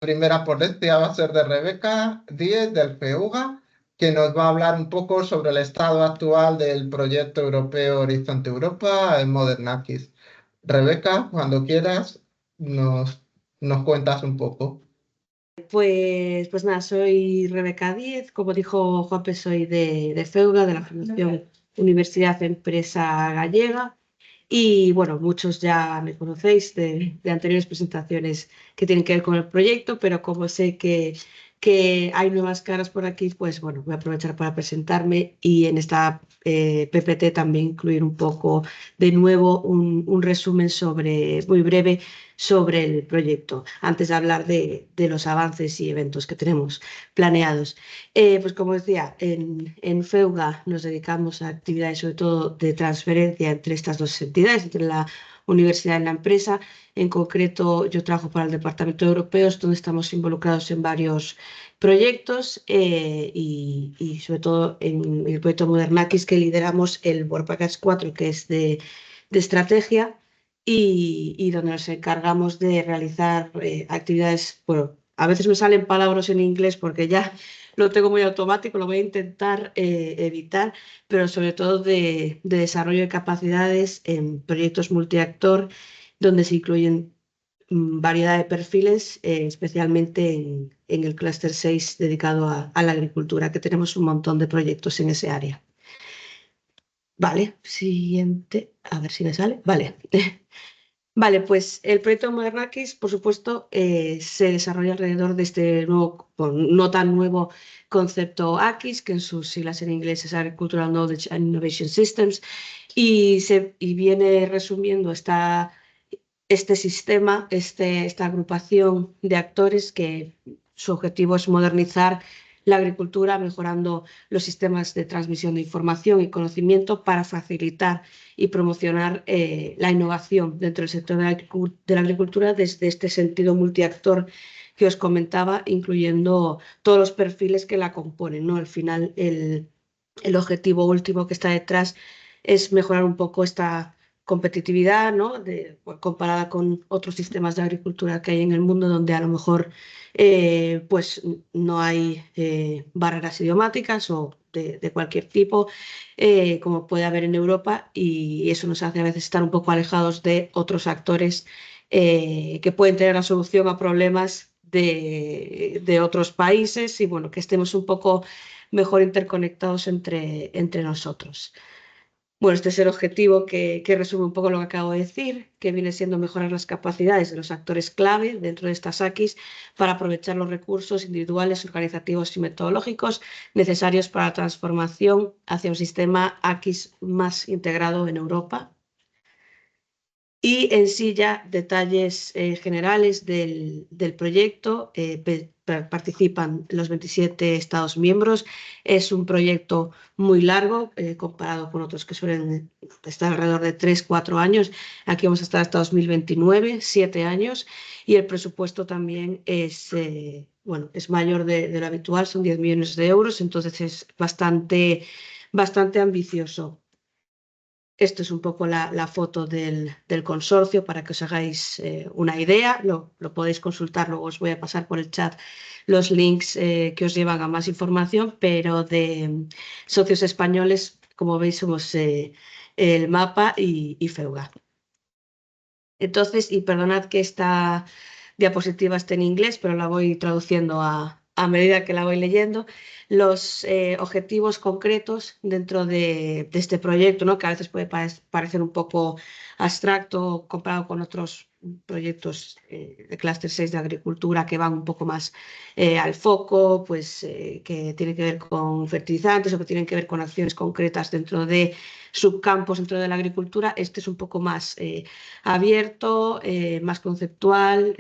Primera ponencia va a ser de Rebeca Díez del FEUGA, que nos va a hablar un poco sobre el estado actual del proyecto europeo Horizonte Europa en Modernakis. Rebeca, cuando quieras, nos, nos cuentas un poco. Pues nada, soy Rebeca Díez, como dijo Juanpe, soy de FEUGA, de la Fundación Universidad Empresa Gallega. Y bueno, muchos ya me conocéis de anteriores presentaciones que tienen que ver con el proyecto, pero como sé que hay nuevas caras por aquí, pues bueno, voy a aprovechar para presentarme y en esta PPT también incluir un poco de nuevo un resumen muy breve sobre el proyecto, antes de hablar de los avances y eventos que tenemos planeados. Pues como decía, en FEUGA nos dedicamos a actividades sobre todo de transferencia entre estas dos entidades, entre la universidad y la empresa. En concreto, yo trabajo para el Departamento de Europeos, donde estamos involucrados en varios proyectos y sobre todo en el proyecto Modernakis, que lideramos el Work Package 4, que es de estrategia y donde nos encargamos de realizar actividades, bueno, a veces me salen palabras en inglés porque ya lo tengo muy automático, lo voy a intentar evitar, pero sobre todo de desarrollo de capacidades en proyectos multiactor, donde se incluyen variedad de perfiles, especialmente en el clúster 6 dedicado a la agricultura, que tenemos un montón de proyectos en ese área. Vale, siguiente, a ver si me sale. Vale. Vale, pues el proyecto Modernakis, por supuesto, se desarrolla alrededor de este nuevo, bueno, no tan nuevo concepto AKIS, que en sus siglas en inglés es Agricultural Knowledge and Innovation Systems, y viene resumiendo este sistema, esta agrupación de actores que su objetivo es modernizar la agricultura, mejorando los sistemas de transmisión de información y conocimiento para facilitar y promocionar la innovación dentro del sector de la agricultura desde este sentido multiactor que os comentaba, incluyendo todos los perfiles que la componen, ¿no? Al final, el objetivo último que está detrás es mejorar un poco esta competitividad, ¿no? Pues, comparada con otros sistemas de agricultura que hay en el mundo, donde a lo mejor pues no hay barreras idiomáticas o de cualquier tipo, como puede haber en Europa, y eso nos hace a veces estar un poco alejados de otros actores que pueden tener la solución a problemas de otros países y bueno, que estemos un poco mejor interconectados entre nosotros. Bueno, este es el objetivo que resume un poco lo que acabo de decir, que viene siendo mejorar las capacidades de los actores clave dentro de estas AKIs para aprovechar los recursos individuales, organizativos y metodológicos necesarios para la transformación hacia un sistema AKIs más integrado en Europa. Y en sí ya detalles generales del proyecto. Participan los 27 Estados miembros. Es un proyecto muy largo comparado con otros que suelen estar alrededor de 3-4 años. Aquí vamos a estar hasta 2029, 7 años. Y el presupuesto también bueno, es mayor de lo habitual, son 10 millones de euros, entonces es bastante ambicioso. Esto es un poco la foto del consorcio para que os hagáis una idea. Lo podéis consultar, luego os voy a pasar por el chat los links que os llevan a más información, pero de socios españoles, como veis, somos el MAPA y FEUGA. Entonces, y perdonad que esta diapositiva esté en inglés, pero la voy traduciendo a medida que la voy leyendo, los objetivos concretos dentro de este proyecto, ¿no? Que a veces puede parecer un poco abstracto comparado con otros proyectos de clúster 6 de agricultura que van un poco más al foco, pues que tienen que ver con fertilizantes o que tienen que ver con acciones concretas dentro de subcampos dentro de la agricultura. Este es un poco más abierto, más conceptual.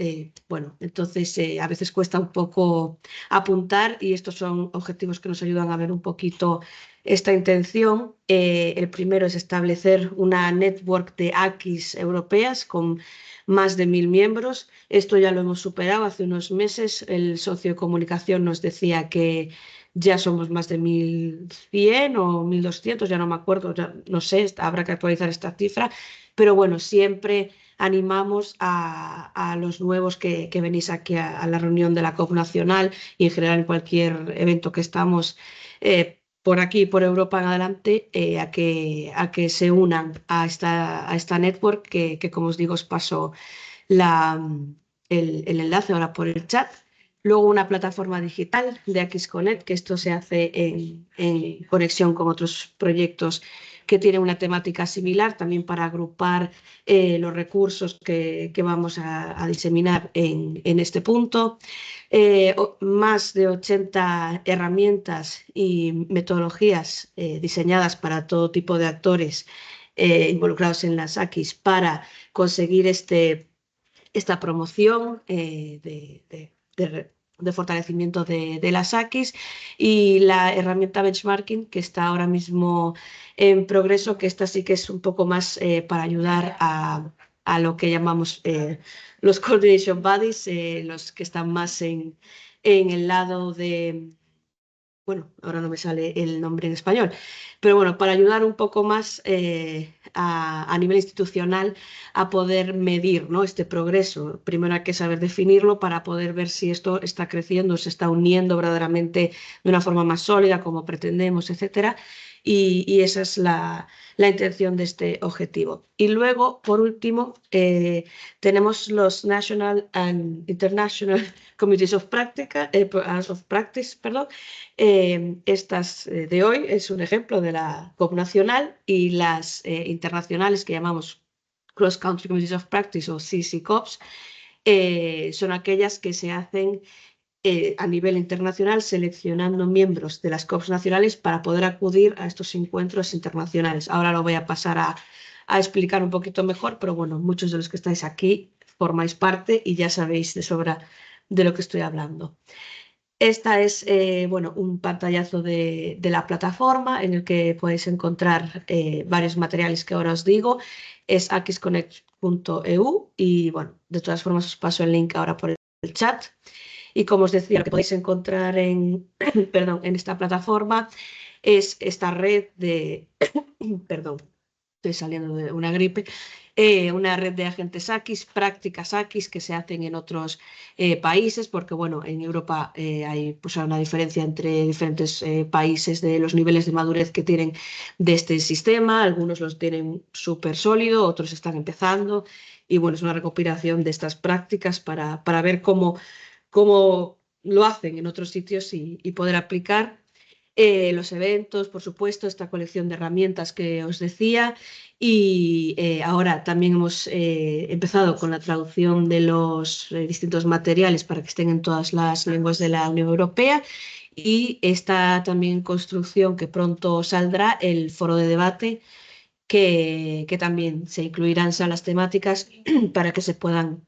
Bueno, entonces a veces cuesta un poco apuntar y estos son objetivos que nos ayudan a ver un poquito esta intención. El primero es establecer una network de AKIs europeas con más de 1000 miembros. Esto ya lo hemos superado hace unos meses. El socio de comunicación nos decía que ya somos más de 1100 o 1200, ya no me acuerdo, ya no sé, habrá que actualizar esta cifra, pero bueno, siempre animamos a los nuevos que venís aquí a la reunión de la COP nacional y en general en cualquier evento que estamos por aquí, por Europa en adelante, a que se unan a esta network que, como os digo, os paso el enlace ahora por el chat. Luego una plataforma digital de AXConnect, que esto se hace en conexión con otros proyectos que tienen una temática similar, también para agrupar los recursos que vamos a diseminar en este punto. Más de 80 herramientas y metodologías diseñadas para todo tipo de actores involucrados en las AQIS para conseguir esta promoción de fortalecimiento de las AQIS, y la herramienta benchmarking que está ahora mismo en progreso, que esta sí que es un poco más para ayudar a lo que llamamos los coordination bodies, los que están más en el lado de... Bueno, ahora no me sale el nombre en español, pero bueno, para ayudar un poco más a nivel institucional a poder medir, ¿no?, este progreso. Primero hay que saber definirlo para poder ver si esto está creciendo, se está uniendo verdaderamente de una forma más sólida como pretendemos, etcétera. Y esa es la intención de este objetivo. Y luego, por último, tenemos los National and International Committees of Practice, perdón. Estas de hoy es un ejemplo de la COP nacional, y las internacionales que llamamos Cross Country Committees of Practice o CCCOPs son aquellas que se hacen a nivel internacional seleccionando miembros de las COPs nacionales para poder acudir a estos encuentros internacionales. Ahora lo voy a pasar a explicar un poquito mejor, pero bueno, muchos de los que estáis aquí formáis parte y ya sabéis de sobra de lo que estoy hablando. Esta es bueno, un pantallazo de la plataforma en el que podéis encontrar varios materiales que ahora os digo. Es axconnect.eu y bueno, de todas formas os paso el link ahora por el chat. Y como os decía, lo que podéis encontrar perdón, en esta plataforma es esta red de... perdón, estoy saliendo de una gripe. Una red de agentes AQIS, prácticas AQIS que se hacen en otros países, porque bueno, en Europa hay pues, una diferencia entre diferentes países de los niveles de madurez que tienen de este sistema. Algunos los tienen súper sólido, otros están empezando, y bueno, es una recopilación de estas prácticas para ver cómo lo hacen en otros sitios y poder aplicar. Los eventos, por supuesto, esta colección de herramientas que os decía, y ahora también hemos empezado con la traducción de los distintos materiales para que estén en todas las lenguas de la Unión Europea, y esta también construcción que pronto saldrá, el foro de debate, que también se incluirán salas temáticas para que se puedan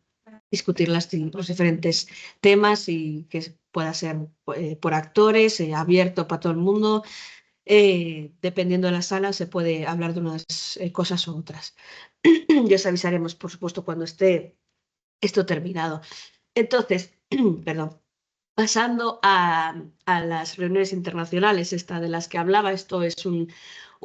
discutir los diferentes temas y que pueda ser por actores, abierto para todo el mundo. Dependiendo de la sala se puede hablar de unas cosas u otras. Ya os avisaremos, por supuesto, cuando esté esto terminado. Entonces, perdón, pasando a las reuniones internacionales, esta de las que hablaba, esto es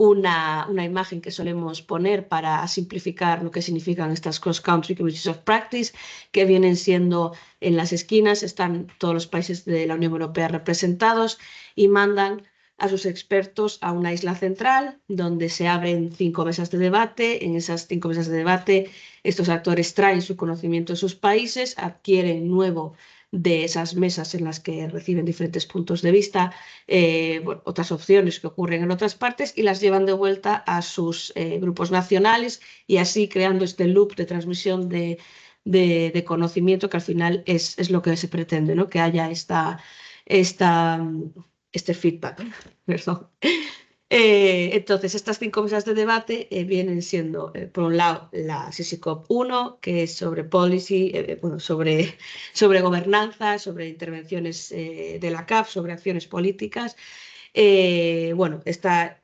una imagen que solemos poner para simplificar lo que significan estas Cross Country Committees of Practice, que vienen siendo en las esquinas, están todos los países de la Unión Europea representados y mandan a sus expertos a una isla central donde se abren 5 mesas de debate. En esas 5 mesas de debate estos actores traen su conocimiento de sus países, adquieren nuevo de esas mesas en las que reciben diferentes puntos de vista, bueno, otras opciones que ocurren en otras partes, y las llevan de vuelta a sus grupos nacionales, y así creando este loop de transmisión de conocimiento que al final es lo que se pretende, ¿no? Que haya este feedback. Perdón. Entonces, estas 5 mesas de debate vienen siendo, por un lado, la CCCOP 1, que es sobre policy, bueno, sobre gobernanza, sobre intervenciones de la CAF, sobre acciones políticas. Bueno, está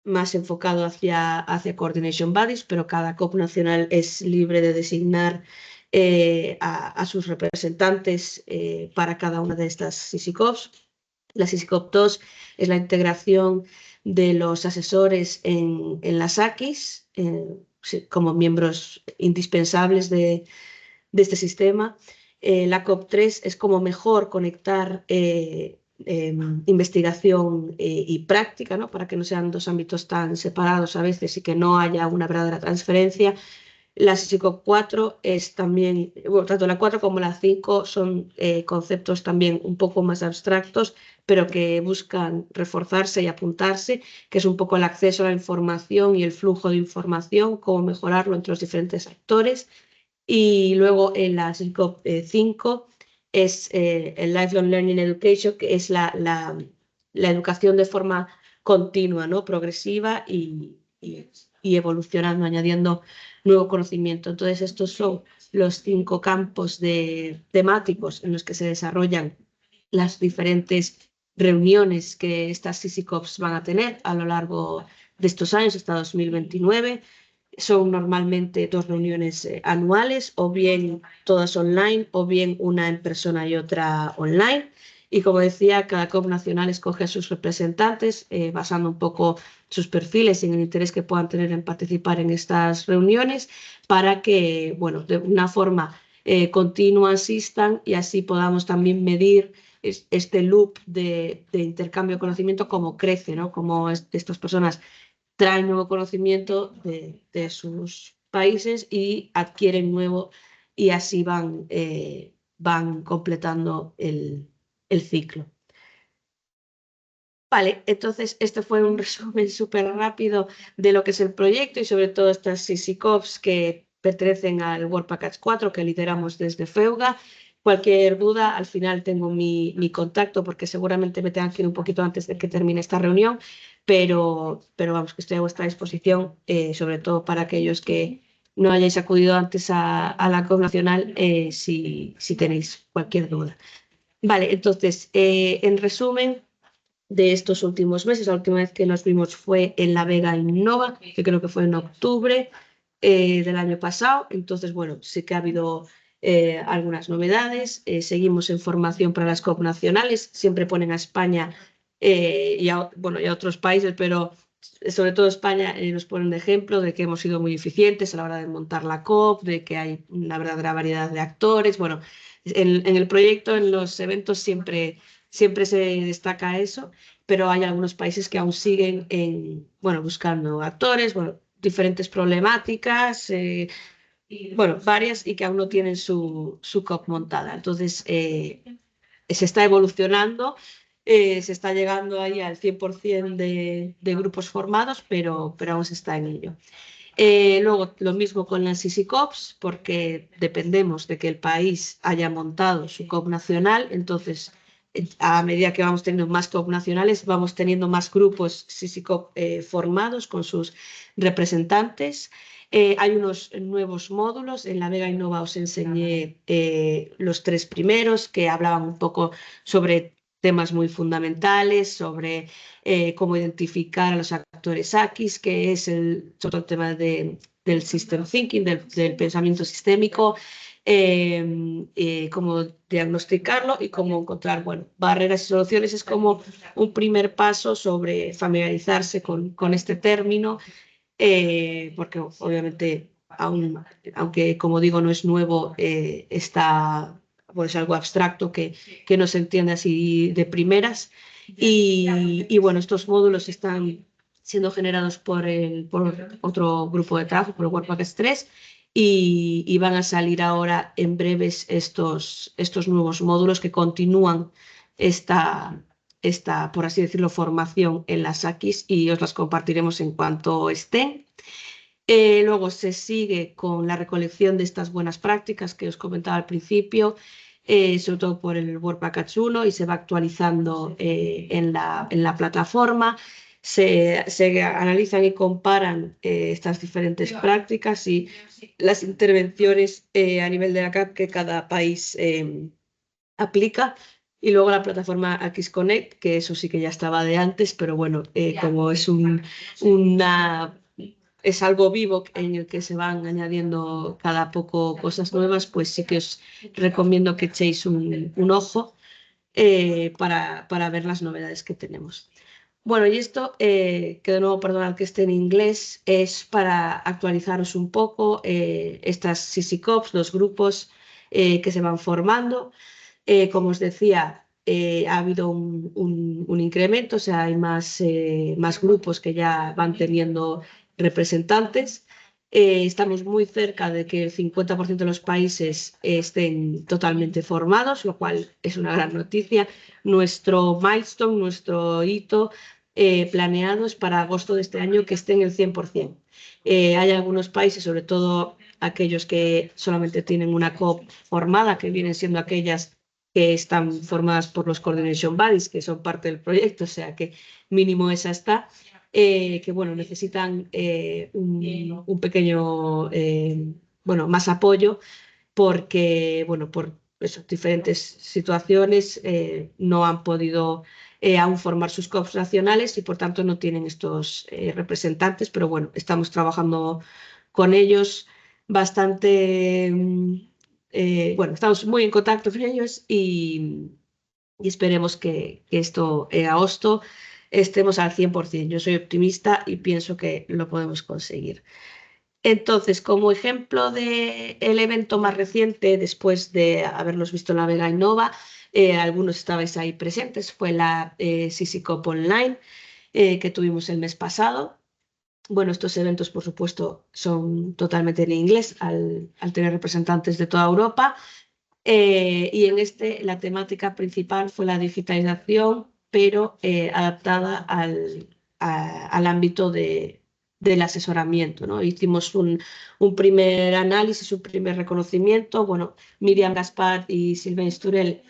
más enfocado hacia coordination bodies, pero cada COP nacional es libre de designar a sus representantes para cada una de estas CCCOPs. La CCCOP 2 es la integración de los asesores en las AQIS, como miembros indispensables de este sistema. La COP3 es como mejor conectar investigación y práctica, ¿no? Para que no sean dos ámbitos tan separados a veces y que no haya una verdadera transferencia. La SISICOP 4 es también, bueno, tanto la 4 como la 5 son conceptos también un poco más abstractos, pero que buscan reforzarse y apuntarse, que es un poco el acceso a la información y el flujo de información, cómo mejorarlo entre los diferentes actores. Y luego en la SISICOP 5 es el Lifelong Learning Education, que es la educación de forma continua, ¿no? Progresiva y evolucionando, añadiendo nuevo conocimiento. Entonces, estos son los 5 campos temáticos en los que se desarrollan las diferentes reuniones que estas SISICOPs van a tener a lo largo de estos años, hasta 2029. Son normalmente 2 reuniones anuales, o bien todas online, o bien una en persona y otra online. Y como decía, cada COP nacional escoge a sus representantes, basando un poco sus perfiles y en el interés que puedan tener en participar en estas reuniones, para que, bueno, de una forma continua asistan y así podamos también medir este loop de intercambio de conocimiento, cómo crece, ¿no? Cómo estas personas traen nuevo conocimiento de sus países y adquieren nuevo, y así van completando el ciclo. Vale, entonces este fue un resumen súper rápido de lo que es el proyecto y sobre todo estas SISICOPs que pertenecen al Work Package 4 que lideramos desde FEUGA. Cualquier duda, al final tengo mi contacto porque seguramente me tengan que ir un poquito antes de que termine esta reunión, pero vamos, que estoy a vuestra disposición, sobre todo para aquellos que no hayáis acudido antes a la COP nacional, si tenéis cualquier duda. Vale, entonces, en resumen de estos últimos meses, la última vez que nos vimos fue en La Vega Innova, que creo que fue en octubre del año pasado. Entonces, bueno, sí que ha habido algunas novedades. Seguimos en formación para las COP nacionales. Siempre ponen a España bueno, y a otros países, pero sobre todo España nos ponen de ejemplo de que hemos sido muy eficientes a la hora de montar la COP, de que hay una verdadera variedad de actores. Bueno, en el proyecto, en los eventos, siempre se destaca eso, pero hay algunos países que aún siguen bueno, buscando actores, bueno, diferentes problemáticas, bueno, varias, y que aún no tienen su COP montada. Entonces, se está evolucionando, se está llegando ahí al 100% de grupos formados, pero aún se está en ello. Luego, lo mismo con las SISICOPs, porque dependemos de que el país haya montado su COP nacional. Entonces, a medida que vamos teniendo más COP nacionales, vamos teniendo más grupos SISICOP formados con sus representantes. Hay unos nuevos módulos. En La Vega Innova os enseñé los 3 primeros, que hablaban un poco sobre temas muy fundamentales, sobre cómo identificar a los actores AQUIS, que es sobre todo el tema del system thinking, del pensamiento sistémico, cómo diagnosticarlo y cómo encontrar, bueno, barreras y soluciones. Es como un primer paso sobre familiarizarse con este término, porque obviamente, aunque como digo no es nuevo, está pues algo abstracto que no se entiende así de primeras. Y bueno, estos módulos están siendo generados por otro grupo de trabajo, por el Work Package 3, y van a salir ahora en breves estos nuevos módulos que continúan esta, por así decirlo, formación en las AQUIS, y os las compartiremos en cuanto estén. Luego se sigue con la recolección de estas buenas prácticas que os comentaba al principio, sobre todo por el Work Package 1, y se va actualizando en la plataforma. Se analizan y comparan estas diferentes prácticas y las intervenciones a nivel de la CAP que cada país aplica. Y luego la plataforma Aquis Connect, que eso sí que ya estaba de antes, pero bueno, como es es algo vivo en el que se van añadiendo cada poco cosas nuevas, pues sí que os recomiendo que echéis un ojo para ver las novedades que tenemos. Bueno, y esto, que de nuevo, perdonad que esté en inglés, es para actualizaros un poco estas CCCOPs, los grupos que se van formando. Como os decía, ha habido un incremento, o sea, hay más grupos que ya van teniendo representantes. Estamos muy cerca de que el 50% de los países estén totalmente formados, lo cual es una gran noticia. Nuestro milestone, nuestro hito planeado es para agosto de este año que estén el 100%. Hay algunos países, sobre todo aquellos que solamente tienen una COP formada, que vienen siendo aquellas que están formadas por los Coordination Bodies, que son parte del proyecto, o sea que mínimo esa está, que bueno, necesitan un pequeño, bueno, más apoyo porque, bueno, por eso, diferentes situaciones no han podido aún formar sus COPs nacionales y por tanto no tienen estos representantes, pero bueno, estamos trabajando con ellos bastante, bueno, estamos muy en contacto con ellos y esperemos que esto en agosto estemos al 100%. Yo soy optimista y pienso que lo podemos conseguir. Entonces, como ejemplo del evento más reciente, después de haberlos visto en la Vega Innova, algunos estabais ahí presentes, fue la CICICOP Online que tuvimos el mes pasado. Bueno, estos eventos, por supuesto, son totalmente en inglés al tener representantes de toda Europa. Y en este la temática principal fue la digitalización, pero adaptada al ámbito del asesoramiento, ¿no? Hicimos un primer análisis, un primer reconocimiento. Bueno, Miriam Gaspar y Sylvain Sturel,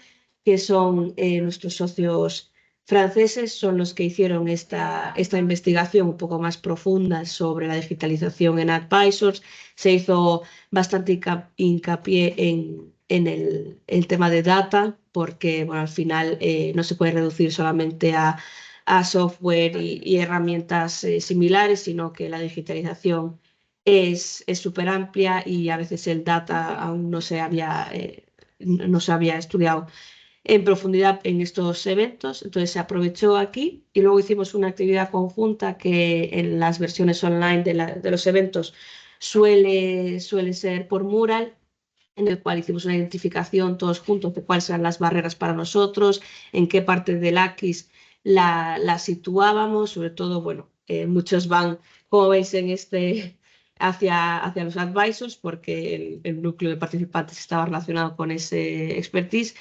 que son nuestros socios franceses, son los que hicieron esta investigación un poco más profunda sobre la digitalización en Advisors. Se hizo bastante hincapié en el tema de data, porque bueno, al final no se puede reducir solamente a software y herramientas similares, sino que la digitalización es súper amplia y a veces el data aún no se había estudiado en profundidad en estos eventos, entonces se aprovechó aquí y luego hicimos una actividad conjunta que en las versiones online de los eventos suele ser por mural, en el cual hicimos una identificación todos juntos de cuáles eran las barreras para nosotros, en qué parte del AQUIS la situábamos, sobre todo, bueno, muchos van, como veis en este, hacia los advisors, porque el núcleo de participantes estaba relacionado con ese expertise.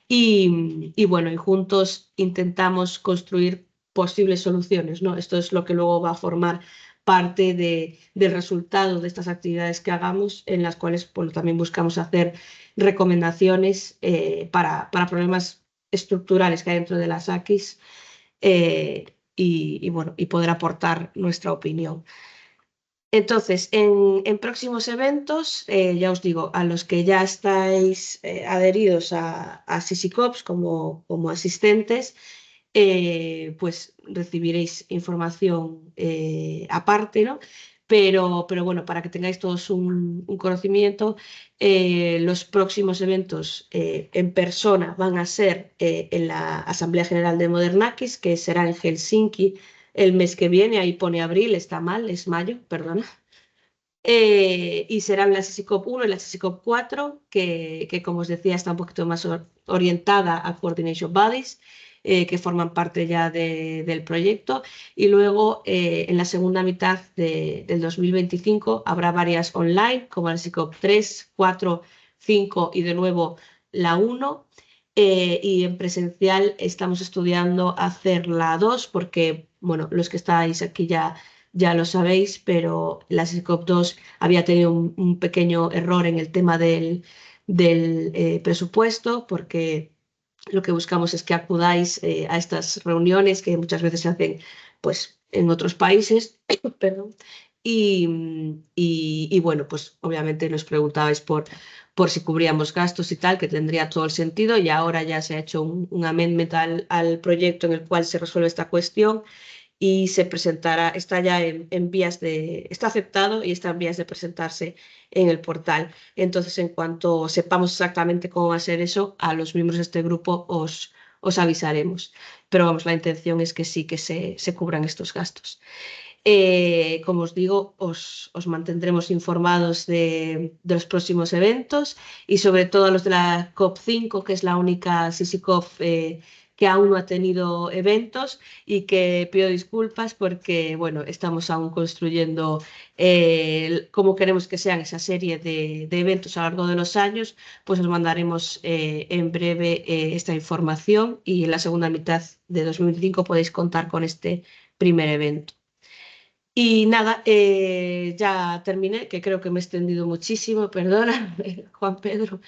Y bueno, y juntos intentamos construir posibles soluciones, ¿no? Esto es lo que luego va a formar parte del resultado de estas actividades que hagamos, en las cuales pues, también buscamos hacer recomendaciones para problemas estructurales que hay dentro de las AQUIS bueno, y poder aportar nuestra opinión. Entonces, en próximos eventos, ya os digo, a los que ya estáis adheridos a CICICOPS como asistentes, pues recibiréis información aparte, ¿no? Pero bueno, para que tengáis todos un conocimiento, los próximos eventos en persona van a ser en la Asamblea General de Modernakis, que será en Helsinki el mes que viene. Ahí pone abril, está mal, es mayo, perdona. Y serán la CICICOP 1 y la CICICOP 4, que como os decía está un poquito más orientada a Coordination Bodies, que forman parte ya del proyecto. Y luego en la segunda mitad del 2025 habrá varias online, como la CICICOP 3, 4, 5 y de nuevo la 1. Y en presencial estamos estudiando hacer la 2 porque, bueno, los que estáis aquí ya lo sabéis, pero la SICOP2 había tenido un pequeño error en el tema del presupuesto, porque lo que buscamos es que acudáis a estas reuniones que muchas veces se hacen pues, en otros países. Perdón. Y bueno, pues obviamente nos preguntabais por si cubríamos gastos y tal, que tendría todo el sentido, y ahora ya se ha hecho un amendment al proyecto en el cual se resuelve esta cuestión y se presentará, está ya en vías está aceptado y está en vías de presentarse en el portal. Entonces, en cuanto sepamos exactamente cómo va a ser eso, a los miembros de este grupo os os avisaremos. Pero vamos, la intención es que sí que se cubran estos gastos. Como os digo, os mantendremos informados de los próximos eventos y sobre todo a los de la COP5, que es la única CICICOP que aún no ha tenido eventos y que pido disculpas porque, bueno, estamos aún construyendo cómo queremos que sean esa serie de eventos a lo largo de los años, pues os mandaremos en breve esta información y en la segunda mitad de 2025 podéis contar con este primer evento. Y nada, ya terminé, que creo que me he extendido muchísimo, perdona, Juan Pedro.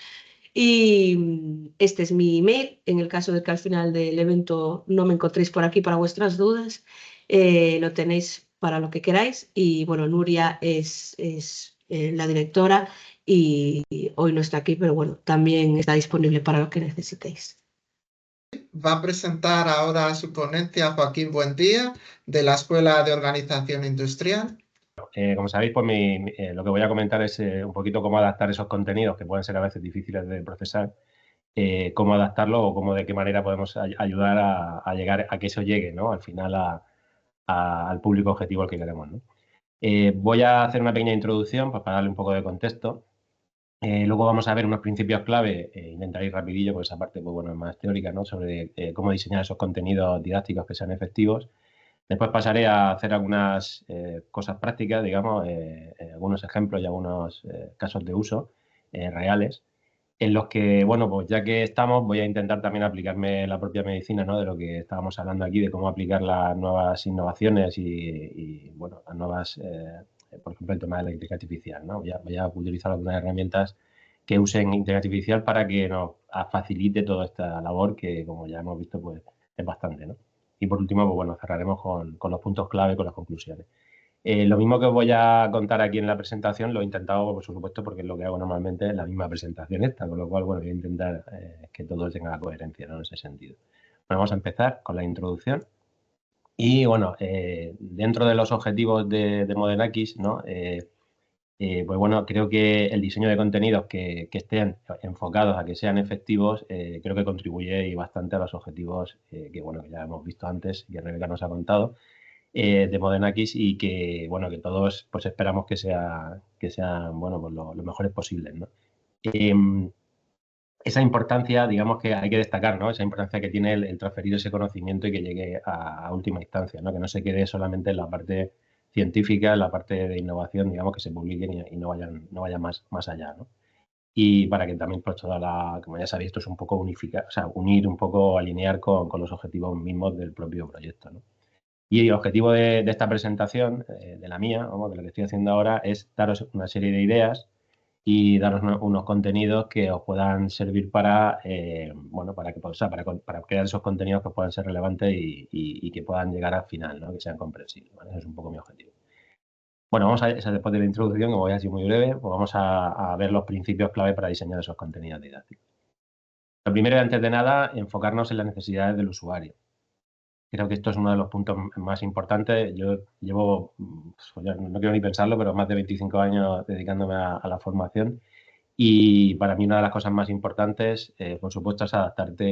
Y este es mi email, en el caso de que al final del evento no me encontréis por aquí para vuestras dudas, lo tenéis para lo que queráis. Y bueno, Nuria es la directora y hoy no está aquí, pero bueno, también está disponible para lo que necesitéis. Va a presentar ahora su ponencia Joaquín Buendía, de la Escuela de Organización Industrial. Como sabéis, pues lo que voy a comentar es un poquito cómo adaptar esos contenidos que pueden ser a veces difíciles de procesar, cómo adaptarlo o cómo de qué manera podemos ayudar a llegar a que eso llegue, ¿no? Al final al público objetivo al que queremos, ¿no? Voy a hacer una pequeña introducción pues, para darle un poco de contexto. Luego vamos a ver unos principios clave, intentaré ir rapidillo, pues esa parte pues, bueno, es más teórica, ¿no? Sobre cómo diseñar esos contenidos didácticos que sean efectivos. Después pasaré a hacer algunas cosas prácticas, digamos, algunos ejemplos y algunos casos de uso reales, en los que, bueno, pues ya que estamos, voy a intentar también aplicarme la propia medicina, ¿no? De lo que estábamos hablando aquí, de cómo aplicar las nuevas innovaciones y bueno, las nuevas, por ejemplo, el tema de la inteligencia artificial, ¿no? Voy a utilizar algunas herramientas que usen inteligencia artificial para que nos facilite toda esta labor que, como ya hemos visto, pues es bastante, ¿no? Y por último, pues bueno, cerraremos con los puntos clave, con las conclusiones. Lo mismo que os voy a contar aquí en la presentación lo he intentado, por supuesto, porque es lo que hago normalmente en la misma presentación esta, con lo cual, bueno, voy a intentar que todo tenga coherencia, ¿no? En ese sentido. Bueno, vamos a empezar con la introducción. Y bueno, dentro de los objetivos de Modernakis, ¿no? Pues bueno, creo que el diseño de contenidos que estén enfocados a que sean efectivos, creo que contribuye bastante a los objetivos que, bueno, que ya hemos visto antes y que Rebeca nos ha contado de Modernakis y que, bueno, que todos pues esperamos que sean, bueno, pues lo mejores posibles, ¿no? Esa importancia, digamos que hay que destacar, ¿no? Esa importancia que tiene el transferir ese conocimiento y que llegue a última instancia, ¿no? Que no se quede solamente en la parte científica, en la parte de innovación, digamos, que se publiquen y no vayan más allá, ¿no? Y para que también, pues, como ya sabéis, esto es un poco unificar, o sea, unir un poco, alinear con los objetivos mismos del propio proyecto, ¿no? Y el objetivo de esta presentación, de la mía, vamos, de lo que estoy haciendo ahora, es daros una serie de ideas y daros unos contenidos que os puedan servir para, bueno, para crear esos contenidos que puedan ser relevantes y que puedan llegar al final, ¿no? Que sean comprensibles, ¿vale? Ese es un poco mi objetivo. Bueno, después de la introducción, que voy a ser muy breve, pues vamos a ver los principios clave para diseñar esos contenidos didácticos. Lo primero, antes de nada, enfocarnos en las necesidades del usuario. Creo que esto es uno de los puntos más importantes. Yo llevo, pues ya no quiero ni pensarlo, pero más de 25 años dedicándome a la formación y para mí una de las cosas más importantes, por supuesto, es adaptarte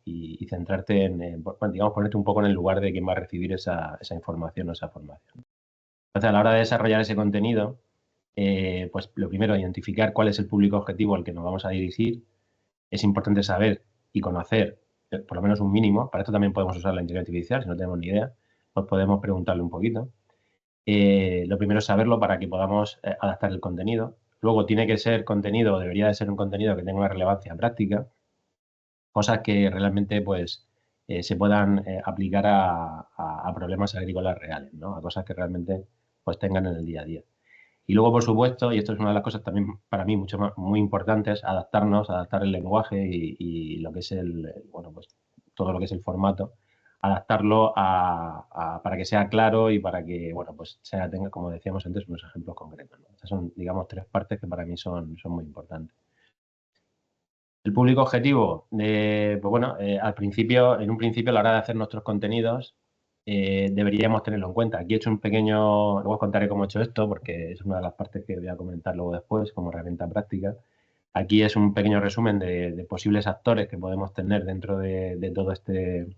y centrarte bueno, digamos, ponerte un poco en el lugar de quien va a recibir esa información o esa formación. Entonces, a la hora de desarrollar ese contenido, pues lo primero, identificar cuál es el público objetivo al que nos vamos a dirigir. Es importante saber y conocer por lo menos un mínimo. Para esto también podemos usar la inteligencia artificial, si no tenemos ni idea, pues podemos preguntarle un poquito. Lo primero es saberlo para que podamos adaptar el contenido. Luego tiene que ser contenido, debería de ser un contenido que tenga una relevancia práctica, cosas que realmente pues se puedan aplicar a problemas agrícolas reales, ¿no? A cosas que realmente pues tengan en el día a día. Y luego, por supuesto, y esto es una de las cosas también para mí muy importantes, adaptar el lenguaje y lo que es bueno, pues todo lo que es el formato, adaptarlo para que sea claro y para que, bueno, pues tenga, como decíamos antes, unos ejemplos concretos, ¿no? Estas son, digamos, tres partes que para mí son muy importantes. El público objetivo, pues bueno, en un principio a la hora de hacer nuestros contenidos, deberíamos tenerlo en cuenta. Aquí he hecho un pequeño, luego os contaré cómo he hecho esto, porque es una de las partes que voy a comentar luego después como herramienta práctica. Aquí es un pequeño resumen de posibles actores que podemos tener dentro de todo este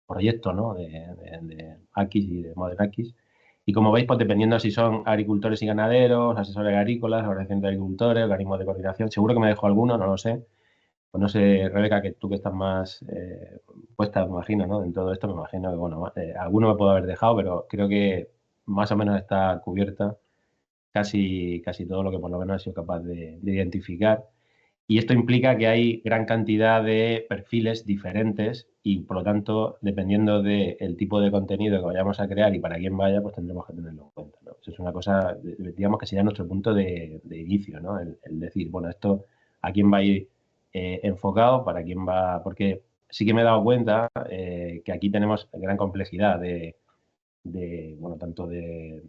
proyecto, ¿no? de Akis y de Modern Akis. Y como veis, pues dependiendo si son agricultores y ganaderos, asesores agrícolas, organización de agricultores, organismos de coordinación, seguro que me dejo alguno, no lo sé. Pues no sé, Rebeca, que tú que estás más puesta, me imagino, ¿no? En todo esto, me imagino que, bueno, alguno me puedo haber dejado, pero creo que más o menos está cubierta casi todo lo que por lo menos he sido capaz de identificar. Y esto implica que hay gran cantidad de perfiles diferentes y, por lo tanto, dependiendo del tipo de contenido que vayamos a crear y para quién vaya, pues tendremos que tenerlo en cuenta, ¿no? Eso es una cosa, digamos, que sería nuestro punto de inicio, ¿no? El decir, bueno, esto a quién va a ir enfocado, para quién va... Porque sí que me he dado cuenta que aquí tenemos gran complejidad bueno, tanto de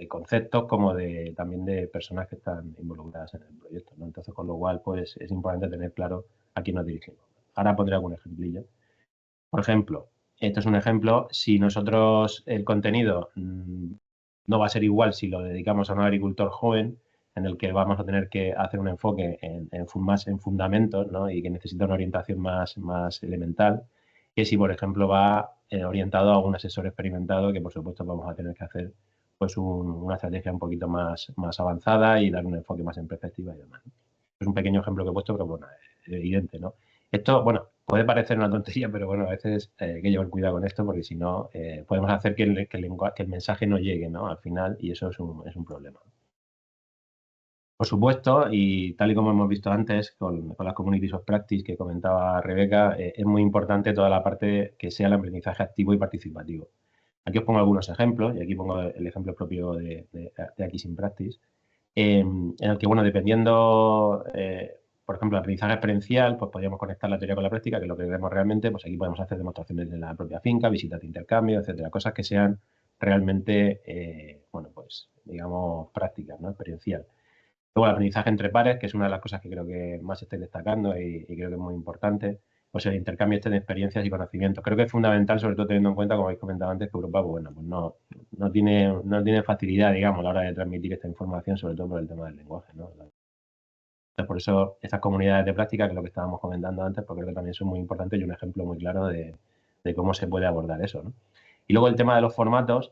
conceptos como también de personas que están involucradas en el proyecto, ¿no? Entonces, con lo cual, pues es importante tener claro a quién nos dirigimos. Ahora pondré algún ejemplillo. Por ejemplo, esto es un ejemplo, si nosotros el contenido no va a ser igual si lo dedicamos a un agricultor joven, en el que vamos a tener que hacer un enfoque más en fundamentos, ¿no? Y que necesita una orientación más elemental, que si, por ejemplo, va orientado a un asesor experimentado, que por supuesto vamos a tener que hacer pues una estrategia un poquito más avanzada y dar un enfoque más en perspectiva y demás. Es un pequeño ejemplo que he puesto, pero bueno, es evidente, ¿no? Esto, bueno, puede parecer una tontería, pero bueno, a veces hay que llevar cuidado con esto porque si no, podemos hacer que el mensaje no llegue, ¿no? Al final, y eso es un problema. Por supuesto, y tal y como hemos visto antes con las Communities of Practice que comentaba Rebeca, es muy importante toda la parte que sea el aprendizaje activo y participativo. Aquí os pongo algunos ejemplos, y aquí pongo el ejemplo propio de Akis in Practice, en el que, bueno, dependiendo, por ejemplo, el aprendizaje experiencial, pues podríamos conectar la teoría con la práctica, que es lo que queremos realmente, pues aquí podemos hacer demostraciones de la propia finca, visitas de intercambio, etcétera, cosas que sean realmente, bueno, pues, digamos, prácticas, ¿no? Experiencial. Luego el aprendizaje entre pares, que es una de las cosas que creo que más estoy destacando y creo que es muy importante, pues el intercambio de experiencias y conocimientos. Creo que es fundamental, sobre todo teniendo en cuenta, como habéis comentado antes, que Europa, pues, bueno, pues no tiene facilidad, digamos, a la hora de transmitir esta información, sobre todo por el tema del lenguaje, ¿no? Entonces, por eso estas comunidades de práctica, que es lo que estábamos comentando antes, pues creo que también son muy importantes y un ejemplo muy claro de cómo se puede abordar eso, ¿no? Y luego el tema de los formatos,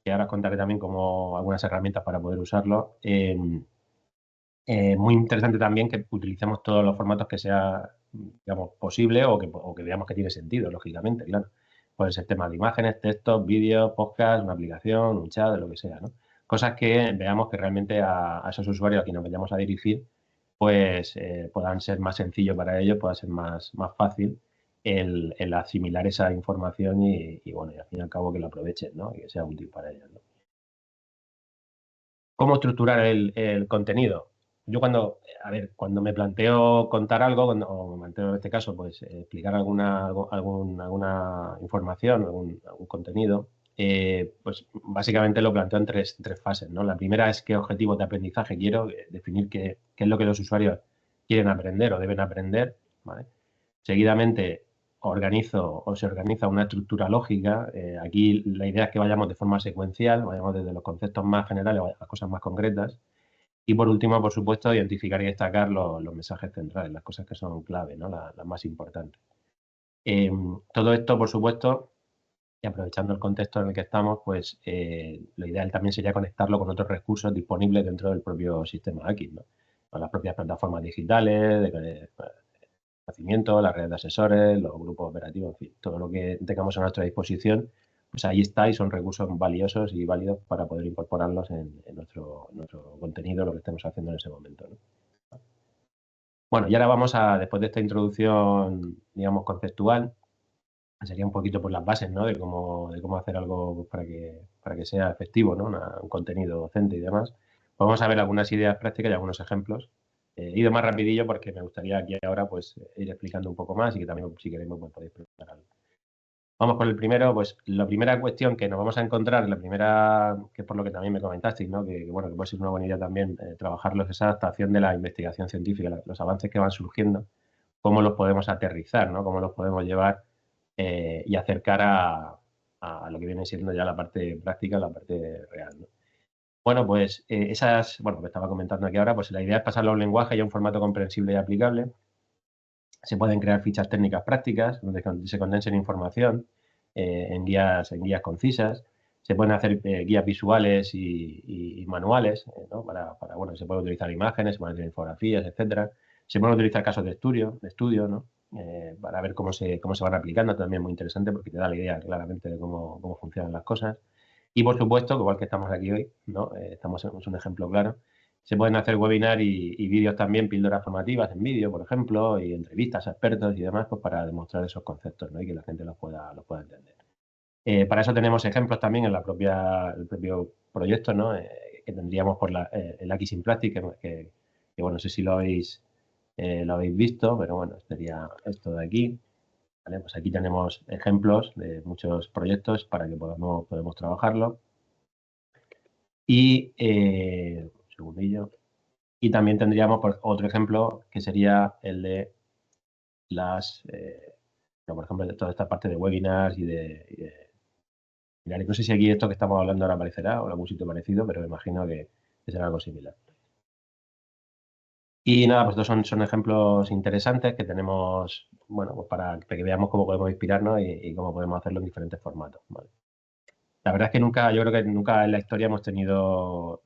que ahora os contaré también como algunas herramientas para poder usarlo. Muy interesante también que utilicemos todos los formatos que sea, digamos, posible o que veamos que tiene sentido, lógicamente, claro. Puede ser tema de imágenes, textos, vídeos, podcast, una aplicación, un chat, lo que sea, ¿no? Cosas que veamos que realmente a esos usuarios a quienes nos vayamos a dirigir, pues puedan ser más sencillo para ellos, pueda ser más fácil el asimilar esa información y, bueno, y al fin y al cabo que lo aprovechen, ¿no? Y que sea útil para ellos, ¿no? ¿Cómo estructurar el contenido? Yo cuando me planteo contar algo, o me planteo en este caso, pues explicar alguna información, algún contenido, pues básicamente lo planteo en tres fases, ¿no? La primera es qué objetivos de aprendizaje quiero, definir qué es lo que los usuarios quieren aprender o deben aprender, ¿vale? Seguidamente se organiza una estructura lógica. Aquí la idea es que vayamos de forma secuencial, vayamos desde los conceptos más generales a las cosas más concretas. Y por último, por supuesto, identificar y destacar los mensajes centrales, las cosas que son clave, ¿no? Las más importantes. Todo esto, por supuesto, y aprovechando el contexto en el que estamos, pues lo ideal también sería conectarlo con otros recursos disponibles dentro del propio sistema Akis, ¿no? Con las propias plataformas digitales, conocimiento, las redes de asesores, los grupos operativos, en fin, todo lo que tengamos a nuestra disposición, pues ahí está y son recursos valiosos y válidos para poder incorporarlos en nuestro contenido, lo que estemos haciendo en ese momento, ¿no? Bueno, y ahora vamos después de esta introducción, digamos, conceptual, sería un poquito por las bases, ¿no? De cómo hacer algo para que sea efectivo, ¿no? Un contenido docente y demás. Vamos a ver algunas ideas prácticas y algunos ejemplos. He ido más rapidillo porque me gustaría aquí ahora pues ir explicando un poco más y que también si queréis pues, podéis preguntar algo. Vamos por el primero, pues la primera cuestión que nos vamos a encontrar, la primera, que es por lo que también me comentasteis, ¿no? Que bueno, que puede ser una buena idea también trabajarlo, es esa adaptación de la investigación científica, los avances que van surgiendo, cómo los podemos aterrizar, ¿no? Cómo los podemos llevar y acercar a lo que viene siendo ya la parte práctica, la parte real, ¿no? Bueno, pues esas, bueno, que estaba comentando aquí ahora, pues la idea es pasarlo a un lenguaje y a un formato comprensible y aplicable. Se pueden crear fichas técnicas prácticas donde se condensen información en guías concisas. Se pueden hacer guías visuales y manuales, ¿no? Bueno, se pueden utilizar imágenes, se pueden utilizar infografías, etcétera. Se pueden utilizar casos de estudio, ¿no? Para ver cómo se van aplicando, también muy interesante porque te da la idea claramente de cómo funcionan las cosas. Y por supuesto, igual que estamos aquí hoy, ¿no? Es un ejemplo claro. Se pueden hacer webinar y vídeos también, píldoras formativas en vídeo, por ejemplo, y entrevistas a expertos y demás, pues para demostrar esos conceptos, ¿no? Y que la gente los pueda entender. Para eso tenemos ejemplos también en el propio proyecto, ¿no? Que tendríamos por el Aquí Sin Plastic, que bueno, no sé si lo habéis visto, pero bueno, sería esto de aquí. ¿Vale? Pues aquí tenemos ejemplos de muchos proyectos para que podemos trabajarlo. Y un segundillo. Y también tendríamos otro ejemplo que sería el de por ejemplo, de toda esta parte de webinars no sé si aquí esto que estamos hablando ahora aparecerá o en algún sitio parecido, pero me imagino que será algo similar. Y nada, pues estos son ejemplos interesantes que tenemos, bueno, pues para que veamos cómo podemos inspirarnos y cómo podemos hacerlo en diferentes formatos. ¿Vale? La verdad es que yo creo que nunca en la historia hemos tenido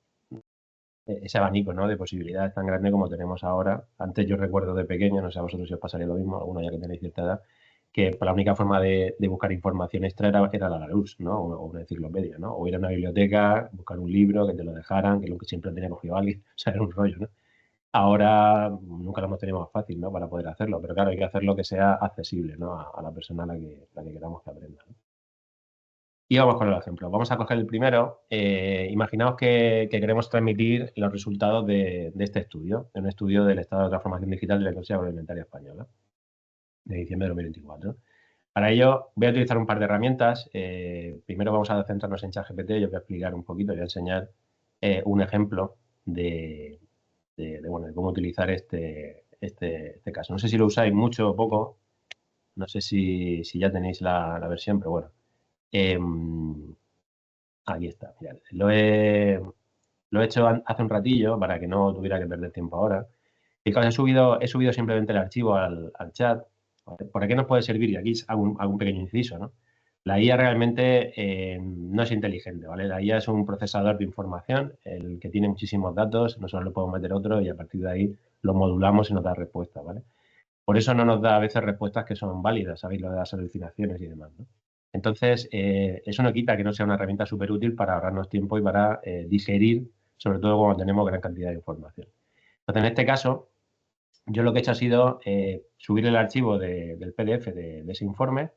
ese abanico, ¿no? De posibilidades tan grande como tenemos ahora. Antes yo recuerdo de pequeño, no sé a vosotros si os pasaría lo mismo, alguno ya que tenéis cierta edad, que la única forma de buscar información extra era la luz, ¿no? O una enciclopedia, ¿no? O ir a una biblioteca, buscar un libro, que te lo dejaran, que lo que siempre tenía cogido alguien, o sea, era un rollo, ¿no? Ahora nunca lo hemos tenido más fácil, ¿no? Para poder hacerlo, pero claro, hay que hacerlo que sea accesible, ¿no? A la persona a la que queramos que aprenda, ¿no? Y vamos con el ejemplo. Vamos a coger el primero. Imaginaos que queremos transmitir los resultados de este estudio, de un estudio del estado de transformación digital de la industria agroalimentaria española, de diciembre de 2024. Para ello voy a utilizar un par de herramientas. Primero vamos a centrarnos en ChatGPT. Yo voy a explicar un poquito, voy a enseñar un ejemplo de cómo utilizar este caso. No sé si lo usáis mucho o poco. No sé si ya tenéis la versión, pero bueno. Aquí está, mirad. Lo he hecho hace un ratillo para que no tuviera que perder tiempo ahora. Fijaos, he subido simplemente el archivo al chat. ¿Por qué nos puede servir? Y aquí hago un pequeño inciso, ¿no? La IA realmente no es inteligente, ¿vale? La IA es un procesador de información, el que tiene muchísimos datos, nosotros le podemos meter otro y a partir de ahí lo modulamos y nos da respuestas, ¿vale? Por eso no nos da a veces respuestas que son válidas, ¿sabéis? Lo de las alucinaciones y demás, ¿no? Entonces, eso no quita que no sea una herramienta súper útil para ahorrarnos tiempo y para digerir, sobre todo cuando tenemos gran cantidad de información. Entonces, en este caso, yo lo que he hecho ha sido subir el archivo del PDF de ese informe.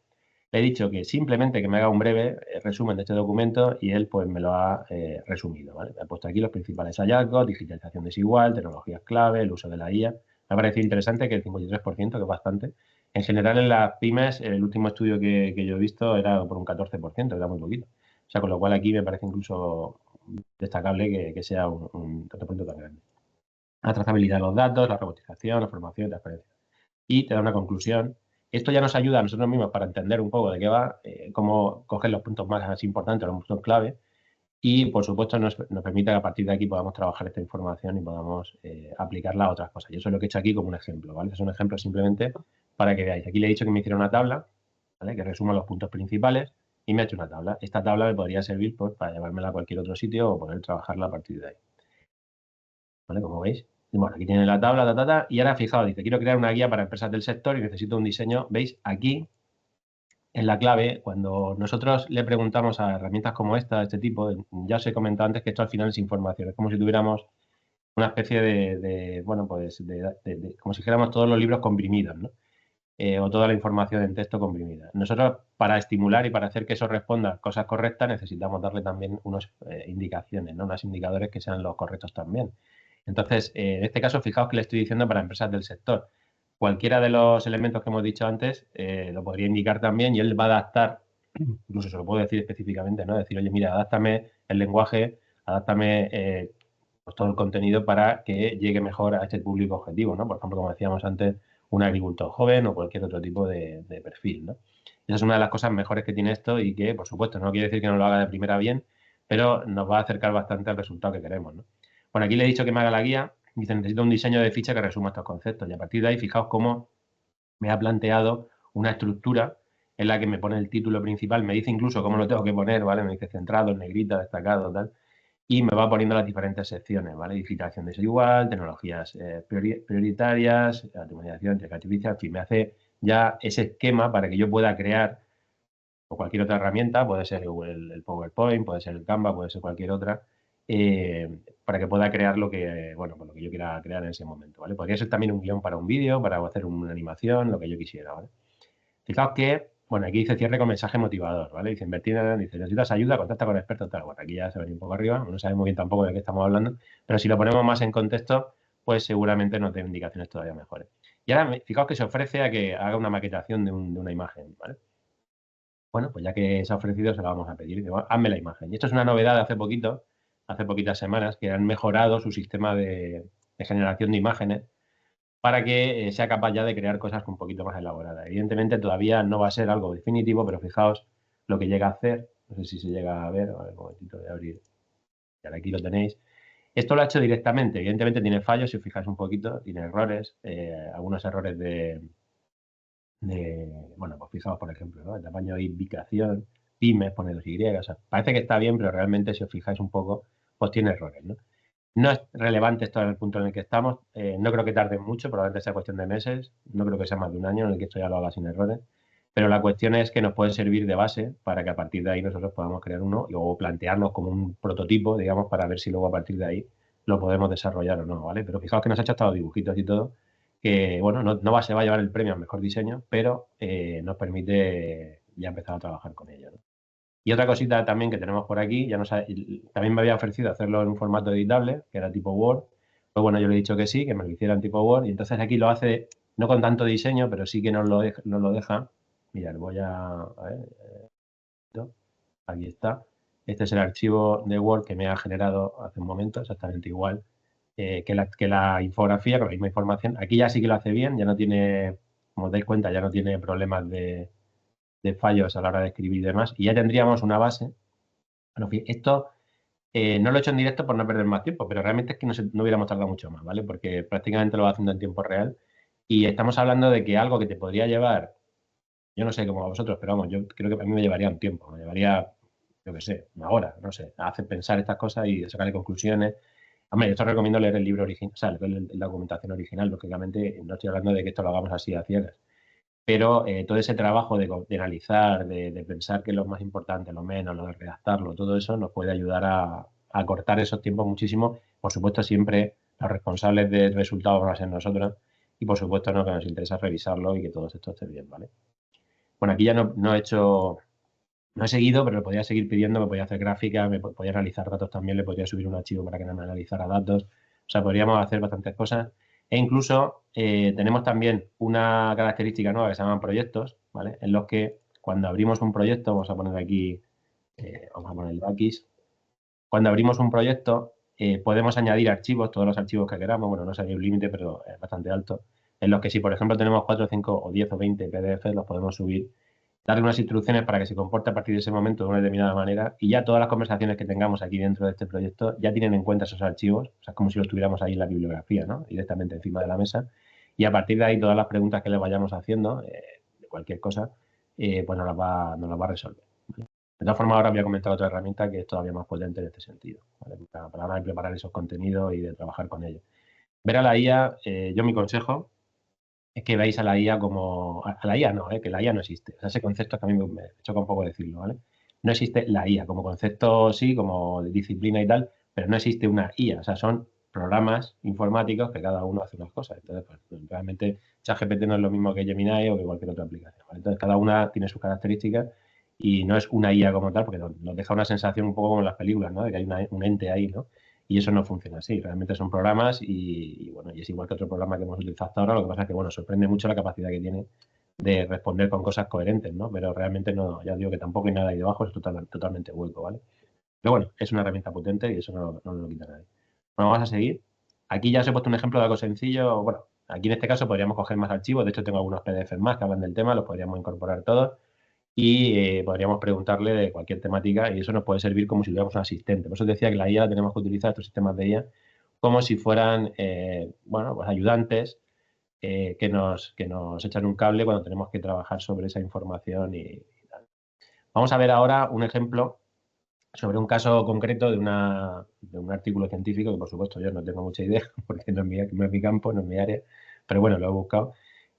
Le he dicho que simplemente que me haga un breve resumen de este documento y él pues me lo ha resumido, ¿vale? Me ha puesto aquí los principales hallazgos, digitalización desigual, tecnologías clave, el uso de la IA. Me ha parecido interesante que el 53%, que es bastante. En general en las pymes, el último estudio que yo he visto era por un 14%, era muy poquito. O sea, con lo cual aquí me parece incluso destacable que sea un reporte tan grande. La trazabilidad de los datos, la robotización, la formación y transparencia. Y te da una conclusión. Esto ya nos ayuda a nosotros mismos para entender un poco de qué va, cómo coger los puntos más importantes, los puntos clave, y por supuesto nos permite que a partir de aquí podamos trabajar esta información y podamos aplicarla a otras cosas. Yo eso es lo que he hecho aquí como un ejemplo, ¿vale? Es un ejemplo simplemente para que veáis. Aquí le he dicho que me hiciera una tabla, ¿vale? Que resuma los puntos principales y me ha hecho una tabla. Esta tabla me podría servir pues, para llevármela a cualquier otro sitio o poder trabajarla a partir de ahí. ¿Vale? Como veis. Y bueno, aquí tiene la tabla, y ahora fijaos, dice, quiero crear una guía para empresas del sector y necesito un diseño. ¿Veis? Aquí, en la clave, cuando nosotros le preguntamos a herramientas como esta, de este tipo, ya os he comentado antes que esto al final es información. Es como si tuviéramos una especie bueno, pues como si dijéramos todos los libros comprimidos, ¿no? O toda la información en texto comprimida. Nosotros, para estimular y para hacer que eso responda a cosas correctas, necesitamos darle también unas indicaciones, ¿no? Unos indicadores que sean los correctos también. Entonces, en este caso, fijaos que le estoy diciendo para empresas del sector. Cualquiera de los elementos que hemos dicho antes lo podría indicar también y él va a adaptar, incluso se lo puedo decir específicamente, ¿no? Decir, oye, mira, adáptame el lenguaje, adáptame pues todo el contenido para que llegue mejor a este público objetivo, ¿no? Por ejemplo, como decíamos antes, un agricultor joven o cualquier otro tipo de perfil, ¿no? Esa es una de las cosas mejores que tiene esto y que, por supuesto, no quiere decir que no lo haga de primera bien, pero nos va a acercar bastante al resultado que queremos, ¿no? Bueno, aquí le he dicho que me haga la guía. Dice, necesito un diseño de ficha que resuma estos conceptos. Y a partir de ahí, fijaos cómo me ha planteado una estructura en la que me pone el título principal, me dice incluso cómo lo tengo que poner, ¿vale? Me dice centrado, negrita, destacado, tal. Y me va poniendo las diferentes secciones, ¿vale? Digitalización desigual, tecnologías prioritarias, automatización, inteligencia artificial, en fin, me hace ya ese esquema para que yo pueda crear o cualquier otra herramienta, puede ser el PowerPoint, puede ser el Canva, puede ser cualquier otra, para que pueda crear lo que, bueno, pues lo que yo quiera crear en ese momento, ¿vale? Podría ser también un guión para un vídeo, para hacer una animación, lo que yo quisiera, ¿vale? Fijaos que, bueno, aquí dice cierre con mensaje motivador, ¿vale? Dice dice, necesitas ayuda, contacta con expertos, tal. Bueno, aquí ya se venía un poco arriba, no sabemos muy bien tampoco de qué estamos hablando, pero si lo ponemos más en contexto, pues seguramente nos dé indicaciones todavía mejores. Y ahora, fijaos que se ofrece a que haga una maquetación de una imagen, ¿vale? Bueno, pues ya que se ha ofrecido, se la vamos a pedir. Digo, hazme la imagen. Y esto es una novedad de hace poquito, hace poquitas semanas, que han mejorado su sistema de generación de imágenes para que sea capaz ya de crear cosas un poquito más elaboradas. Evidentemente todavía no va a ser algo definitivo, pero fijaos lo que llega a hacer. No sé si se llega a ver. A ver, un momentito, voy a abrir. Y ahora aquí lo tenéis. Esto lo ha hecho directamente. Evidentemente tiene fallos, si os fijáis un poquito, tiene errores, algunos errores bueno, pues fijaos, por ejemplo, ¿no? El tamaño de indicación, pymes, pone 2Y, o sea, parece que está bien, pero realmente si os fijáis un poco, pues tiene errores, ¿no? No es relevante esto en el punto en el que estamos, no creo que tarde mucho, probablemente sea cuestión de meses, no creo que sea más de un año en el que esto ya lo haga sin errores, pero la cuestión es que nos puede servir de base para que a partir de ahí nosotros podamos crear uno y luego plantearnos como un prototipo, digamos, para ver si luego a partir de ahí lo podemos desarrollar o no, ¿vale? Pero fijaos que nos ha hecho hasta los dibujitos y todo, que, bueno, se va a llevar el premio al mejor diseño, pero nos permite ya empezar a trabajar con ello, ¿no? Y otra cosita también que tenemos por aquí, también me había ofrecido hacerlo en un formato editable, que era tipo Word. Pues bueno, yo le he dicho que sí, que me lo hiciera en tipo Word, y entonces aquí lo hace no con tanto diseño, pero sí que nos lo deja. Mirad, voy a ver, aquí está. Este es el archivo de Word que me ha generado hace un momento, exactamente igual que la infografía, con la misma información. Aquí ya sí que lo hace bien, ya no tiene, como os dais cuenta, ya no tiene problemas de fallos a la hora de escribir y demás, y ya tendríamos una base. Bueno, esto no lo he hecho en directo por no perder más tiempo, pero realmente es que no hubiéramos tardado mucho más, ¿vale? Porque prácticamente lo va haciendo en tiempo real y estamos hablando de que algo que te podría llevar, yo no sé cómo a vosotros, pero vamos, yo creo que a mí me llevaría un tiempo, me llevaría, yo qué sé, una hora, no sé, a hacer pensar estas cosas y sacarle conclusiones. Hombre, yo te recomiendo leer el libro original, o sea, leer la documentación original, lógicamente, no estoy hablando de que esto lo hagamos así a ciegas. Pero todo ese trabajo de analizar, de pensar qué es lo más importante, lo menos, lo de redactarlo, todo eso nos puede ayudar a cortar esos tiempos muchísimo. Por supuesto, siempre los responsables del resultado van a ser nosotros y, por supuesto, no, que nos interesa revisarlo y que todo esto esté bien, ¿vale? Bueno, aquí ya no he hecho, no he seguido, pero le podría seguir pidiendo, me podía hacer gráficas, me podía analizar datos también, le podría subir un archivo para que me analizara datos. O sea, podríamos hacer bastantes cosas. E incluso tenemos también una característica nueva que se llaman proyectos, ¿vale? En los que cuando abrimos un proyecto, vamos a poner aquí, vamos a ponerlo aquí, cuando abrimos un proyecto podemos añadir archivos, todos los archivos que queramos, bueno, no sería un límite, pero es bastante alto, en los que si, por ejemplo, tenemos 4, 5 o 10 o 20 PDFs, los podemos subir, darle unas instrucciones para que se comporte a partir de ese momento de una determinada manera y ya todas las conversaciones que tengamos aquí dentro de este proyecto ya tienen en cuenta esos archivos, o sea, es como si los tuviéramos ahí en la bibliografía, ¿no? Directamente encima de la mesa, y a partir de ahí todas las preguntas que le vayamos haciendo, de cualquier cosa, pues nos las va a resolver. De todas formas, ahora voy a comentar otra herramienta que es todavía más potente en este sentido, ¿vale? Para la hora de preparar esos contenidos y de trabajar con ellos. Ver a la IA, yo mi consejo es que veáis a la IA como... A la IA no, que la IA no existe. O sea, ese concepto que a mí me choca un poco decirlo, ¿vale? No existe la IA como concepto, sí, como disciplina y tal, pero no existe una IA. O sea, son programas informáticos que cada uno hace unas cosas. Entonces, pues realmente ChatGPT no es lo mismo que Gemini o que cualquier otra aplicación, ¿vale? Entonces, cada una tiene sus características y no es una IA como tal, porque nos deja una sensación un poco como en las películas, ¿no? De que hay un ente ahí, ¿no? Y eso no funciona así. Realmente son programas y, bueno, y es igual que otro programa que hemos utilizado hasta ahora. Lo que pasa es que, bueno, sorprende mucho la capacidad que tiene de responder con cosas coherentes, ¿no? Pero realmente no, ya os digo que tampoco hay nada ahí debajo, es totalmente hueco, ¿vale? Pero bueno, es una herramienta potente y eso no nos lo quita nadie. Bueno, vamos a seguir. Aquí ya os he puesto un ejemplo de algo sencillo. Bueno, aquí en este caso podríamos coger más archivos. De hecho, tengo algunos PDFs más que hablan del tema, los podríamos incorporar todos. y podríamos preguntarle de cualquier temática y eso nos puede servir como si tuviéramos un asistente. Por eso decía que la IA la tenemos que utilizar, estos sistemas de IA, como si fueran, bueno, pues ayudantes que nos echan un cable cuando tenemos que trabajar sobre esa información y tal. Vamos a ver ahora un ejemplo sobre un caso concreto de un artículo científico que, por supuesto, yo no tengo mucha idea porque no es mi campo, no es mi área, pero bueno, lo he buscado.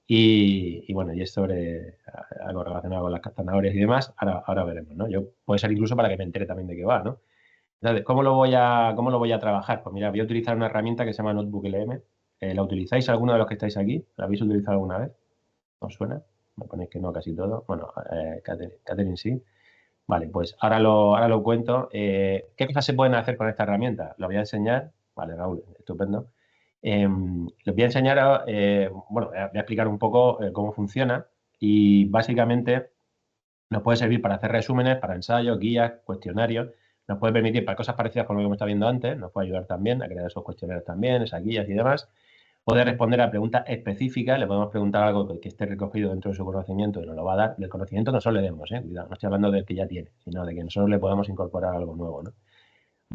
Y bueno, y es sobre algo relacionado con las zanahorias y demás. Ahora veremos, ¿no? Puede ser incluso para que me entere también de qué va, ¿no? Entonces, ¿cómo lo voy a trabajar? Pues mira, voy a utilizar una herramienta que se llama Notebook LM. ¿La utilizáis alguno de los que estáis aquí? ¿La habéis utilizado alguna vez? ¿Os suena? Me ponéis que no, casi todo. Bueno, Catherine sí. Vale, pues ahora lo cuento. ¿Qué cosas se pueden hacer con esta herramienta? Lo voy a enseñar. Vale, Raúl, estupendo. Les voy a enseñar, bueno, voy a explicar un poco cómo funciona y básicamente nos puede servir para hacer resúmenes, para ensayos, guías, cuestionarios. Nos puede permitir para cosas parecidas con lo que hemos estado viendo antes, nos puede ayudar también a crear esos cuestionarios también, esas guías y demás. Puede responder a preguntas específicas, le podemos preguntar algo que esté recogido dentro de su conocimiento y nos lo va a dar. Del conocimiento no solo le demos, cuidado, no estoy hablando del que ya tiene, sino de que nosotros le podemos incorporar algo nuevo, ¿no?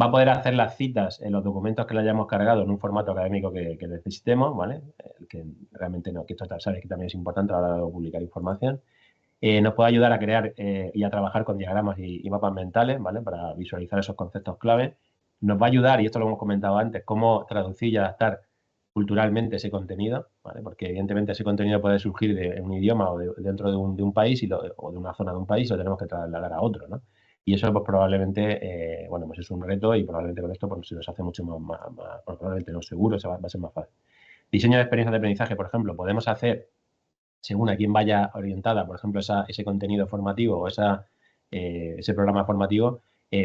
Va a poder hacer las citas en los documentos que le hayamos cargado en un formato académico que necesitemos, ¿vale? Que realmente no, que esto sabes que también es importante a la hora de publicar información. Nos puede ayudar a crear y a trabajar con diagramas y mapas mentales, ¿vale? Para visualizar esos conceptos clave. Nos va a ayudar, y esto lo hemos comentado antes, cómo traducir y adaptar culturalmente ese contenido, ¿vale? Porque evidentemente ese contenido puede surgir de un idioma o dentro de un país o de una zona de un país y lo tenemos que trasladar a otro, ¿no? Y eso pues probablemente, bueno, pues es un reto y probablemente con esto pues, se nos hace mucho más probablemente no seguro, va a ser más fácil. Diseño de experiencias de aprendizaje, por ejemplo, podemos hacer según a quién vaya orientada, por ejemplo, ese contenido formativo o ese programa formativo,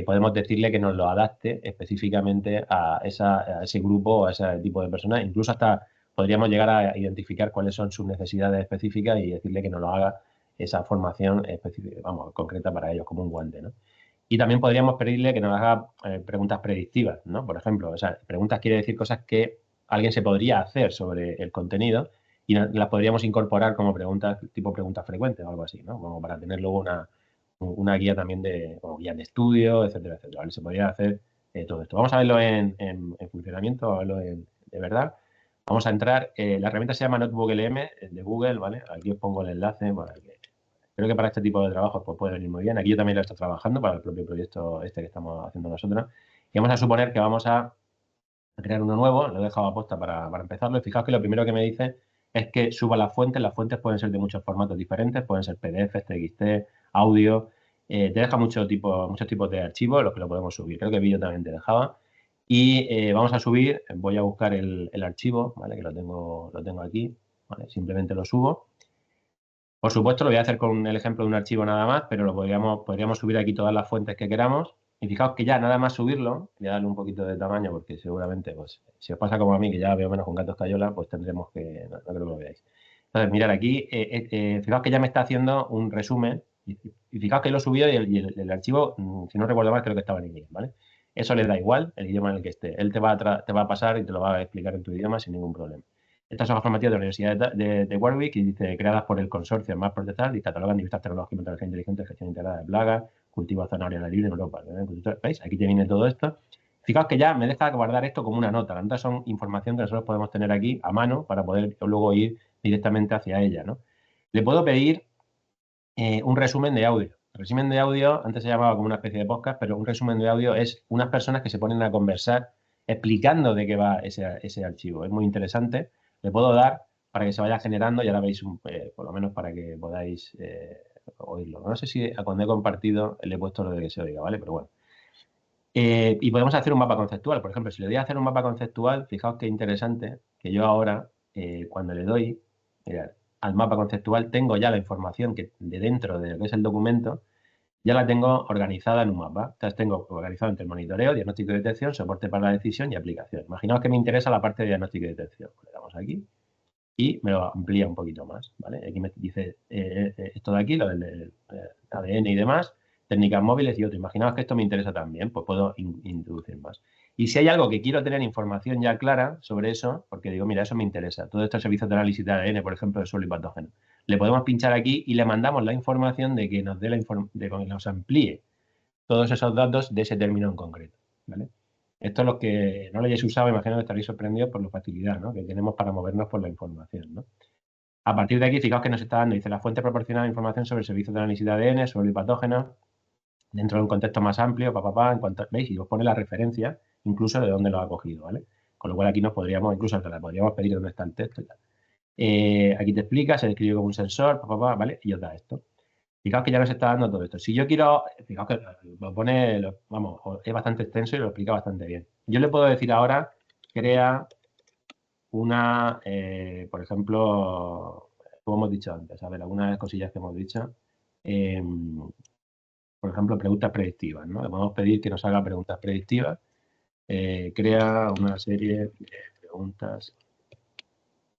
podemos decirle que nos lo adapte específicamente a ese grupo o a ese tipo de personas. Incluso hasta podríamos llegar a identificar cuáles son sus necesidades específicas y decirle que nos lo haga esa formación específica, vamos, concreta para ellos, como un guante, ¿no? Y también podríamos pedirle que nos haga preguntas predictivas, ¿no? Por ejemplo, o sea, preguntas quiere decir cosas que alguien se podría hacer sobre el contenido y las podríamos incorporar como preguntas, tipo preguntas frecuentes o algo así, ¿no? Como para tener luego una guía también como guía de estudio, etcétera, etcétera. ¿Vale? Se podría hacer todo esto. Vamos a verlo en funcionamiento, a verlo de verdad. Vamos a entrar, la herramienta se llama Notebook LM de Google, ¿vale? Aquí os pongo el enlace, bueno, creo que para este tipo de trabajos pues, puede venir muy bien. Aquí yo también lo estoy trabajando para el propio proyecto que estamos haciendo nosotros. Y vamos a suponer que vamos a crear uno nuevo, lo he dejado a posta para empezarlo. Y fijaos que lo primero que me dice es que suba las fuentes pueden ser de muchos formatos diferentes, pueden ser PDF, TXT, audio, te deja muchos tipos de archivos, los que lo podemos subir. Creo que vídeo también te dejaba. Y vamos a subir, voy a buscar el archivo, ¿vale? Que lo tengo aquí, ¿vale? Simplemente lo subo. Por supuesto, lo voy a hacer con el ejemplo de un archivo nada más, pero podríamos subir aquí todas las fuentes que queramos. Y fijaos que ya nada más subirlo, voy a darle un poquito de tamaño porque seguramente, pues, si os pasa como a mí, que ya veo menos con gatos cayola, pues tendremos que, no creo que lo veáis. Entonces, mirad aquí, fijaos que ya me está haciendo un resumen y fijaos que lo he subido y el archivo, si no recuerdo mal, creo que estaba en inglés, ¿vale? Eso le da igual el idioma en el que esté. Él te va a pasar y te lo va a explicar en tu idioma sin ningún problema. Estas son las formativas de la Universidad de Warwick y dice, creadas por el consorcio más protestal y catalogan diversas tecnologías metodología inteligente, gestión integrada de plagas, cultivo de zanahoria al aire libre en Europa. ¿Veis? Aquí te viene todo esto. Fijaos que ya me deja guardar esto como una nota. Las notas son información que nosotros podemos tener aquí a mano para poder luego ir directamente hacia ella, ¿no? Le puedo pedir un resumen de audio. El resumen de audio, antes se llamaba como una especie de podcast, pero un resumen de audio es unas personas que se ponen a conversar explicando de qué va ese archivo. Es muy interesante. Le puedo dar para que se vaya generando y ahora veis, por lo menos para que podáis oírlo. No sé si cuando he compartido le he puesto lo de que se oiga, ¿vale? Pero bueno. Y podemos hacer un mapa conceptual. Por ejemplo, si le doy a hacer un mapa conceptual, fijaos qué interesante que yo ahora, cuando le doy, mirad, al mapa conceptual, tengo ya la información que de dentro de lo que es el documento, ya la tengo organizada en un mapa. Entonces tengo organizado entre monitoreo, diagnóstico y detección, soporte para la decisión y aplicación. Imaginaos que me interesa la parte de diagnóstico y detección. Le damos aquí y me lo amplía un poquito más, ¿vale? Aquí me dice esto de aquí, lo del ADN y demás, técnicas móviles y otro. Imaginaos que esto me interesa también, pues puedo introducir más. Y si hay algo que quiero tener información ya clara sobre eso, porque digo, mira, eso me interesa, todo estos servicios de análisis de ADN, por ejemplo, de suelo y patógeno, Le podemos pinchar aquí y le mandamos la información de que nos dé de que nos amplíe todos esos datos de ese término en concreto, ¿vale? Esto es lo que no lo hayáis usado, imagino que estaréis sorprendidos por la facilidad, ¿no?, que tenemos para movernos por la información, ¿no? A partir de aquí, fijaos que nos está dando, dice, la fuente proporciona información sobre servicios de análisis de ADN, sobre el patógeno, dentro de un contexto más amplio, en cuanto, ¿veis? Y os pone la referencia, incluso de dónde lo ha cogido, ¿vale? Con lo cual aquí nos podríamos, incluso hasta la podríamos pedir dónde está el texto y tal. Aquí te explica, se describe como un sensor, ¿vale? Y os da esto. Fijaos que ya nos está dando todo esto. Si yo quiero, fijaos que lo pone, vamos, es bastante extenso y lo explica bastante bien. Yo le puedo decir ahora, crea una, por ejemplo, como hemos dicho antes, a ver, algunas cosillas que hemos dicho. Por ejemplo, preguntas predictivas, ¿no? Le podemos pedir que nos haga preguntas predictivas. Crea una serie de preguntas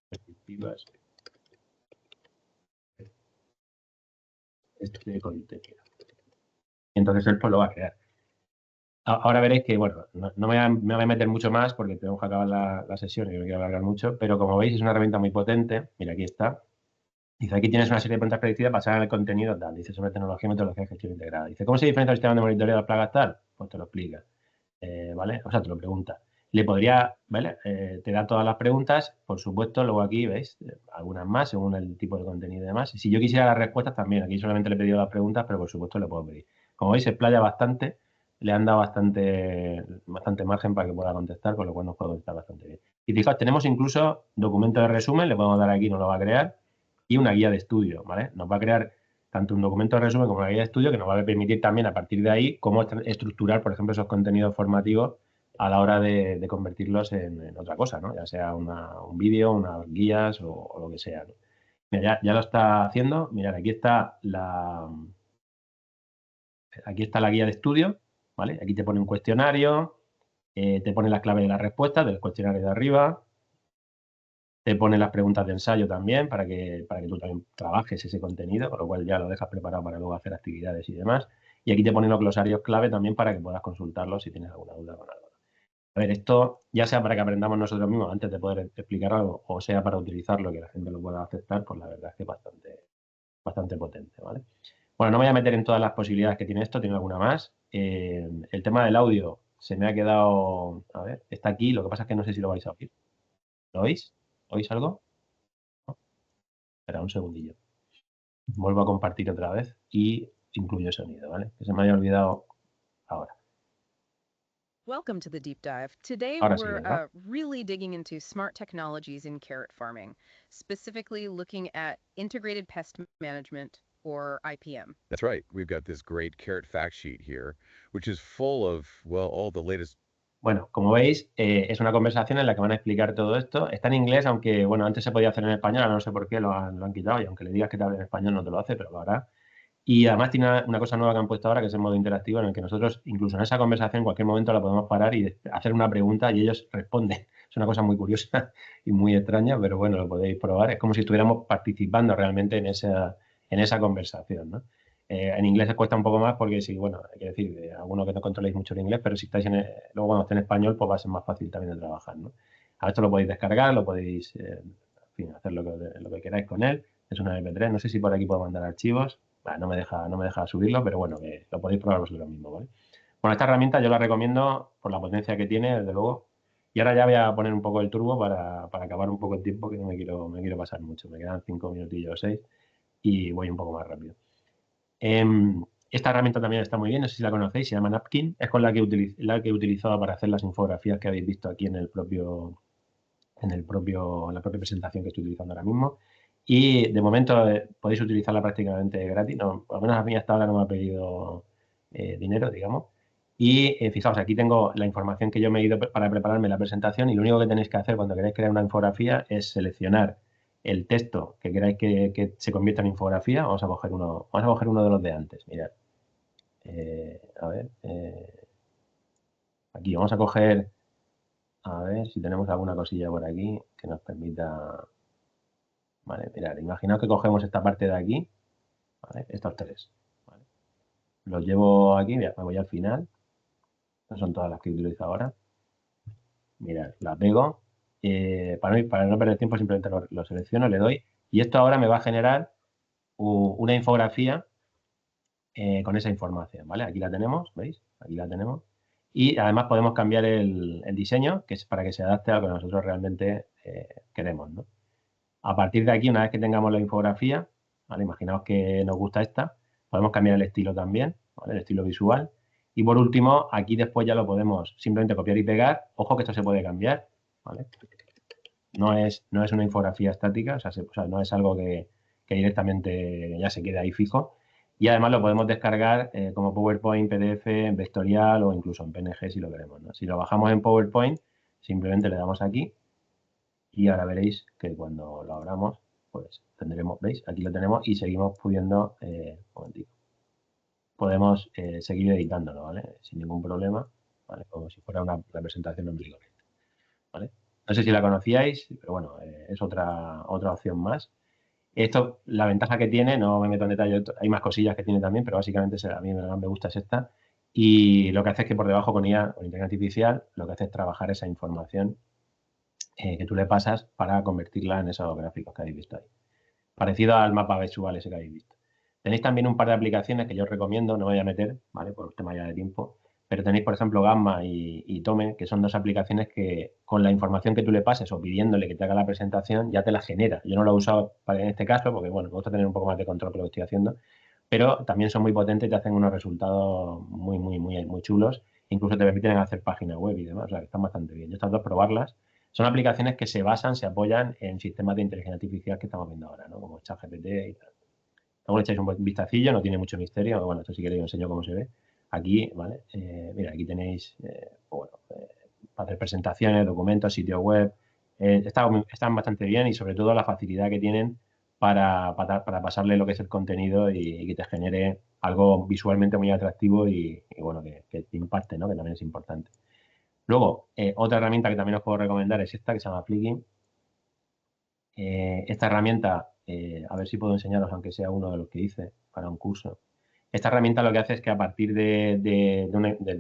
predictivas. Este contenido. Entonces él pues lo va a crear. Ahora veréis que, bueno, no me voy a meter mucho más porque tenemos que acabar la sesión y no quiero alargar mucho, pero como veis es una herramienta muy potente. Mira, aquí está. Dice, aquí tienes una serie de preguntas predictivas basadas en el contenido tal. Dice, sobre tecnología y metodología de gestión integrada. Dice, ¿cómo se diferencia el sistema de monitoreo de las plagas tal? Pues te lo explica. ¿Vale? O sea, te lo pregunta. Le podría, ¿vale? Te da todas las preguntas, por supuesto, luego aquí, ¿veis? Algunas más, según el tipo de contenido y demás. Y si yo quisiera las respuestas también, aquí solamente le he pedido las preguntas, pero por supuesto le puedo pedir. Como veis, se explaya bastante, le han dado bastante margen para que pueda contestar, con lo cual nos puede contestar bastante bien. Y fijaos, tenemos incluso documento de resumen, le podemos dar aquí, nos lo va a crear, y una guía de estudio, ¿vale? Nos va a crear tanto un documento de resumen como una guía de estudio que nos va a permitir también a partir de ahí cómo estructurar, por ejemplo, esos contenidos formativos a la hora de convertirlos en otra cosa, ¿no? Ya sea un vídeo, unas guías o lo que sea, ¿no? Mira, ya lo está haciendo. Mirad, aquí está la guía de estudio, ¿vale? Aquí te pone un cuestionario, te pone las claves de las respuestas del cuestionario de arriba, te pone las preguntas de ensayo también para que tú también trabajes ese contenido, con lo cual ya lo dejas preparado para luego hacer actividades y demás. Y aquí te ponen los glosarios clave también para que puedas consultarlos si tienes alguna duda con algo. A ver, esto ya sea para que aprendamos nosotros mismos antes de poder explicar algo, o sea para utilizarlo, que la gente lo pueda aceptar, pues la verdad es que es bastante potente, ¿vale? Bueno, no me voy a meter en todas las posibilidades que tiene esto, tiene alguna más. El tema del audio se me ha quedado, a ver, está aquí, lo que pasa es que no sé si lo vais a oír. ¿Lo oís? ¿Oís algo? ¿No? Espera un segundillo. Vuelvo a compartir otra vez y incluyo sonido, ¿vale? Que se me haya olvidado ahora. Welcome to the deep dive. Today Ahora sí, we're ¿verdad? really digging into smart technologies in carrot farming, specifically looking at integrated pest management or IPM. That's right. We've got this great carrot fact sheet here, which is full of, well, all the latest. Bueno, como veis, es una conversación en la que van a explicar todo esto. Está en inglés, aunque, bueno, antes se podía hacer en español, ahora no sé por qué lo han quitado, y aunque le digas que te hable en español no te lo hace, pero lo hará. Y además tiene una cosa nueva que han puesto ahora, que es el modo interactivo, en el que nosotros, incluso en esa conversación, en cualquier momento la podemos parar y hacer una pregunta y ellos responden. Es una cosa muy curiosa y muy extraña, pero bueno, lo podéis probar. Es como si estuviéramos participando realmente en esa conversación, ¿no? En inglés cuesta un poco más porque sí, bueno, hay que decir, algunos que no controléis mucho el inglés, pero si estáis luego cuando esté en español, pues va a ser más fácil también de trabajar, ¿no? A esto lo podéis descargar, lo podéis, en fin, hacer lo que queráis con él. Es una MP3, no sé si por aquí puedo mandar archivos. No me deja subirlo, pero bueno, que lo podéis probar vosotros mismos, ¿vale? Bueno, esta herramienta yo la recomiendo por la potencia que tiene, desde luego. Y ahora ya voy a poner un poco el turbo para acabar un poco el tiempo, que no me quiero pasar mucho. Me quedan 5 minutillos o 6 y voy un poco más rápido. Esta herramienta también está muy bien, no sé si la conocéis, se llama Napkin. Es con la que he utilizado para hacer las infografías que habéis visto aquí en la propia presentación que estoy utilizando ahora mismo. Y de momento podéis utilizarla prácticamente gratis. No, al menos a mí hasta ahora no me ha pedido dinero, digamos. Y fijaos, aquí tengo la información que yo me he ido para prepararme la presentación y lo único que tenéis que hacer cuando queráis crear una infografía es seleccionar el texto que queráis que se convierta en infografía. Vamos a coger uno de los de antes. Mirad. A ver. Aquí vamos a coger. A ver si tenemos alguna cosilla por aquí que nos permita. Vale, mirad, imaginaos que cogemos esta parte de aquí, ¿vale? Estos tres, ¿vale? Los llevo aquí, me voy al final. Estas son todas las que utilizo ahora. Mirad, la pego. Para no perder tiempo, simplemente lo selecciono, le doy. Y esto ahora me va a generar una infografía con esa información, ¿vale? Aquí la tenemos, ¿veis? Aquí la tenemos. Y además podemos cambiar el diseño, que es para que se adapte a lo que nosotros realmente queremos, ¿no? A partir de aquí, una vez que tengamos la infografía, ¿vale? Imaginaos que nos gusta esta, podemos cambiar el estilo también, ¿vale? El estilo visual. Y por último, aquí después ya lo podemos simplemente copiar y pegar. Ojo que esto se puede cambiar, ¿vale? No es una infografía estática, o sea, no es algo que directamente ya se quede ahí fijo. Y además lo podemos descargar como PowerPoint, PDF, en vectorial o incluso en PNG si lo queremos, ¿no? Si lo bajamos en PowerPoint, simplemente le damos aquí y ahora veréis que cuando lo abramos, pues tendremos, ¿veis? Aquí lo tenemos y seguimos pudiendo, un momentito. Podemos seguir editándolo, ¿vale? Sin ningún problema, ¿vale? Como si fuera una representación en Brillo, ¿vale? No sé si la conocíais, pero bueno, es otra opción más. Esto, la ventaja que tiene, no me meto en detalle, hay más cosillas que tiene también, pero básicamente a mí lo que más me gusta es esta. Y lo que hace es que por debajo con IA, con inteligencia artificial, lo que hace es trabajar esa información que tú le pasas para convertirla en esos gráficos que habéis visto ahí. Parecido al mapa visual ese que habéis visto. Tenéis también un par de aplicaciones que yo os recomiendo, no me voy a meter, ¿vale? Por tema ya de tiempo. Pero tenéis, por ejemplo, Gamma y Tome, que son dos aplicaciones que con la información que tú le pases o pidiéndole que te haga la presentación, ya te la genera. Yo no lo he usado en este caso porque, bueno, me gusta tener un poco más de control que lo que estoy haciendo, pero también son muy potentes y te hacen unos resultados muy chulos. Incluso te permiten hacer páginas web y demás, o sea, que están bastante bien. Yo estas dos probarlas. Son aplicaciones que se apoyan en sistemas de inteligencia artificial que estamos viendo ahora, ¿no? Como ChatGPT y tal. Luego le echáis un vistacillo, no tiene mucho misterio. Bueno, esto sí que os enseño cómo se ve. Aquí, ¿vale? Mira, aquí tenéis, para hacer presentaciones, documentos, sitio web. Están bastante bien y sobre todo la facilidad que tienen para pasarle lo que es el contenido y que te genere algo visualmente muy atractivo y bueno, que te impacte, ¿no? Que también es importante. Luego, otra herramienta que también os puedo recomendar es esta, que se llama Flickr. Esta herramienta, a ver si puedo enseñaros, aunque sea uno de los que hice para un curso. Esta herramienta lo que hace es que a partir de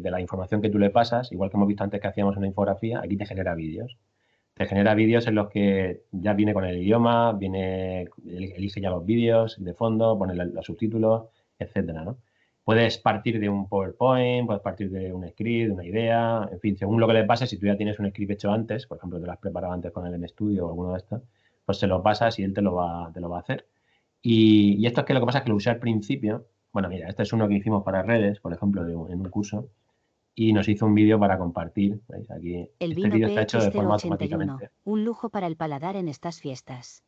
la información que tú le pasas, igual que hemos visto antes que hacíamos una infografía, aquí te genera vídeos. Te genera vídeos en los que ya viene con el idioma, elige ya los vídeos de fondo, pone los subtítulos, etcétera, ¿no? Puedes partir de un PowerPoint, puedes partir de un script, de una idea, en fin, según lo que le pase, si tú ya tienes un script hecho antes, por ejemplo, te lo has preparado antes con el MStudio o alguno de estos, pues se lo pasas y él te lo va a hacer. Y esto es que lo que pasa es que lo usé al principio. Bueno, mira, este es uno que hicimos para redes, por ejemplo, en un curso, y nos hizo un vídeo para compartir. ¿Veis? Aquí, El este vino vídeo está hecho de forma PX081, automáticamente. un lujo para el paladar en estas fiestas.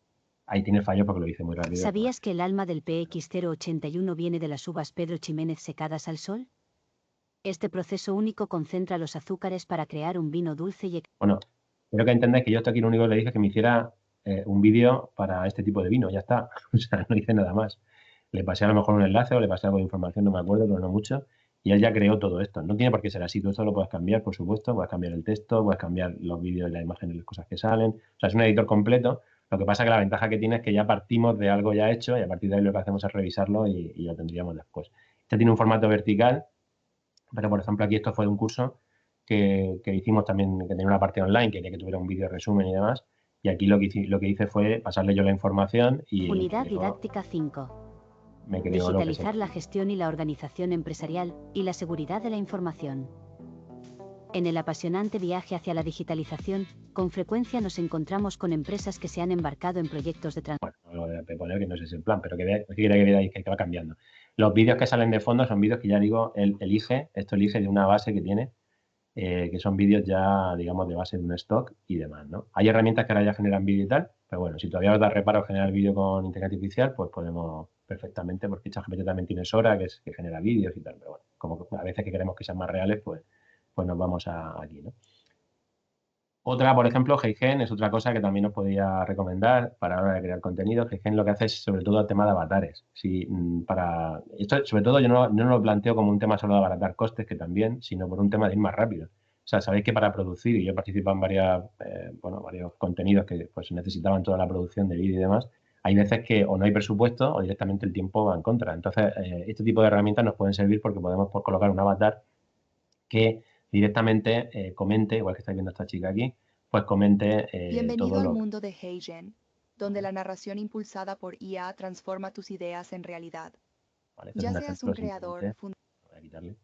Ahí tiene el fallo porque lo hice muy rápido. ¿Sabías que el alma del PX081 viene de las uvas Pedro Ximénez secadas al sol? Este proceso único concentra los azúcares para crear un vino dulce y... Bueno, creo que entendéis que yo esto aquí lo único que le dije es que me hiciera un vídeo para este tipo de vino, ya está. O sea, no hice nada más. Le pasé a lo mejor un enlace o le pasé algo de información, no me acuerdo, pero no mucho. Y él ya creó todo esto. No tiene por qué ser así. Tú esto lo puedes cambiar, por supuesto. Puedes cambiar el texto, puedes cambiar los vídeos y las imágenes, las cosas que salen. O sea, es un editor completo. Lo que pasa es que la ventaja que tiene es que ya partimos de algo ya hecho y a partir de ahí lo que hacemos es revisarlo y lo tendríamos después. Este tiene un formato vertical, pero por ejemplo aquí esto fue de un curso que hicimos también, que tenía una parte online, quería que tuviera un vídeo resumen y demás. Y aquí lo que hice fue pasarle yo la información y Unidad didáctica 5. me creó lo que Digitalizar la gestión y la organización empresarial y la seguridad de la información. En el apasionante viaje hacia la digitalización, con frecuencia nos encontramos con empresas que se han embarcado en proyectos de transformación. Bueno, no lo voy a poner que no es ese el plan, pero que veáis que va cambiando. Los vídeos que salen de fondo son vídeos que ya digo, él elige de una base que tiene, que son vídeos ya, digamos, de base de un stock y demás, ¿no? Hay herramientas que ahora ya generan vídeo y tal, pero bueno, si todavía os da reparo generar vídeo con inteligencia artificial, pues podemos perfectamente, porque ChatGPT también tiene Sora, que genera vídeos y tal, pero bueno, como a veces que queremos que sean más reales, pues nos vamos aquí, ¿no? Otra, por ejemplo, Heigen es otra cosa que también os podría recomendar para la hora de crear contenido. Heigen lo que hace es sobre todo el tema de avatares. Esto, sobre todo, yo no lo planteo como un tema solo de abaratar costes, que también, sino por un tema de ir más rápido. O sea, sabéis que para producir, y yo participo en varios contenidos que pues necesitaban toda la producción de vídeo y demás, hay veces que o no hay presupuesto o directamente el tiempo va en contra. Entonces, este tipo de herramientas nos pueden servir porque podemos colocar un avatar que directamente comente, igual que estáis viendo esta chica aquí, pues comente Bienvenido todo al lo mundo de Heigen. donde la narración impulsada por IA transforma tus ideas en realidad. Vale, este es Ya un seas ejemplo un creador, simplemente. Voy a quitarle.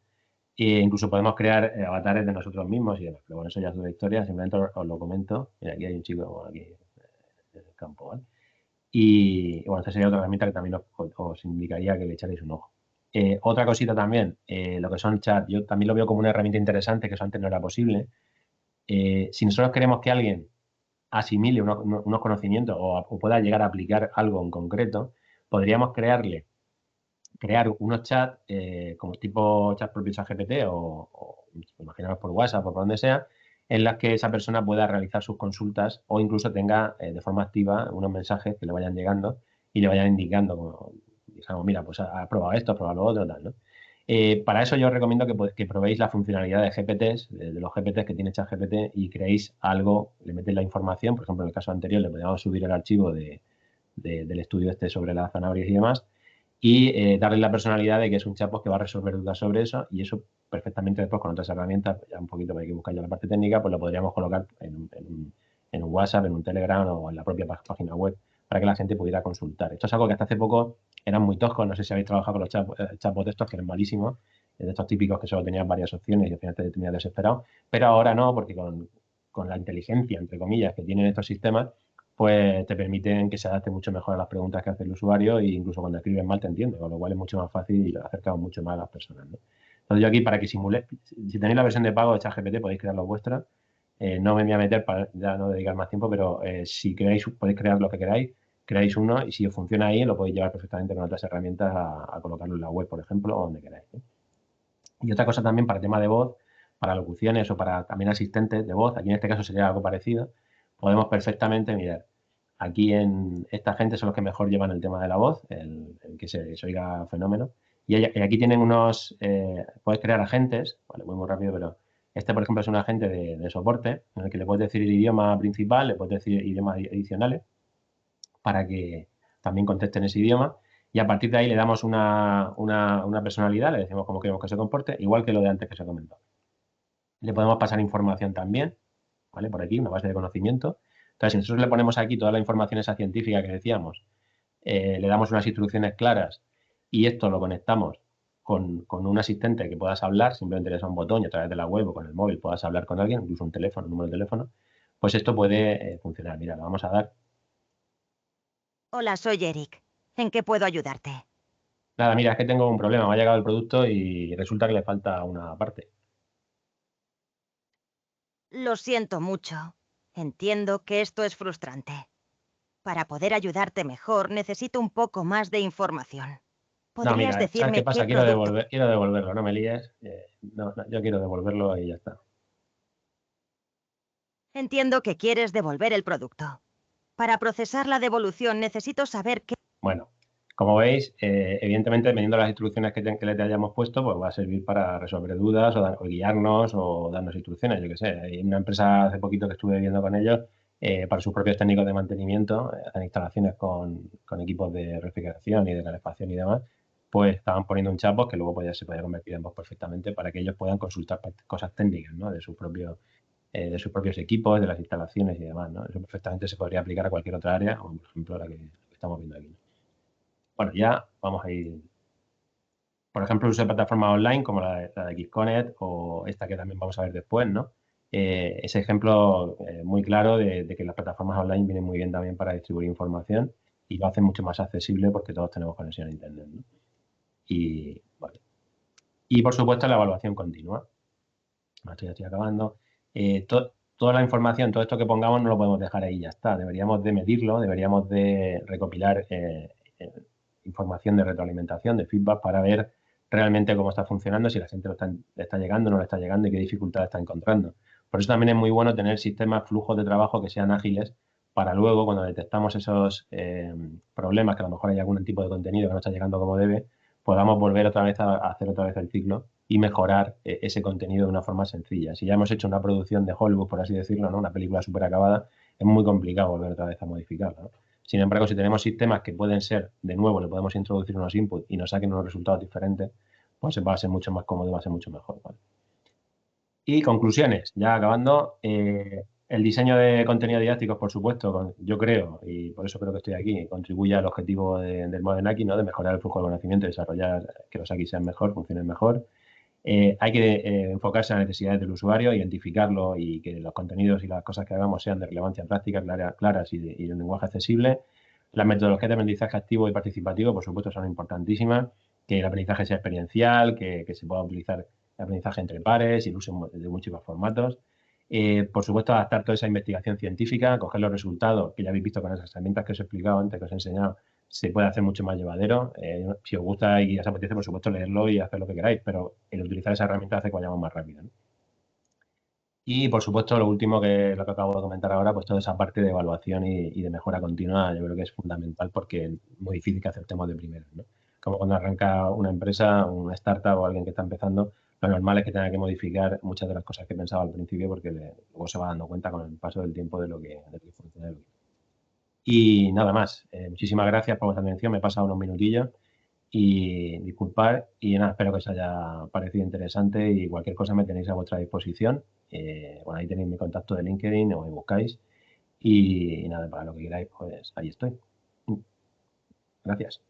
E incluso podemos crear avatares de nosotros mismos y demás. Pero bueno, eso ya es otra historia, simplemente os lo comento. Mira, aquí hay un chico bueno, aquí en el campo, ¿vale? Y bueno, esta sería otra herramienta que también os indicaría que le echaréis un ojo. Otra cosita también, lo que son chats, yo también lo veo como una herramienta interesante, que eso antes no era posible. Si nosotros queremos que alguien asimile unos conocimientos o pueda llegar a aplicar algo en concreto, podríamos crear unos chats como tipo chat propios a GPT o imaginaros por WhatsApp o por donde sea, en las que esa persona pueda realizar sus consultas o incluso tenga de forma activa unos mensajes que le vayan llegando y le vayan indicando, como, digamos, mira, pues ha probado esto, ha probado lo otro, tal, ¿no? Para eso yo os recomiendo que probéis la funcionalidad de GPTs, de los GPTs que tiene ChatGPT y creéis algo, le metéis la información, por ejemplo, en el caso anterior le podíamos subir el archivo del estudio este sobre las zanahorias y demás, y darle la personalidad de que es un chatbot que va a resolver dudas sobre eso, y eso perfectamente después con otras herramientas, ya un poquito hay que buscar ya la parte técnica, pues lo podríamos colocar en un WhatsApp, en un Telegram o en la propia página web para que la gente pudiera consultar. Esto es algo que hasta hace poco eran muy toscos, no sé si habéis trabajado con los chatbots estos que eran malísimos, de estos típicos que solo tenían varias opciones y al final te tenías desesperado, pero ahora no, porque con la inteligencia, entre comillas, que tienen estos sistemas, pues te permiten que se adapte mucho mejor a las preguntas que hace el usuario e incluso cuando escribes mal te entiende, con lo cual es mucho más fácil y acercamos mucho más a las personas, ¿no? Entonces yo aquí para que simule, si tenéis la versión de pago de ChatGPT podéis crear los vuestras, no me voy a meter para ya no dedicar más tiempo, pero si queréis podéis crear lo que queráis, creáis uno y si os funciona ahí lo podéis llevar perfectamente con otras herramientas a colocarlo en la web, por ejemplo, o donde queráis, ¿no? Y otra cosa también para el tema de voz, para locuciones o para también asistentes de voz, aquí en este caso sería algo parecido, podemos perfectamente mirar. Aquí en esta gente son los que mejor llevan el tema de la voz, el que se oiga fenómeno. Y aquí tienen unos, puedes crear agentes, vale, muy rápido, pero este por ejemplo es un agente de soporte en el que le puedes decir el idioma principal, le puedes decir idiomas adicionales para que también conteste en ese idioma. Y a partir de ahí le damos una personalidad, le decimos cómo queremos que se comporte, igual que lo de antes que se comentó. Le podemos pasar información también, ¿vale? Por aquí, una base de conocimiento. Entonces, si nosotros le ponemos aquí toda la información esa científica que decíamos, le damos unas instrucciones claras y esto lo conectamos con un asistente que puedas hablar, simplemente le das un botón y a través de la web o con el móvil puedas hablar con alguien, incluso un teléfono, un número de teléfono, pues esto puede funcionar. Mira, le vamos a dar. Hola, soy Eric. ¿En qué puedo ayudarte? Nada, mira, es que tengo un problema, me ha llegado el producto y resulta que le falta una parte. Lo siento mucho. Entiendo que esto es frustrante. Para poder ayudarte mejor, necesito un poco más de información. No, ¿Podrías mira, ¿sabes qué decirme pasa? qué producto? Quiero devolverlo, no me líes. No, yo quiero devolverlo y ya está. Entiendo que quieres devolver el producto. Para procesar la devolución necesito saber qué... Bueno, como veis, evidentemente, dependiendo de las instrucciones que le hayamos puesto, pues va a servir para resolver dudas o guiarnos o darnos instrucciones, yo qué sé. Hay una empresa hace poquito que estuve viendo con ellos, para sus propios técnicos de mantenimiento, hacen instalaciones con equipos de refrigeración y de calefacción y demás, pues estaban poniendo un chatbot que luego se podía convertir en voz perfectamente para que ellos puedan consultar cosas técnicas, ¿no? de sus propios equipos, de las instalaciones y demás, ¿no? Eso perfectamente se podría aplicar a cualquier otra área, como por ejemplo la que estamos viendo aquí. Bueno, ya vamos a ir. Por ejemplo, el uso de plataformas online como la de XConnect o esta que también vamos a ver después, ¿no? Ese ejemplo muy claro de que las plataformas online vienen muy bien también para distribuir información y lo hacen mucho más accesible porque todos tenemos conexión a Internet, ¿no? Y, vale. Y por supuesto la evaluación continua. Esto ya estoy acabando. Toda la información, todo esto que pongamos no lo podemos dejar ahí y ya está. Deberíamos de medirlo, deberíamos de recopilar información de retroalimentación, de feedback para ver realmente cómo está funcionando, si la gente le está llegando, no le está llegando y qué dificultades está encontrando. Por eso también es muy bueno tener sistemas, flujos de trabajo que sean ágiles para luego, cuando detectamos esos problemas, que a lo mejor hay algún tipo de contenido que no está llegando como debe, podamos volver otra vez a hacer otra vez el ciclo y mejorar ese contenido de una forma sencilla. Si ya hemos hecho una producción de Hollywood, por así decirlo, ¿no? Una película súper acabada, es muy complicado volver otra vez a modificarla, ¿no? Sin embargo, si tenemos sistemas que pueden ser, de nuevo, le podemos introducir unos inputs y nos saquen unos resultados diferentes, pues va a ser mucho más cómodo y va a ser mucho mejor, ¿vale? Y conclusiones, ya acabando, El diseño de contenidos didácticos, por supuesto, yo creo, y por eso creo que estoy aquí, contribuye al objetivo del Modern Aki, ¿no? De mejorar el flujo de conocimiento y desarrollar que los Aki sean mejor, funcionen mejor. Hay que enfocarse en las necesidades del usuario, identificarlo y que los contenidos y las cosas que hagamos sean de relevancia práctica, claras y de un lenguaje accesible. Las metodologías de aprendizaje activo y participativo, por supuesto, son importantísimas. Que el aprendizaje sea experiencial, que se pueda utilizar el aprendizaje entre pares y el uso de múltiples formatos. Por supuesto, adaptar toda esa investigación científica, coger los resultados, que ya habéis visto con esas herramientas que os he explicado antes, que os he enseñado, se puede hacer mucho más llevadero. Si os gusta y os apetece, por supuesto, leerlo y hacer lo que queráis, pero el utilizar esa herramienta hace que vayamos más rápido, ¿no? Y, por supuesto, lo último, que lo que acabo de comentar ahora, pues toda esa parte de evaluación y de mejora continua, yo creo que es fundamental porque es muy difícil que aceptemos de primero, ¿no? Como cuando arranca una empresa, una startup o alguien que está empezando, lo normal es que tenga que modificar muchas de las cosas que pensaba al principio porque luego se va dando cuenta con el paso del tiempo de lo que funciona. Y nada más. Muchísimas gracias por vuestra atención. Me he pasado unos minutillos y disculpad. Y nada, espero que os haya parecido interesante y cualquier cosa me tenéis a vuestra disposición. Bueno, ahí tenéis mi contacto de LinkedIn o me buscáis. Y nada, para lo que queráis, pues ahí estoy. Gracias.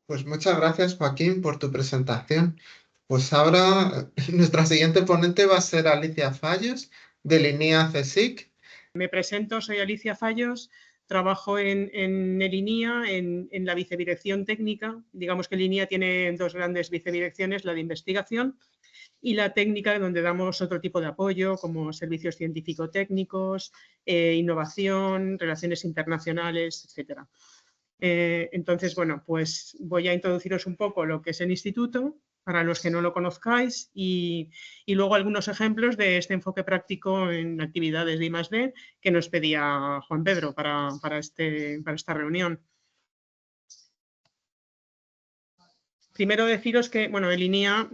Pues muchas gracias, Joaquín, por tu presentación. Pues ahora nuestra siguiente ponente va a ser Alicia Fallos, de Linea CSIC. Me presento, soy Alicia Fallos, trabajo en Linea, en la vicedirección técnica. Digamos que Linea tiene dos grandes vicedirecciones, la de investigación y la técnica, donde damos otro tipo de apoyo, como servicios científico-técnicos, innovación, relaciones internacionales, etc. Entonces, bueno, pues voy a introduciros un poco lo que es el instituto, para los que no lo conozcáis, y luego algunos ejemplos de este enfoque práctico en actividades de I+D que nos pedía Juan Pedro para esta reunión. Primero deciros que, bueno, el INIA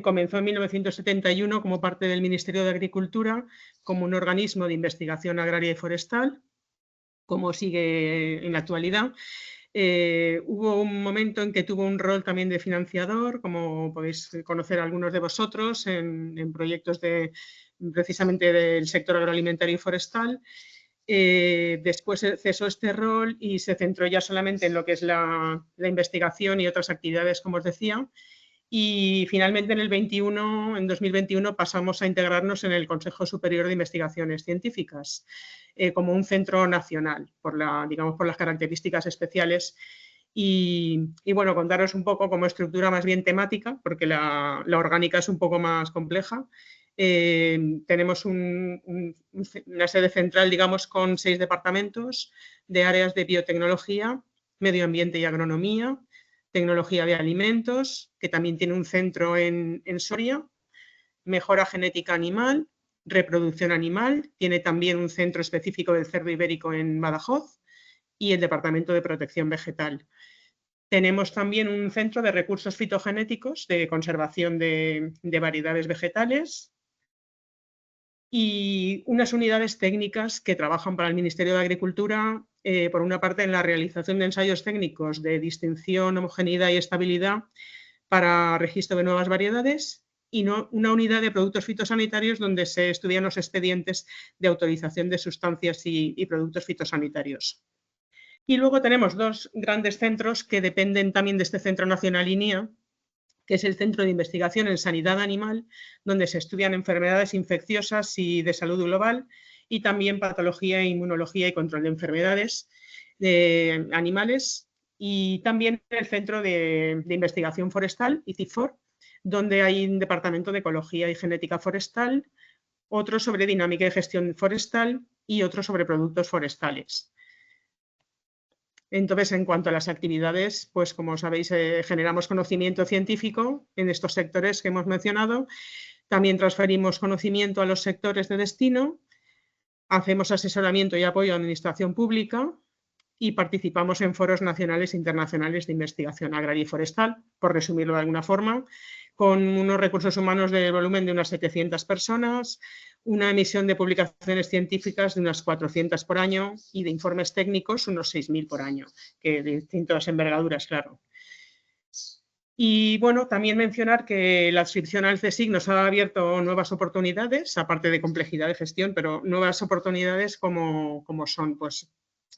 comenzó en 1971 como parte del Ministerio de Agricultura, como un organismo de investigación agraria y forestal, como sigue en la actualidad. Hubo un momento en que tuvo un rol también de financiador, como podéis conocer algunos de vosotros, en proyectos precisamente del sector agroalimentario y forestal. Después cesó este rol y se centró ya solamente en lo que es la investigación y otras actividades, como os decía. Y finalmente en 2021 pasamos a integrarnos en el Consejo Superior de Investigaciones Científicas como un centro nacional, digamos, por las características especiales. Y bueno, contaros un poco como estructura más bien temática, porque la orgánica es un poco más compleja. Tenemos una sede central, digamos, con 6 departamentos de áreas de biotecnología, medio ambiente y agronomía, tecnología de alimentos, que también tiene un centro en Soria, mejora genética animal, reproducción animal, tiene también un centro específico del cerdo ibérico en Badajoz y el departamento de protección vegetal. Tenemos también un centro de recursos fitogenéticos de conservación de variedades vegetales y unas unidades técnicas que trabajan para el Ministerio de Agricultura, por una parte en la realización de ensayos técnicos de distinción, homogeneidad y estabilidad para registro de nuevas variedades, y una unidad de productos fitosanitarios donde se estudian los expedientes de autorización de sustancias y productos fitosanitarios. Y luego tenemos 2 grandes centros que dependen también de este Centro Nacional INIA, que es el Centro de Investigación en Sanidad Animal, donde se estudian enfermedades infecciosas y de salud global, y también patología, inmunología y control de enfermedades de animales, y también el Centro de Investigación Forestal, ICIFOR, donde hay un departamento de ecología y genética forestal, otro sobre dinámica y gestión forestal y otro sobre productos forestales. Entonces, en cuanto a las actividades, pues como sabéis, generamos conocimiento científico en estos sectores que hemos mencionado. También transferimos conocimiento a los sectores de destino, hacemos asesoramiento y apoyo a la administración pública y participamos en foros nacionales e internacionales de investigación agraria y forestal, por resumirlo de alguna forma, con unos recursos humanos de volumen de unas 700 personas, una emisión de publicaciones científicas de unas 400 por año y de informes técnicos unos 6.000 por año, que de distintas envergaduras, claro. Y bueno, también mencionar que la adscripción al CSIC nos ha abierto nuevas oportunidades, aparte de complejidad de gestión, pero nuevas oportunidades como son pues,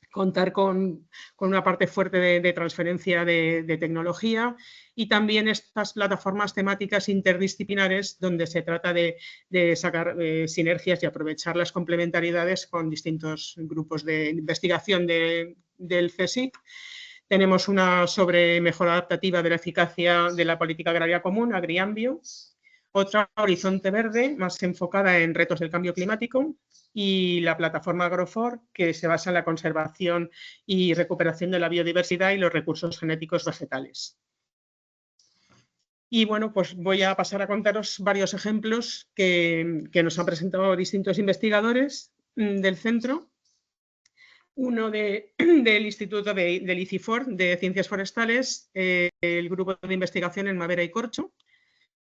contar con una parte fuerte de transferencia de tecnología y también estas plataformas temáticas interdisciplinares donde se trata de sacar sinergias y aprovechar las complementariedades con distintos grupos de investigación del CSIC. Tenemos una sobre mejora adaptativa de la eficacia de la política agraria común, AgriAmbio, otra Horizonte Verde, más enfocada en retos del cambio climático, y la plataforma Agrofor, que se basa en la conservación y recuperación de la biodiversidad y los recursos genéticos vegetales. Y bueno, pues voy a pasar a contaros varios ejemplos que nos han presentado distintos investigadores del centro. Uno del Instituto del ICIFOR, de Ciencias Forestales, el grupo de investigación en madera y corcho.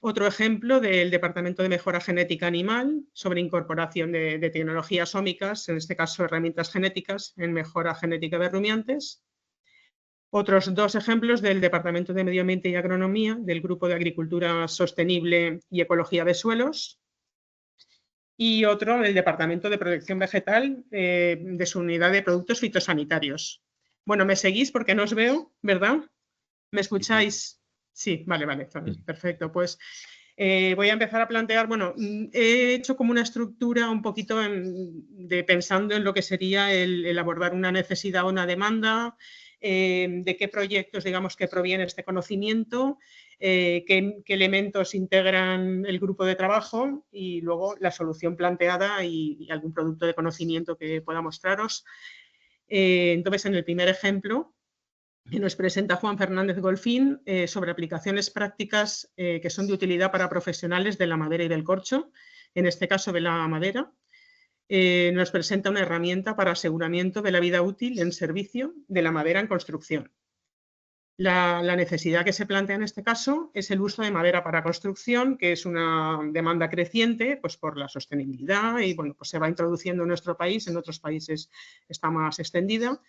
Otro ejemplo del Departamento de Mejora Genética Animal sobre incorporación de tecnologías ómicas, en este caso herramientas genéticas en mejora genética de rumiantes. Otros dos ejemplos del Departamento de Medio Ambiente y Agronomía, del Grupo de Agricultura Sostenible y Ecología de Suelos. Y otro del Departamento de Protección Vegetal de su unidad de productos fitosanitarios. Bueno, me seguís porque no os veo, ¿verdad? ¿Me escucháis? Sí, vale, perfecto. Pues voy a empezar a plantear, bueno, he hecho como una estructura un poquito pensando en lo que sería el abordar una necesidad o una demanda, de qué proyectos, digamos, que proviene este conocimiento, qué elementos integran el grupo de trabajo y luego la solución planteada y algún producto de conocimiento que pueda mostraros. Entonces, en el primer ejemplo que nos presenta Juan Fernández Golfín sobre aplicaciones prácticas que son de utilidad para profesionales de la madera y del corcho, en este caso de la madera. Nos presenta una herramienta para aseguramiento de la vida útil en servicio de la madera en construcción. La necesidad que se plantea en este caso es el uso de madera para construcción, que es una demanda creciente pues, por la sostenibilidad y bueno, pues se va introduciendo en nuestro país, en otros países está más extendida.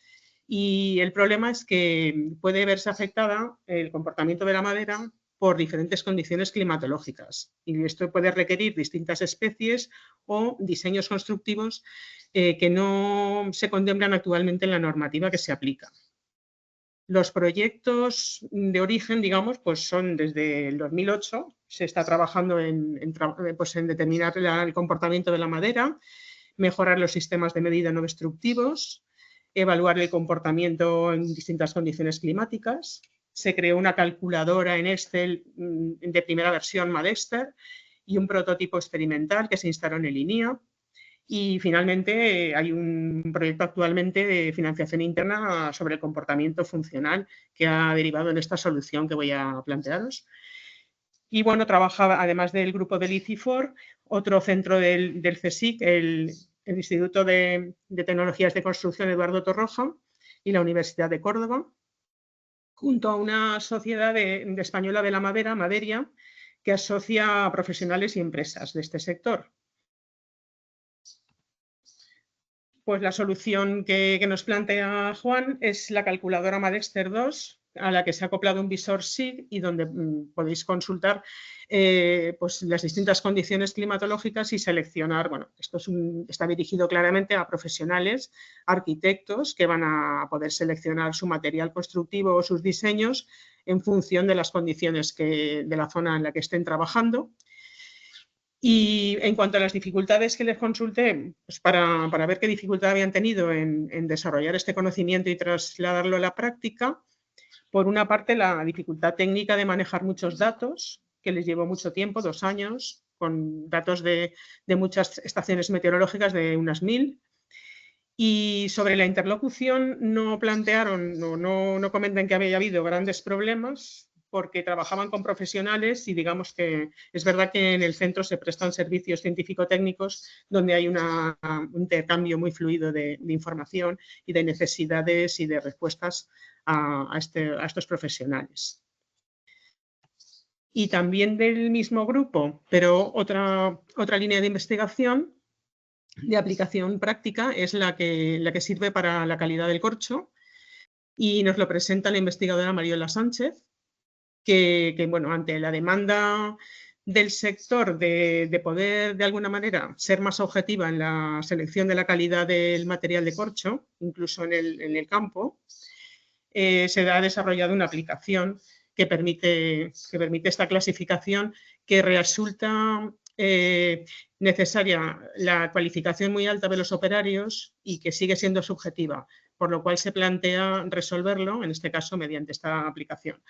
Y el problema es que puede verse afectada el comportamiento de la madera por diferentes condiciones climatológicas y esto puede requerir distintas especies o diseños constructivos que no se contemplan actualmente en la normativa que se aplica. Los proyectos de origen, digamos, pues son desde el 2008, se está trabajando en determinar el comportamiento de la madera, mejorar los sistemas de medida no destructivos, evaluar el comportamiento en distintas condiciones climáticas. Se creó una calculadora en Excel de primera versión Madester y un prototipo experimental que se instaló en el INIA. Y finalmente hay un proyecto actualmente de financiación interna sobre el comportamiento funcional que ha derivado en esta solución que voy a plantearos. Y bueno, trabaja además del grupo del ICIFOR, otro centro del CSIC, el Instituto de Tecnologías de Construcción Eduardo Torroja y la Universidad de Córdoba, junto a una sociedad española de la madera, Maderia, que asocia a profesionales y empresas de este sector. Pues la solución que nos plantea Juan es la calculadora Madester 2, a la que se ha acoplado un visor SIG y donde podéis consultar pues las distintas condiciones climatológicas y seleccionar, bueno, esto está dirigido claramente a profesionales, arquitectos que van a poder seleccionar su material constructivo o sus diseños en función de las condiciones de la zona en la que estén trabajando. Y en cuanto a las dificultades que les consulté, pues para ver qué dificultad habían tenido en desarrollar este conocimiento y trasladarlo a la práctica, por una parte la dificultad técnica de manejar muchos datos, que les llevó mucho tiempo, 2 años, con datos de muchas estaciones meteorológicas, de unas 1000. Y sobre la interlocución no plantearon, no comentan que había habido grandes problemas, porque trabajaban con profesionales y digamos que es verdad que en el centro se prestan servicios científico-técnicos donde hay un intercambio muy fluido de información y de necesidades y de respuestas a estos profesionales. Y también del mismo grupo, pero otra línea de investigación de aplicación práctica es la que sirve para la calidad del corcho y nos lo presenta la investigadora Mariola Sánchez. bueno, ante la demanda del sector de poder de alguna manera ser más objetiva en la selección de la calidad del material de corcho, incluso en el campo, se ha desarrollado una aplicación que permite esta clasificación, que resulta necesaria la cualificación muy alta de los operarios y que sigue siendo subjetiva, por lo cual se plantea resolverlo, en este caso mediante esta aplicación.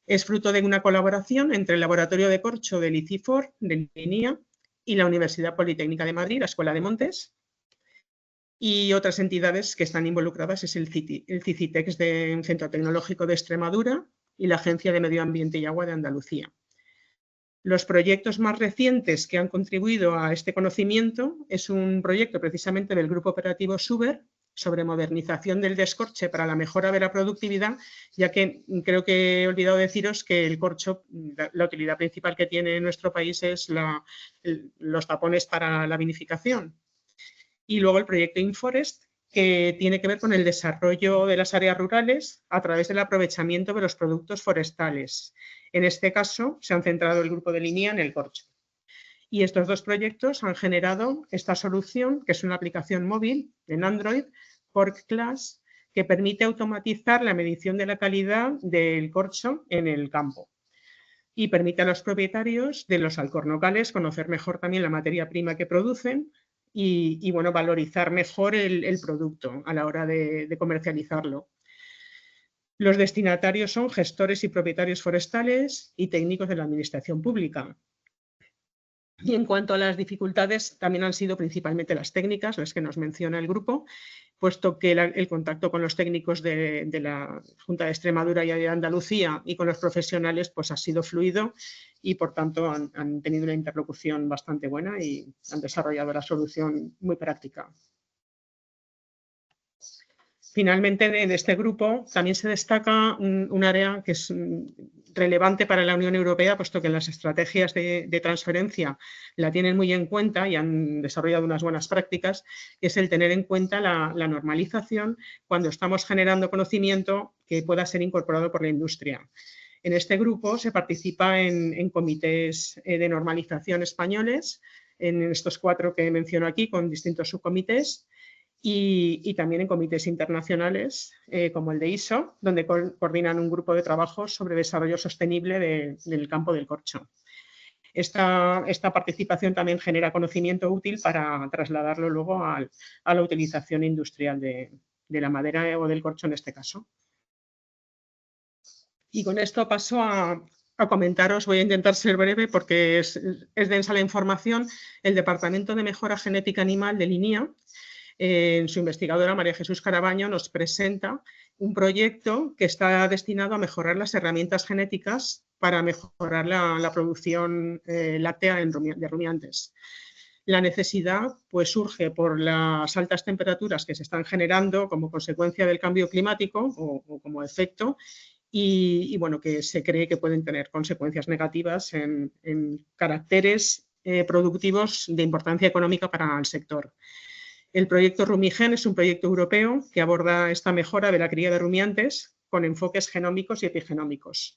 Es fruto de una colaboración entre el Laboratorio de Corcho del ICIFOR, de Linía, y la Universidad Politécnica de Madrid, la Escuela de Montes, y otras entidades que están involucradas es el CICITEX, de un Centro Tecnológico de Extremadura, y la Agencia de Medio Ambiente y Agua de Andalucía. Los proyectos más recientes que han contribuido a este conocimiento es un proyecto precisamente del Grupo Operativo SUBER sobre modernización del descorche para la mejora de la productividad, ya que creo que he olvidado deciros que el corcho, la utilidad principal que tiene en nuestro país es los tapones para la vinificación. Y luego el proyecto Inforest, que tiene que ver con el desarrollo de las áreas rurales a través del aprovechamiento de los productos forestales. En este caso, se han centrado el grupo de Linía en el corcho. Y estos dos proyectos han generado esta solución, que es una aplicación móvil en Android, Cork Class, que permite automatizar la medición de la calidad del corcho en el campo. Y permite a los propietarios de los alcornocales conocer mejor también la materia prima que producen y bueno, valorizar mejor el producto a la hora de comercializarlo. Los destinatarios son gestores y propietarios forestales y técnicos de la administración pública. Y en cuanto a las dificultades, también han sido principalmente las técnicas, las que nos menciona el grupo, puesto que el contacto con los técnicos de la Junta de Extremadura y de Andalucía y con los profesionales pues ha sido fluido y por tanto han tenido una interlocución bastante buena y han desarrollado la solución muy práctica. Finalmente, en este grupo también se destaca un área que es relevante para la Unión Europea, puesto que en las estrategias de transferencia la tienen muy en cuenta y han desarrollado unas buenas prácticas, que es el tener en cuenta la normalización cuando estamos generando conocimiento que pueda ser incorporado por la industria. En este grupo se participa en comités de normalización españoles, en estos 4 que menciono aquí, con distintos subcomités, y también en comités internacionales como el de ISO, donde coordinan un grupo de trabajo sobre desarrollo sostenible del campo del corcho. Esta participación también genera conocimiento útil para trasladarlo luego a la utilización industrial de la madera o del corcho en este caso. Y con esto paso a comentaros, voy a intentar ser breve porque es densa la información. El Departamento de Mejora Genética Animal de Linía, en su investigadora María Jesús Carabaño, nos presenta un proyecto que está destinado a mejorar las herramientas genéticas para mejorar la producción láctea de rumiantes. La necesidad pues, surge por las altas temperaturas que se están generando como consecuencia del cambio climático o como efecto y bueno, que se cree que pueden tener consecuencias negativas en caracteres productivos de importancia económica para el sector. El proyecto Rumigen es un proyecto europeo que aborda esta mejora de la cría de rumiantes con enfoques genómicos y epigenómicos.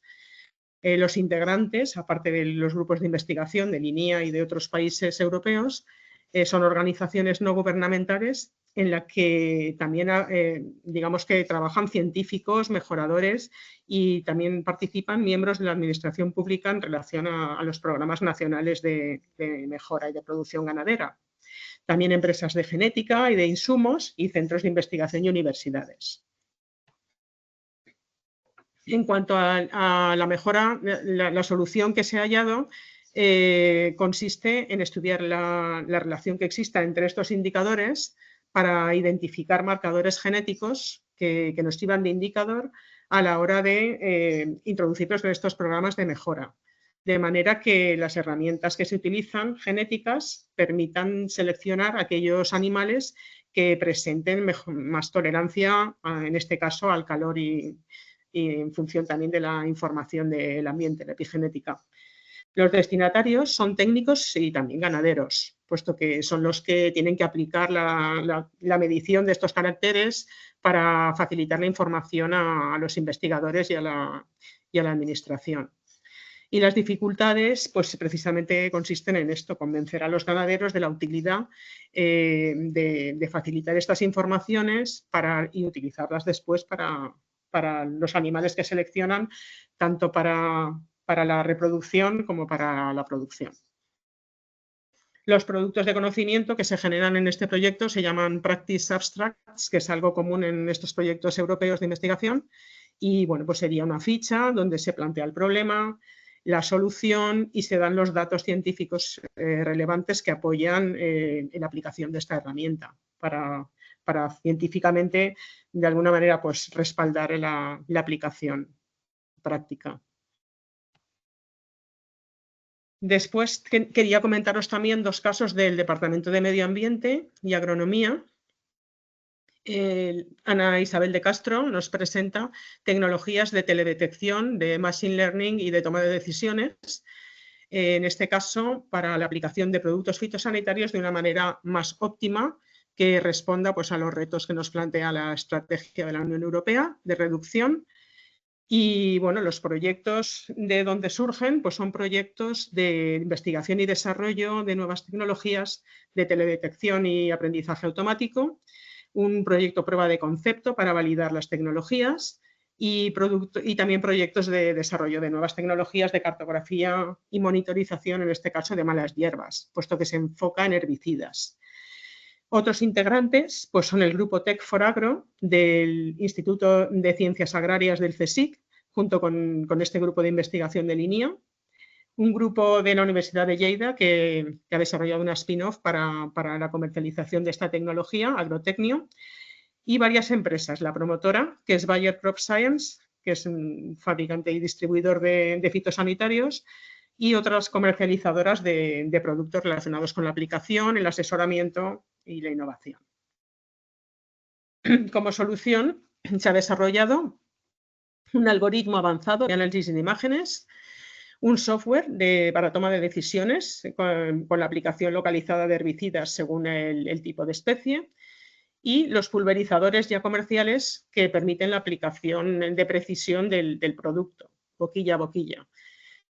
Los integrantes, aparte de los grupos de investigación de Linía y de otros países europeos, son organizaciones no gubernamentales en las que también digamos que trabajan científicos, mejoradores y también participan miembros de la administración pública en relación a los programas nacionales de mejora y de producción ganadera. También empresas de genética y de insumos y centros de investigación y universidades. En cuanto a la mejora, la solución que se ha hallado consiste en estudiar la relación que exista entre estos indicadores para identificar marcadores genéticos que nos sirvan de indicador a la hora de introducirlos en estos programas de mejora. De manera que las herramientas que se utilizan genéticas permitan seleccionar aquellos animales que presenten más tolerancia, en este caso, al calor y en función también de la información del ambiente, la epigenética. Los destinatarios son técnicos y también ganaderos, puesto que son los que tienen que aplicar la medición de estos caracteres para facilitar la información a los investigadores y y a la administración. Y las dificultades, pues precisamente consisten en esto, convencer a los ganaderos de la utilidad de facilitar estas informaciones y utilizarlas después para los animales que seleccionan, tanto para la reproducción como para la producción. Los productos de conocimiento que se generan en este proyecto se llaman Practice Abstracts, que es algo común en estos proyectos europeos de investigación. Y bueno, pues sería una ficha donde se plantea el problema, la solución y se dan los datos científicos relevantes que apoyan en la aplicación de esta herramienta para científicamente, de alguna manera, pues respaldar la aplicación práctica. Después quería comentaros también 2 casos del Departamento de Medio Ambiente y Agronomía. Ana Isabel de Castro nos presenta tecnologías de teledetección, de machine learning y de toma de decisiones, en este caso para la aplicación de productos fitosanitarios de una manera más óptima que responda pues, a los retos que nos plantea la estrategia de la Unión Europea de reducción. Y bueno, los proyectos de donde surgen pues son proyectos de investigación y desarrollo de nuevas tecnologías de teledetección y aprendizaje automático, un proyecto prueba de concepto para validar las tecnologías y también proyectos de desarrollo de nuevas tecnologías de cartografía y monitorización, en este caso de malas hierbas, puesto que se enfoca en herbicidas. Otros integrantes pues son el grupo Tech4Agro del Instituto de Ciencias Agrarias del CSIC, junto con este grupo de investigación del INIA, un grupo de la Universidad de Lleida que ha desarrollado una spin-off para la comercialización de esta tecnología, Agrotecnio, y varias empresas. La promotora, que es Bayer Crop Science, que es un fabricante y distribuidor de fitosanitarios, y otras comercializadoras de productos relacionados con la aplicación, el asesoramiento y la innovación. Como solución, se ha desarrollado un algoritmo avanzado de análisis de imágenes, un software para toma de decisiones con la aplicación localizada de herbicidas según el tipo de especie y los pulverizadores ya comerciales que permiten la aplicación de precisión del producto, boquilla a boquilla.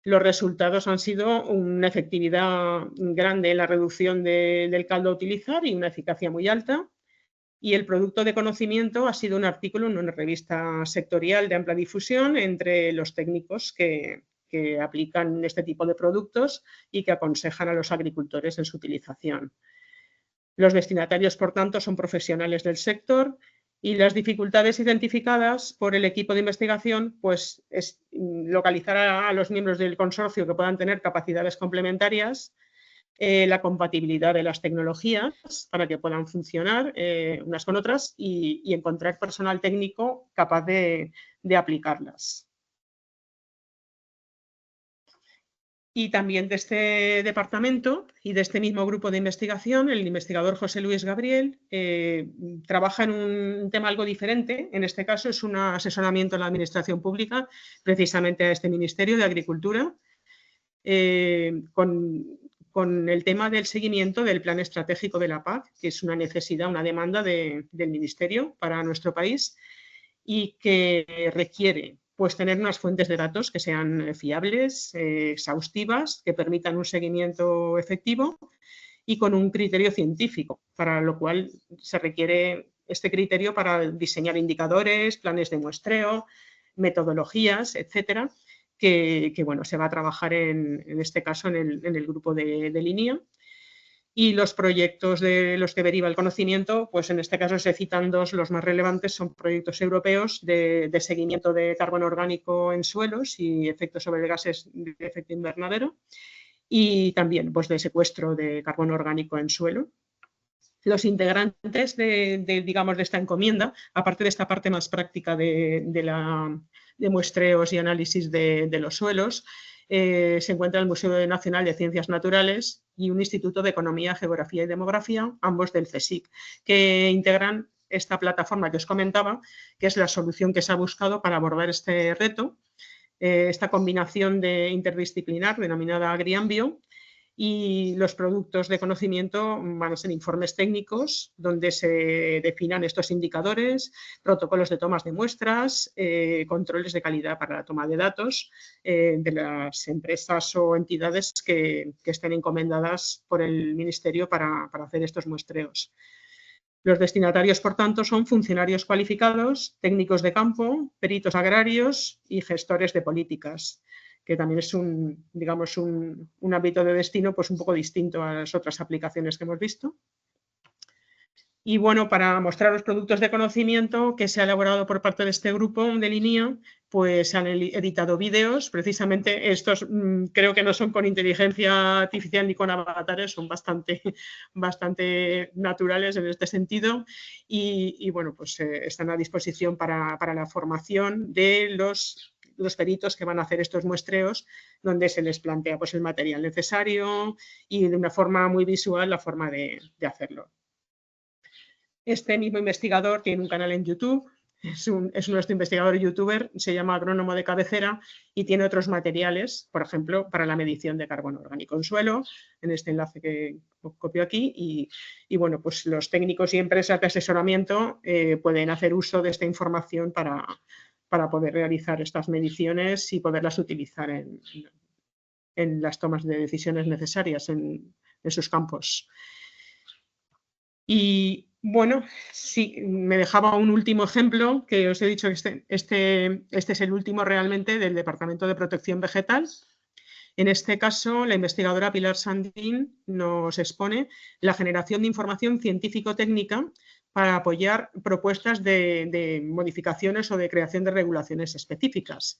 Los resultados han sido una efectividad grande en la reducción del caldo a utilizar y una eficacia muy alta. Y el producto de conocimiento ha sido un artículo en una revista sectorial de amplia difusión entre los técnicos que aplican este tipo de productos y que aconsejan a los agricultores en su utilización. Los destinatarios, por tanto, son profesionales del sector y las dificultades identificadas por el equipo de investigación pues, es localizar a los miembros del consorcio que puedan tener capacidades complementarias, la compatibilidad de las tecnologías para que puedan funcionar unas con otras y encontrar personal técnico capaz de aplicarlas. Y también de este departamento y de este mismo grupo de investigación, el investigador José Luis Gabriel trabaja en un tema algo diferente. En este caso es un asesoramiento en la administración pública, precisamente a este Ministerio de Agricultura, con el tema del seguimiento del plan estratégico de la PAC, que es una necesidad, una demanda del Ministerio para nuestro país y que requiere pues tener unas fuentes de datos que sean fiables, exhaustivas, que permitan un seguimiento efectivo y con un criterio científico, para lo cual se requiere este criterio para diseñar indicadores, planes de muestreo, metodologías, etcétera, que bueno, se va a trabajar en este caso en el grupo de línea. Y los proyectos de los que deriva el conocimiento, pues en este caso se citan 2, los más relevantes son proyectos europeos de seguimiento de carbono orgánico en suelos y efectos sobre gases de efecto invernadero y también pues, de secuestro de carbono orgánico en suelo. Los integrantes digamos, de esta encomienda, aparte de esta parte más práctica de muestreos y análisis de los suelos, se encuentra el Museo Nacional de Ciencias Naturales y un Instituto de Economía, Geografía y Demografía, ambos del CSIC, que integran esta plataforma que os comentaba, que es la solución que se ha buscado para abordar este reto, esta combinación interdisciplinar denominada AgriAmbio, y los productos de conocimiento van a ser informes técnicos donde se definan estos indicadores, protocolos de tomas de muestras, controles de calidad para la toma de datos de las empresas o entidades que estén encomendadas por el Ministerio para hacer estos muestreos. Los destinatarios, por tanto, son funcionarios cualificados, técnicos de campo, peritos agrarios y gestores de políticas, que también es digamos, un ámbito de destino pues un poco distinto a las otras aplicaciones que hemos visto. Y bueno, para mostrar los productos de conocimiento que se ha elaborado por parte de este grupo de línea, pues se han editado vídeos, precisamente estos creo que no son con inteligencia artificial ni con avatares, son bastante naturales en este sentido y bueno, pues están a disposición para la formación de los peritos que van a hacer estos muestreos, donde se les plantea pues, el material necesario y de una forma muy visual la forma de hacerlo. Este mismo investigador tiene un canal en YouTube, es nuestro investigador youtuber, se llama Agrónomo de Cabecera y tiene otros materiales, por ejemplo, para la medición de carbono orgánico en suelo, en este enlace que copio aquí, y bueno, pues los técnicos y empresas de asesoramiento pueden hacer uso de esta información para poder realizar estas mediciones y poderlas utilizar en las tomas de decisiones necesarias en sus campos. Y bueno, sí, me dejaba un último ejemplo, que os he dicho que este es el último realmente del Departamento de Protección Vegetal. En este caso, la investigadora Pilar Sandín nos expone la generación de información científico-técnica para apoyar propuestas de modificaciones o de creación de regulaciones específicas.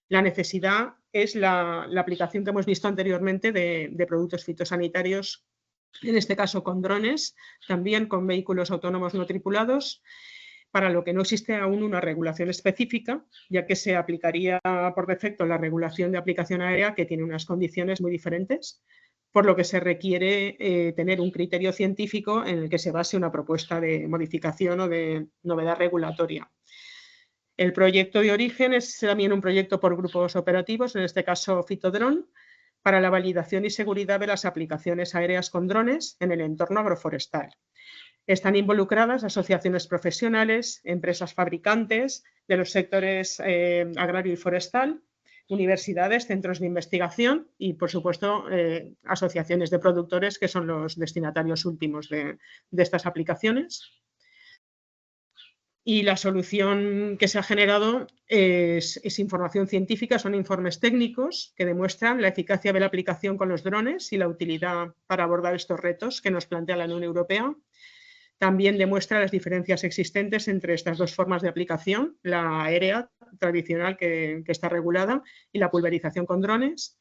La necesidad es la aplicación que hemos visto anteriormente de productos fitosanitarios, en este caso con drones, también con vehículos autónomos no tripulados, para lo que no existe aún una regulación específica, ya que se aplicaría por defecto la regulación de aplicación aérea, que tiene unas condiciones muy diferentes, por lo que se requiere tener un criterio científico en el que se base una propuesta de modificación o de novedad regulatoria. El proyecto de origen es también un proyecto por grupos operativos, en este caso Fitodrone, para la validación y seguridad de las aplicaciones aéreas con drones en el entorno agroforestal. Están involucradas asociaciones profesionales, empresas fabricantes de los sectores agrario y forestal, universidades, centros de investigación y, por supuesto, asociaciones de productores que son los destinatarios últimos de estas aplicaciones. Y la solución que se ha generado es información científica, son informes técnicos que demuestran la eficacia de la aplicación con los drones y la utilidad para abordar estos retos que nos plantea la Unión Europea. También demuestra las diferencias existentes entre estas dos formas de aplicación, la aérea tradicional que está regulada y la pulverización con drones.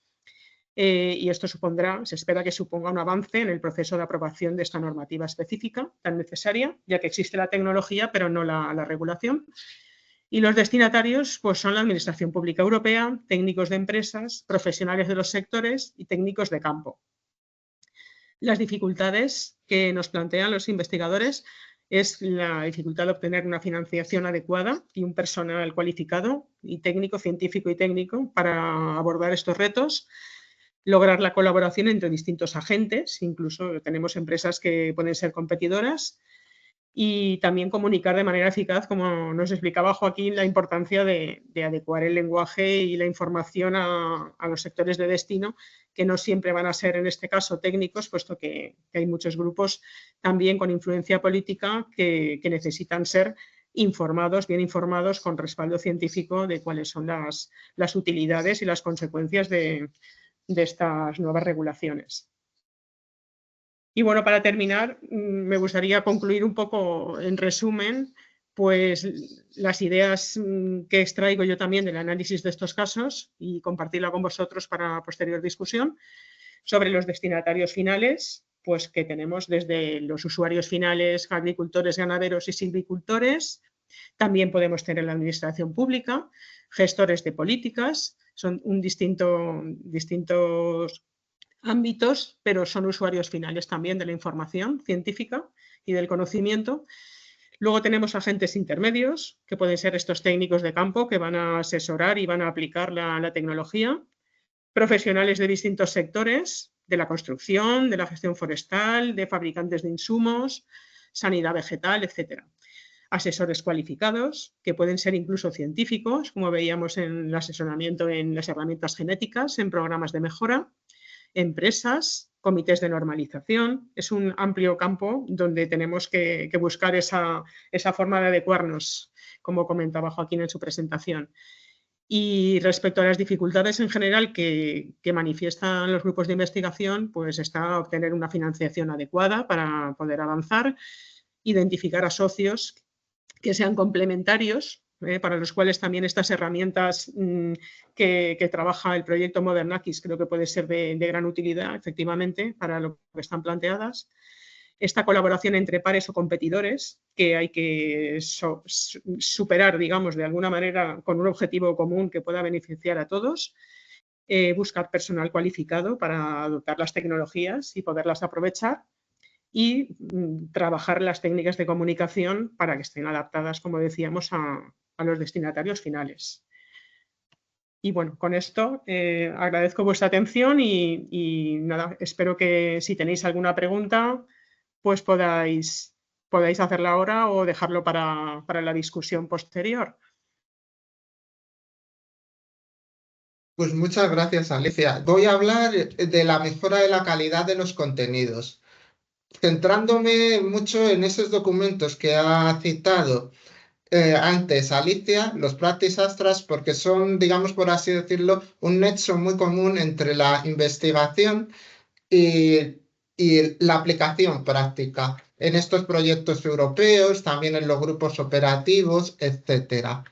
Y esto se espera que suponga un avance en el proceso de aprobación de esta normativa específica tan necesaria, ya que existe la tecnología pero no la regulación. Y los destinatarios pues, son la Administración Pública Europea, técnicos de empresas, profesionales de los sectores y técnicos de campo. Las dificultades que nos plantean los investigadores es la dificultad de obtener una financiación adecuada y un personal cualificado y técnico, científico y técnico para abordar estos retos. Lograr la colaboración entre distintos agentes, incluso tenemos empresas que pueden ser competidoras, y también comunicar de manera eficaz, como nos explicaba Joaquín, la importancia de adecuar el lenguaje y la información a los sectores de destino, que no siempre van a ser, en este caso, técnicos, puesto que hay muchos grupos también con influencia política que necesitan ser informados, bien informados, con respaldo científico de cuáles son las utilidades y las consecuencias de estas nuevas regulaciones. Y bueno, para terminar, me gustaría concluir un poco en resumen, pues las ideas que extraigo yo también del análisis de estos casos y compartirla con vosotros para posterior discusión sobre los destinatarios finales, pues que tenemos desde los usuarios finales, agricultores, ganaderos y silvicultores. También podemos tener la administración pública, gestores de políticas, son distintos ámbitos, pero son usuarios finales también de la información científica y del conocimiento. Luego tenemos agentes intermedios, que pueden ser estos técnicos de campo que van a asesorar y van a aplicar la tecnología. Profesionales de distintos sectores, de la construcción, de la gestión forestal, de fabricantes de insumos, sanidad vegetal, etc. Asesores cualificados, que pueden ser incluso científicos, como veíamos en el asesoramiento en las herramientas genéticas, en programas de mejora, empresas, comités de normalización. Es un amplio campo donde tenemos que buscar esa forma de adecuarnos, como comentaba Joaquín en su presentación. Y respecto a las dificultades en general que manifiestan los grupos de investigación, pues está obtener una financiación adecuada para poder avanzar, identificar a socios que sean complementarios, para los cuales también estas herramientas que trabaja el proyecto Modern Acquis creo que puede ser de gran utilidad, efectivamente, para lo que están planteadas. Esta colaboración entre pares o competidores que hay que superar, digamos, de alguna manera con un objetivo común que pueda beneficiar a todos. Buscar personal cualificado para adoptar las tecnologías y poderlas aprovechar. Y trabajar las técnicas de comunicación para que estén adaptadas, como decíamos, a los destinatarios finales. Y bueno, con esto agradezco vuestra atención y nada, espero que si tenéis alguna pregunta, pues podáis hacerla ahora o dejarlo para la discusión posterior. Pues muchas gracias, Alicia. Voy a hablar de la mejora de la calidad de los contenidos, centrándome mucho en esos documentos que ha citado antes Alicia, los Practice Abstracts, porque son, digamos por así decirlo, un nexo muy común entre la investigación y la aplicación práctica en estos proyectos europeos, también en los grupos operativos, etc.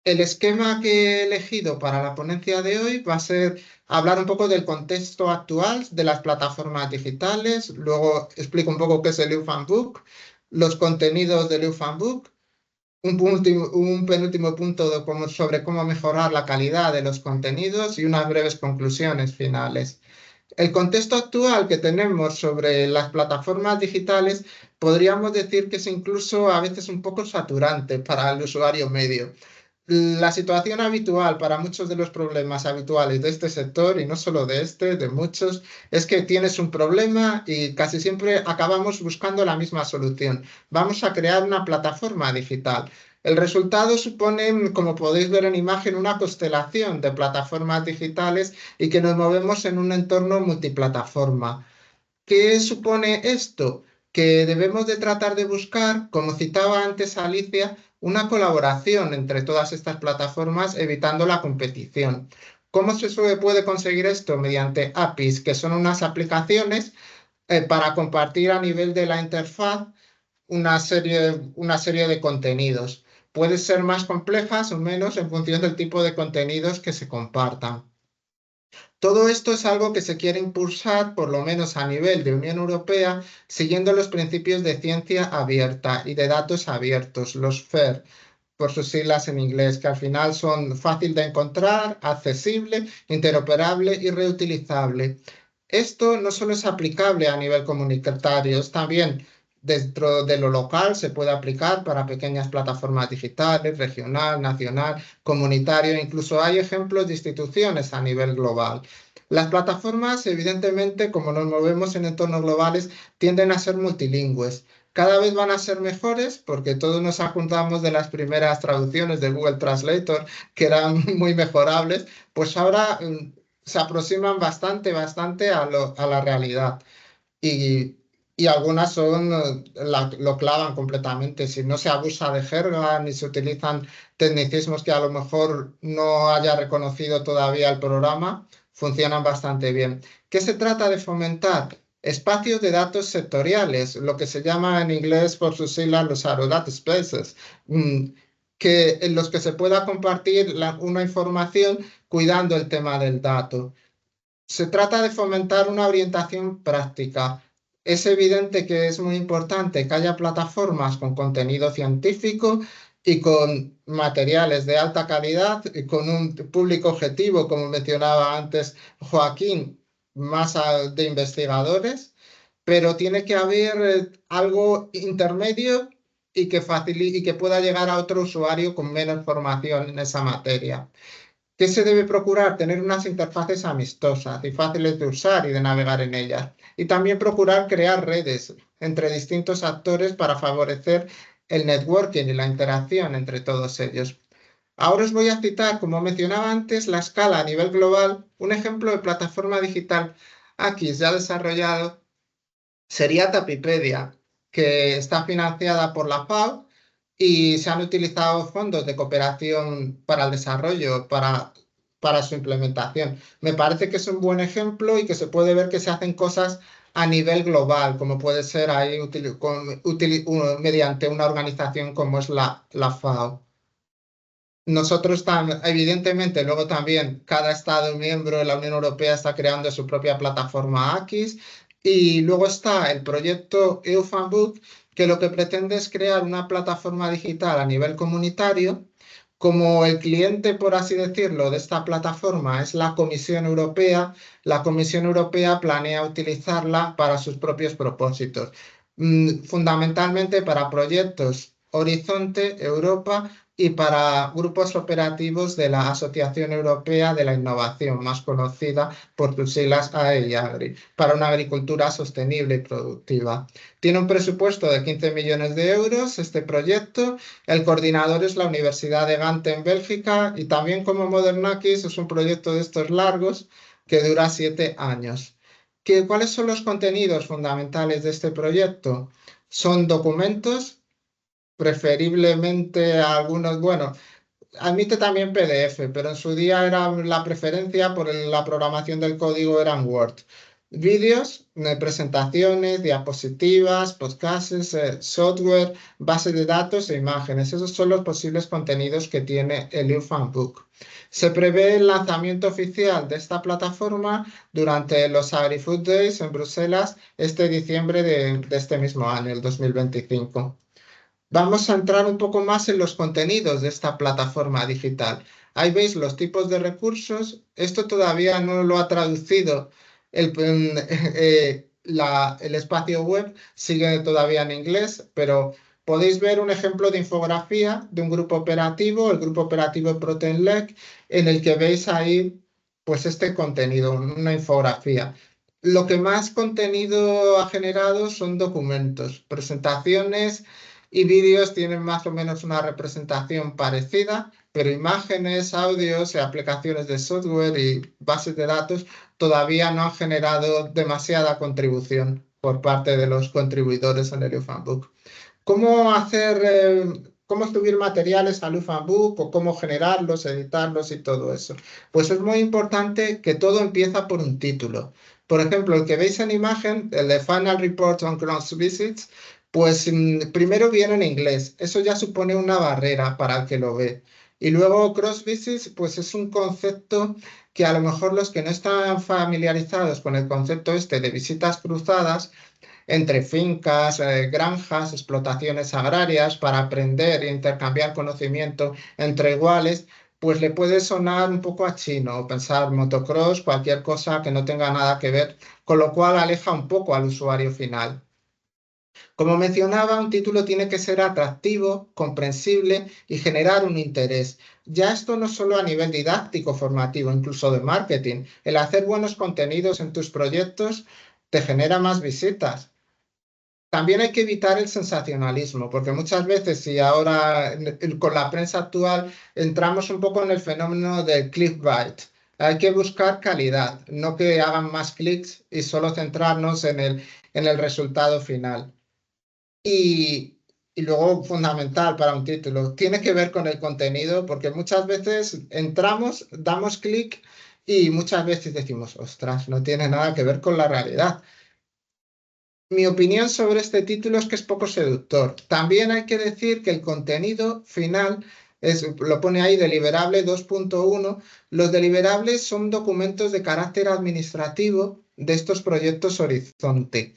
El esquema que he elegido para la ponencia de hoy va a ser hablar un poco del contexto actual de las plataformas digitales, luego explico un poco qué es el Youth Handbook, los contenidos del Youth Handbook, un penúltimo punto sobre cómo mejorar la calidad de los contenidos y unas breves conclusiones finales. El contexto actual que tenemos sobre las plataformas digitales podríamos decir que es incluso a veces un poco saturante para el usuario medio. La situación habitual para muchos de los problemas habituales de este sector, y no solo de este, de muchos, es que tienes un problema y casi siempre acabamos buscando la misma solución. Vamos a crear una plataforma digital. El resultado supone, como podéis ver en imagen, una constelación de plataformas digitales y que nos movemos en un entorno multiplataforma. ¿Qué supone esto? Que debemos de tratar de buscar, como citaba antes Alicia, una colaboración entre todas estas plataformas, evitando la competición. ¿Cómo se puede conseguir esto? Mediante APIs, que son unas aplicaciones para compartir a nivel de la interfaz una serie de contenidos. Pueden ser más complejas o menos en función del tipo de contenidos que se compartan. Todo esto es algo que se quiere impulsar, por lo menos a nivel de Unión Europea, siguiendo los principios de ciencia abierta y de datos abiertos, los FAIR, por sus siglas en inglés, que al final son fácil de encontrar, accesible, interoperable y reutilizable. Esto no solo es aplicable a nivel comunitario, es también dentro de lo local se puede aplicar para pequeñas plataformas digitales, regional, nacional, comunitario, incluso hay ejemplos de instituciones a nivel global. Las plataformas, evidentemente, como nos movemos en entornos globales, tienden a ser multilingües. Cada vez van a ser mejores porque todos nos apuntamos de las primeras traducciones de Google Translator, que eran muy mejorables, pues ahora se aproximan bastante a la realidad. Y algunas lo clavan completamente. Si no se abusa de jerga ni se utilizan tecnicismos que a lo mejor no haya reconocido todavía el programa, funcionan bastante bien. ¿Qué se trata de fomentar? Espacios de datos sectoriales, lo que se llama en inglés por sus siglas los Arrow Data Spaces, en los que se pueda compartir una información cuidando el tema del dato. Se trata de fomentar una orientación práctica. Es evidente que es muy importante que haya plataformas con contenido científico y con materiales de alta calidad y con un público objetivo, como mencionaba antes Joaquín, más de investigadores, pero tiene que haber algo intermedio y que pueda llegar a otro usuario con menos formación en esa materia. ¿Qué se debe procurar? Tener unas interfaces amistosas y fáciles de usar y de navegar en ellas. Y también procurar crear redes entre distintos actores para favorecer el networking y la interacción entre todos ellos. Ahora os voy a citar, como mencionaba antes, la escala a nivel global. Un ejemplo de plataforma digital aquí ya desarrollado sería Tapipedia, que está financiada por la FAO y se han utilizado fondos de cooperación para el desarrollo, para su implementación. Me parece que es un buen ejemplo y que se puede ver que se hacen cosas a nivel global, como puede ser ahí mediante una organización como es la FAO. Nosotros evidentemente, luego también cada Estado miembro de la Unión Europea está creando su propia plataforma AKIS y luego está el proyecto EUFANBOOK, que lo que pretende es crear una plataforma digital a nivel comunitario. Como el cliente, por así decirlo, de esta plataforma es la Comisión Europea, la Comisión Europea planea utilizarla para sus propios propósitos, fundamentalmente para proyectos Horizonte Europa y para grupos operativos de la Asociación Europea de la Innovación, más conocida por sus siglas AE y AGRI, para una agricultura sostenible y productiva. Tiene un presupuesto de 15 millones de euros este proyecto. El coordinador es la Universidad de Gante en Bélgica y también como Modern AKIS es un proyecto de estos largos que dura 7 años. ¿Cuáles son los contenidos fundamentales de este proyecto? Son documentos, preferiblemente algunos, bueno, admite también PDF, pero en su día era la preferencia por la programación del código eran Word. Vídeos, presentaciones, diapositivas, podcasts, software, bases de datos e imágenes. Esos son los posibles contenidos que tiene el EUFANBOOK. Se prevé el lanzamiento oficial de esta plataforma durante los AgriFood Days en Bruselas este diciembre de este mismo año, el 2025. Vamos a entrar un poco más en los contenidos de esta plataforma digital. Ahí veis los tipos de recursos. Esto todavía no lo ha traducido el espacio web, sigue todavía en inglés, pero podéis ver un ejemplo de infografía de un grupo operativo, el grupo operativo ProteinLec, en el que veis ahí pues este contenido, una infografía. Lo que más contenido ha generado son documentos, presentaciones y vídeos tienen más o menos una representación parecida, pero imágenes, audios y aplicaciones de software y bases de datos todavía no han generado demasiada contribución por parte de los contribuidores en el EUFANBOOK. ¿Cómo subir materiales al EUFANBOOK o cómo generarlos, editarlos y todo eso? Pues es muy importante que todo empieza por un título. Por ejemplo, el que veis en imagen, el de Final Report on Cross Visits, pues primero viene en inglés. Eso ya supone una barrera para el que lo ve. Y luego Cross Visits, pues es un concepto que a lo mejor los que no están familiarizados con el concepto este de visitas cruzadas entre fincas, granjas, explotaciones agrarias para aprender e intercambiar conocimiento entre iguales, pues le puede sonar un poco a chino o pensar motocross, cualquier cosa que no tenga nada que ver, con lo cual aleja un poco al usuario final. Como mencionaba, un título tiene que ser atractivo, comprensible y generar un interés. Ya esto no solo a nivel didáctico, formativo, incluso de marketing. El hacer buenos contenidos en tus proyectos te genera más visitas. También hay que evitar el sensacionalismo, porque muchas veces, y ahora con la prensa actual, entramos un poco en el fenómeno del clickbait. Hay que buscar calidad, no que hagan más clics y solo centrarnos en el resultado final. Y luego, fundamental para un título, tiene que ver con el contenido, porque muchas veces entramos, damos clic y muchas veces decimos, ostras, no tiene nada que ver con la realidad. Mi opinión sobre este título es que es poco seductor. También hay que decir que el contenido final lo pone ahí, deliberable 2.1. Los deliberables son documentos de carácter administrativo de estos proyectos Horizonte.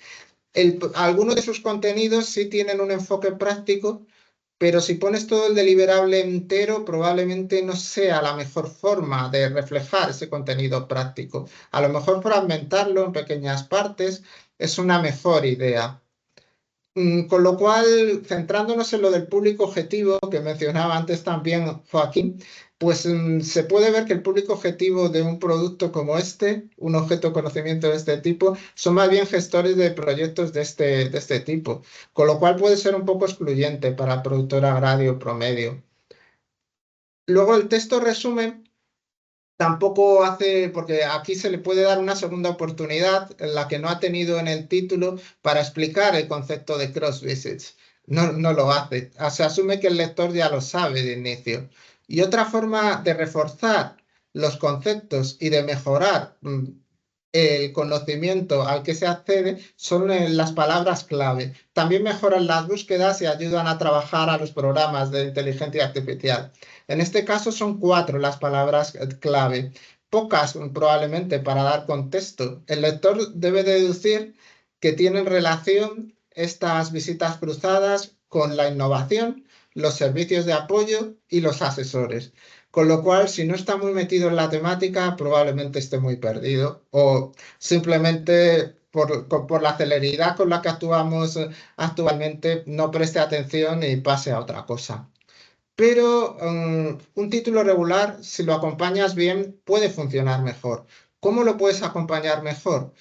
Algunos de sus contenidos sí tienen un enfoque práctico, pero si pones todo el deliberable entero, probablemente no sea la mejor forma de reflejar ese contenido práctico. A lo mejor fragmentarlo en pequeñas partes es una mejor idea. Con lo cual, centrándonos en lo del público objetivo que mencionaba antes también Joaquín, pues se puede ver que el público objetivo de un producto como este, un objeto de conocimiento de este tipo, son más bien gestores de proyectos de este tipo, con lo cual puede ser un poco excluyente para el productor agrario promedio. Luego el texto resumen tampoco hace, porque aquí se le puede dar una segunda oportunidad, en la que no ha tenido en el título, para explicar el concepto de cross visits. No lo hace. Se asume que el lector ya lo sabe de inicio. Y otra forma de reforzar los conceptos y de mejorar el conocimiento al que se accede son las palabras clave. También mejoran las búsquedas y ayudan a trabajar a los programas de inteligencia artificial. En este caso son 4 las palabras clave, pocas probablemente para dar contexto. El lector debe deducir que tienen relación estas visitas cruzadas con la innovación, los servicios de apoyo y los asesores. Con lo cual, si no está muy metido en la temática, probablemente esté muy perdido o simplemente por la celeridad con la que actuamos actualmente no preste atención y pase a otra cosa. Pero un título regular, si lo acompañas bien, puede funcionar mejor. ¿Cómo lo puedes acompañar mejor?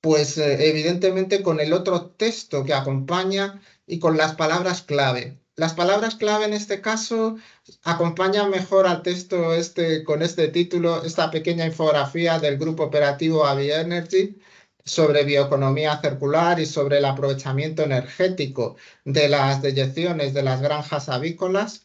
Pues evidentemente con el otro texto que acompaña y con las palabras clave. Las palabras clave en este caso acompañan mejor al texto con este título, esta pequeña infografía del grupo operativo AviEnergy sobre bioeconomía circular y sobre el aprovechamiento energético de las deyecciones de las granjas avícolas.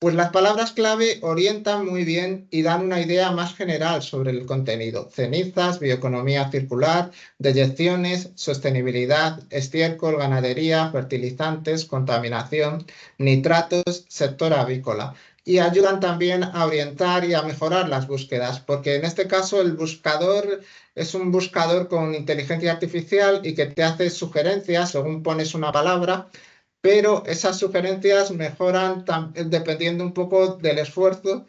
Pues las palabras clave orientan muy bien y dan una idea más general sobre el contenido. Cenizas, bioeconomía circular, deyecciones, sostenibilidad, estiércol, ganadería, fertilizantes, contaminación, nitratos, sector avícola. Y ayudan también a orientar y a mejorar las búsquedas, porque en este caso el buscador es un buscador con inteligencia artificial y que te hace sugerencias según pones una palabra, pero esas sugerencias mejoran dependiendo un poco del esfuerzo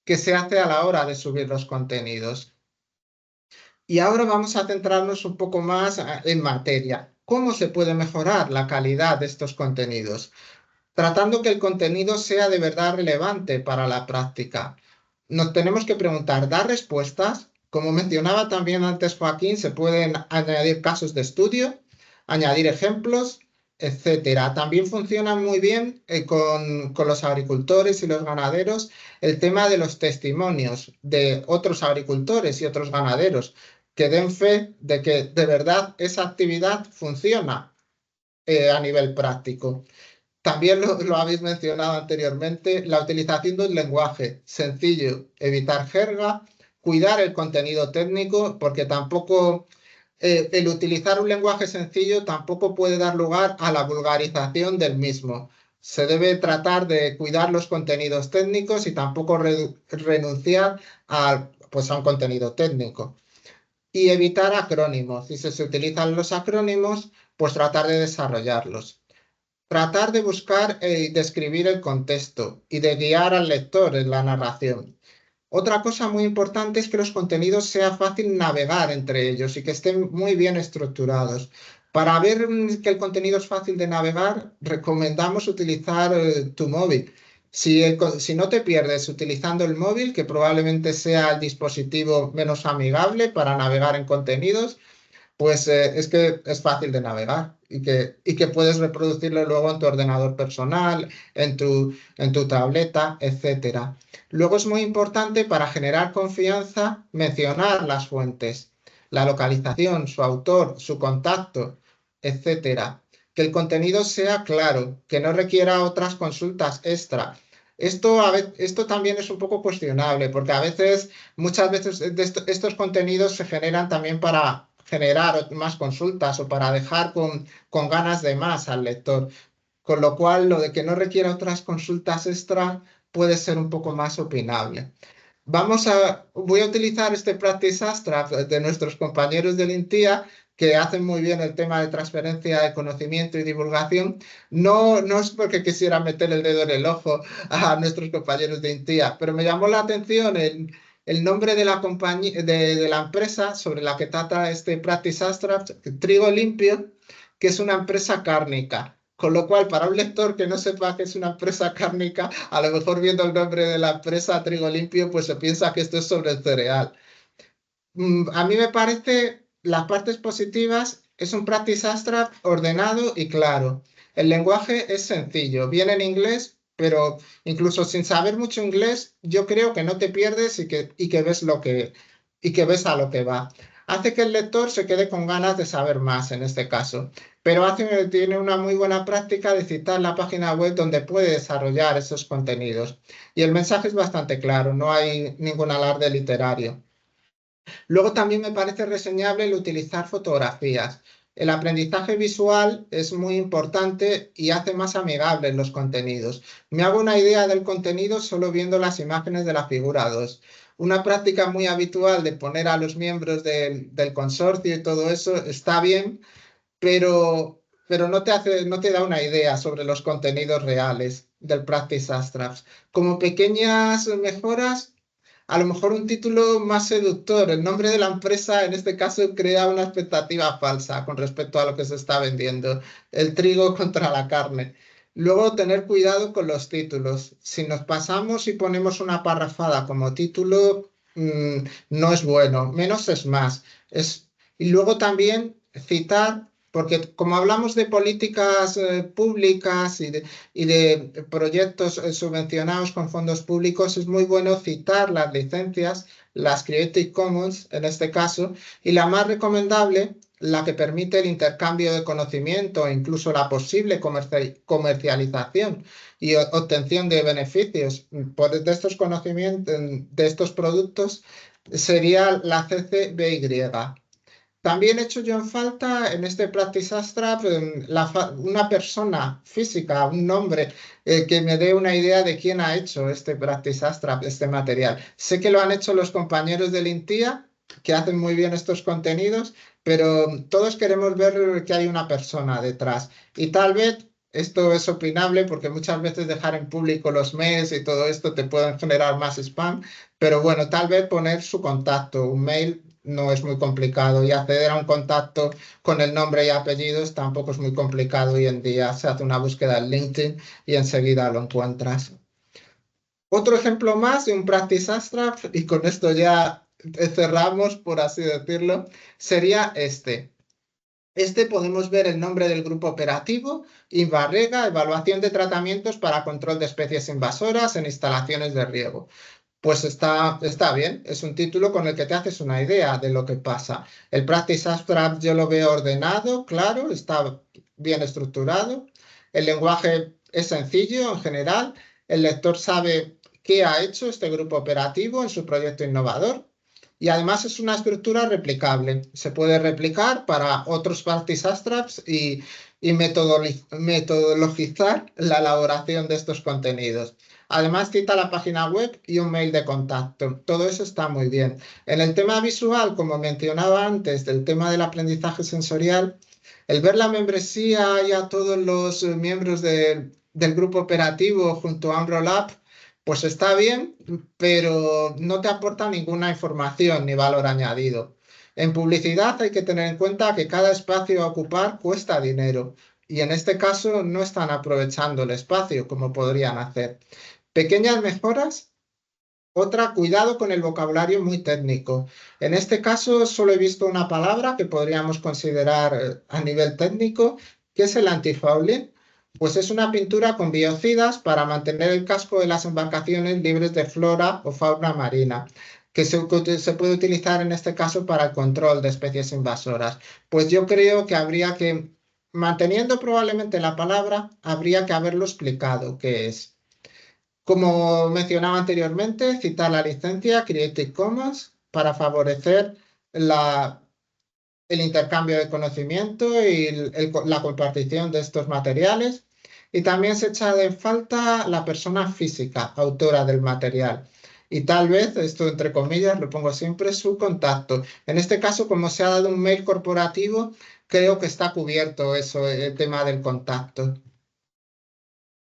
que se hace a la hora de subir los contenidos. Y ahora vamos a centrarnos un poco más en materia. ¿Cómo se puede mejorar la calidad de estos contenidos? Tratando que el contenido sea de verdad relevante para la práctica. Nos tenemos que preguntar, ¿da respuestas? Como mencionaba también antes Joaquín, se pueden añadir casos de estudio, añadir ejemplos, etcétera. También funciona muy bien con los agricultores y los ganaderos el tema de los testimonios de otros agricultores y otros ganaderos que den fe de que de verdad esa actividad funciona a nivel práctico. También lo habéis mencionado anteriormente, la utilización de un lenguaje sencillo, evitar jerga, cuidar el contenido técnico, porque tampoco el utilizar un lenguaje sencillo tampoco puede dar lugar a la vulgarización del mismo. Se debe tratar de cuidar los contenidos técnicos y tampoco renunciar pues a un contenido técnico. Y evitar acrónimos. Si se utilizan los acrónimos, pues tratar de desarrollarlos. Tratar de buscar y describir el contexto y de guiar al lector en la narración. Otra cosa muy importante es que los contenidos sea fácil navegar entre ellos y que estén muy bien estructurados. Para ver que el contenido es fácil de navegar, recomendamos utilizar tu móvil. Si no te pierdes utilizando el móvil, que probablemente sea el dispositivo menos amigable para navegar en contenidos, pues es que es fácil de navegar y que puedes reproducirlo luego en tu ordenador personal, en tu tableta, etc. Luego es muy importante para generar confianza mencionar las fuentes, la localización, su autor, su contacto, etc. Que el contenido sea claro, que no requiera otras consultas extra. Esto también es un poco cuestionable porque muchas veces estos contenidos se generan también para generar más consultas o para dejar con ganas de más al lector. Con lo cual, lo de que no requiera otras consultas extra puede ser un poco más opinable. Voy a utilizar este Practice Abstract de nuestros compañeros del INTIA, que hacen muy bien el tema de transferencia de conocimiento y divulgación. No es porque quisiera meter el dedo en el ojo a nuestros compañeros de INTIA, pero me llamó la atención el nombre de la compañía, de la empresa sobre la que trata este Practice Abstract, Trigo Limpio, que es una empresa cárnica. Con lo cual, para un lector que no sepa que es una empresa cárnica, a lo mejor viendo el nombre de la empresa Trigo Limpio, pues se piensa que esto es sobre el cereal. A mí me parece, las partes positivas, es un practice abstract ordenado y claro. El lenguaje es sencillo, viene en inglés, pero incluso sin saber mucho inglés, yo creo que no te pierdes y que ves y que ves a lo que va. Hace que el lector se quede con ganas de saber más en este caso, pero tiene una muy buena práctica de citar la página web donde puede desarrollar esos contenidos. Y el mensaje es bastante claro, no hay ningún alarde literario. Luego también me parece reseñable el utilizar fotografías. El aprendizaje visual es muy importante y hace más amigables los contenidos. Me hago una idea del contenido solo viendo las imágenes de la figura 2. Una práctica muy habitual de poner a los miembros del consorcio y todo eso está bien, pero no te da una idea sobre los contenidos reales del Practice Abstracts. Como pequeñas mejoras, a lo mejor un título más seductor. El nombre de la empresa en este caso crea una expectativa falsa con respecto a lo que se está vendiendo. El trigo contra la carne. Luego, tener cuidado con los títulos. Si nos pasamos y ponemos una parrafada como título, no es bueno. Menos es más. Y luego también citar, porque como hablamos de políticas públicas y de proyectos subvencionados con fondos públicos, es muy bueno citar las licencias, las Creative Commons en este caso, y la más recomendable, la que permite el intercambio de conocimiento e incluso la posible comercialización y obtención de beneficios de estos conocimientos, de estos productos, sería la CC-BY. También he hecho yo en falta en este Practice Abstract una persona física, un nombre que me dé una idea de quién ha hecho este Practice Abstract, este material. Sé que lo han hecho los compañeros del INTIA, que hacen muy bien estos contenidos, pero todos queremos ver que hay una persona detrás. Y tal vez esto es opinable porque muchas veces dejar en público los mails y todo esto te pueden generar más spam, pero bueno, tal vez poner su contacto, un mail no es muy complicado y acceder a un contacto con el nombre y apellidos tampoco es muy complicado hoy en día. Se hace una búsqueda en LinkedIn y enseguida lo encuentras. Otro ejemplo más de un Practice Abstract, y con esto ya cerramos, por así decirlo, sería este. Podemos ver el nombre del grupo operativo, INVAREGA, evaluación de tratamientos para control de especies invasoras en instalaciones de riego. Pues está bien, es un título con el que te haces una idea de lo que pasa. El Practice Abstract yo lo veo ordenado, claro, está bien estructurado. El lenguaje es sencillo en general. El lector sabe qué ha hecho este grupo operativo en su proyecto innovador. Y además es una estructura replicable. Se puede replicar para otros Practice Abstracts y metodologizar la elaboración de estos contenidos. Además, cita la página web y un mail de contacto. Todo eso está muy bien. En el tema visual, como mencionaba antes, del tema del aprendizaje sensorial, el ver la membresía y a todos los miembros del grupo operativo junto a un roll-up, pues está bien, pero no te aporta ninguna información ni valor añadido. En publicidad hay que tener en cuenta que cada espacio a ocupar cuesta dinero y en este caso no están aprovechando el espacio como podrían hacer. Pequeñas mejoras. Otra, cuidado con el vocabulario muy técnico. En este caso solo he visto una palabra que podríamos considerar a nivel técnico, que es el antifouling. Pues es una pintura con biocidas para mantener el casco de las embarcaciones libres de flora o fauna marina, que se puede utilizar en este caso para el control de especies invasoras. Pues yo creo que habría que, manteniendo probablemente la palabra, habría que haberlo explicado qué es. Como mencionaba anteriormente, citar la licencia Creative Commons para favorecer el intercambio de conocimiento y la compartición de estos materiales. Y también se echa de falta la persona física, autora del material. Y tal vez, esto entre comillas, lo pongo siempre, su contacto. En este caso, como se ha dado un mail corporativo, creo que está cubierto eso, el tema del contacto.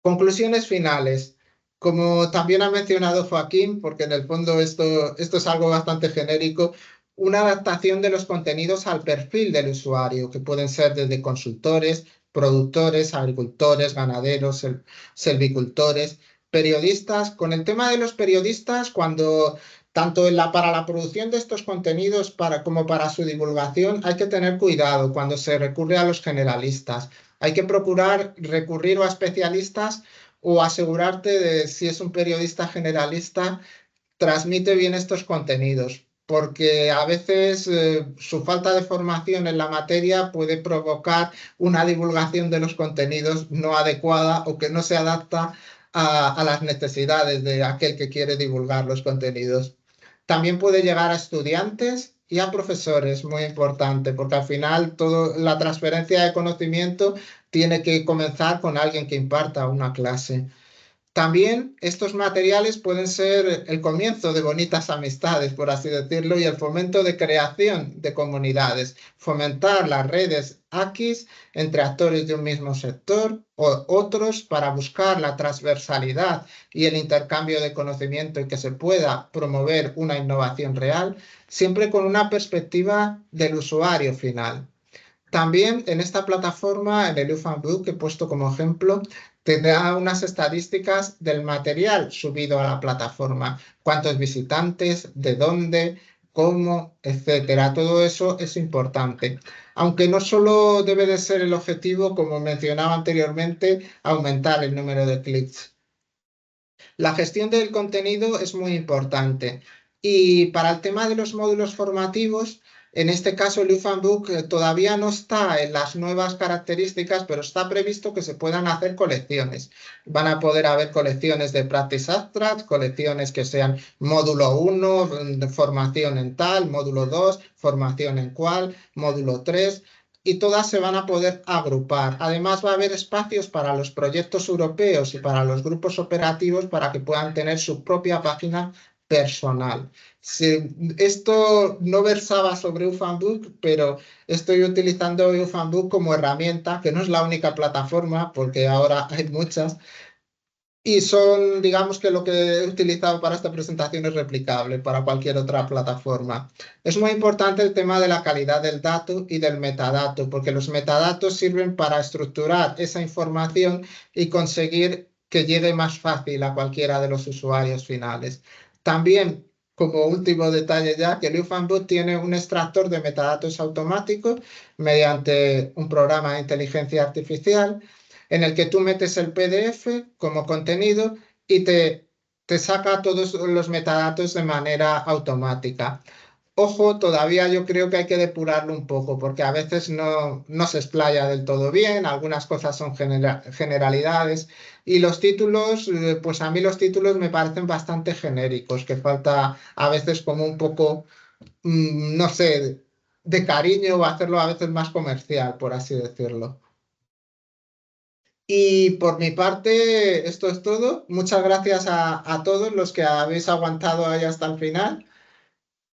Conclusiones finales. Como también ha mencionado Joaquín, porque en el fondo esto es algo bastante genérico, una adaptación de los contenidos al perfil del usuario, que pueden ser desde consultores, productores, agricultores, ganaderos, selvicultores, periodistas. Con el tema de los periodistas, cuando tanto para la producción de estos contenidos como para su divulgación, hay que tener cuidado cuando se recurre a los generalistas. Hay que procurar recurrir a especialistas o asegurarte de si es un periodista generalista, transmite bien estos contenidos, porque a veces su falta de formación en la materia puede provocar una divulgación de los contenidos no adecuada o que no se adapta a las necesidades de aquel que quiere divulgar los contenidos. También puede llegar a estudiantes y a profesores, muy importante, porque al final la transferencia de conocimiento tiene que comenzar con alguien que imparta una clase. También estos materiales pueden ser el comienzo de bonitas amistades, por así decirlo, y el fomento de creación de comunidades, fomentar las redes Aquis entre actores de un mismo sector o otros para buscar la transversalidad y el intercambio de conocimiento y que se pueda promover una innovación real, siempre con una perspectiva del usuario final. También en esta plataforma, en el YouFoundBook, que he puesto como ejemplo, tendrá unas estadísticas del material subido a la plataforma, cuántos visitantes, de dónde, cómo, etcétera. Todo eso es importante. Aunque no solo debe de ser el objetivo, como mencionaba anteriormente, aumentar el número de clics. La gestión del contenido es muy importante. Y para el tema de los módulos formativos, en este caso el YouFoundBook todavía no está en las nuevas características, pero está previsto que se puedan hacer colecciones. Van a poder haber colecciones de Practice Abstracts, colecciones que sean módulo 1, formación en tal, módulo 2, formación en cual, módulo 3, y todas se van a poder agrupar. Además, va a haber espacios para los proyectos europeos y para los grupos operativos para que puedan tener su propia página personal. Esto no versaba sobre YouFoundBook, pero estoy utilizando YouFoundBook como herramienta, que no es la única plataforma, porque ahora hay muchas, y son, digamos que lo que he utilizado para esta presentación es replicable para cualquier otra plataforma. Es muy importante el tema de la calidad del dato y del metadato, porque los metadatos sirven para estructurar esa información y conseguir que llegue más fácil a cualquiera de los usuarios finales. También, como último detalle ya, que el YouFoundBook tiene un extractor de metadatos automático mediante un programa de inteligencia artificial en el que tú metes el PDF como contenido y te saca todos los metadatos de manera automática. Ojo, todavía yo creo que hay que depurarlo un poco porque a veces no se explaya del todo bien, algunas cosas son generalidades y los títulos, pues a mí los títulos me parecen bastante genéricos, que falta a veces como un poco, no sé, de cariño o hacerlo a veces más comercial, por así decirlo. Y por mi parte, esto es todo. Muchas gracias a todos los que habéis aguantado ahí hasta el final.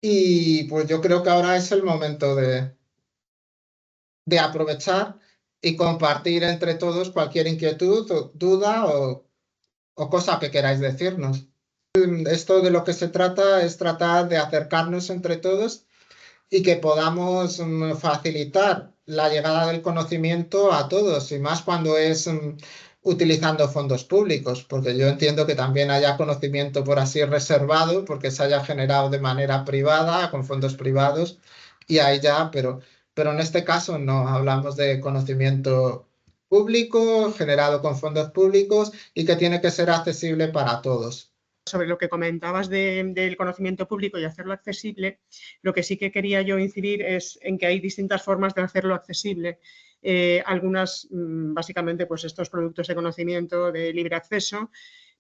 Y pues yo creo que ahora es el momento de aprovechar y compartir entre todos cualquier inquietud, o duda o cosa que queráis decirnos. Esto de lo que se trata es tratar de acercarnos entre todos y que podamos facilitar la llegada del conocimiento a todos, y más cuando es utilizando fondos públicos, porque yo entiendo que también haya conocimiento por así reservado, porque se haya generado de manera privada, con fondos privados, y ahí ya, pero en este caso no, hablamos de conocimiento público, generado con fondos públicos y que tiene que ser accesible para todos. Sobre lo que comentabas del conocimiento público y hacerlo accesible, lo que sí que quería yo incidir es en que hay distintas formas de hacerlo accesible. Algunas, básicamente, pues estos productos de conocimiento de libre acceso,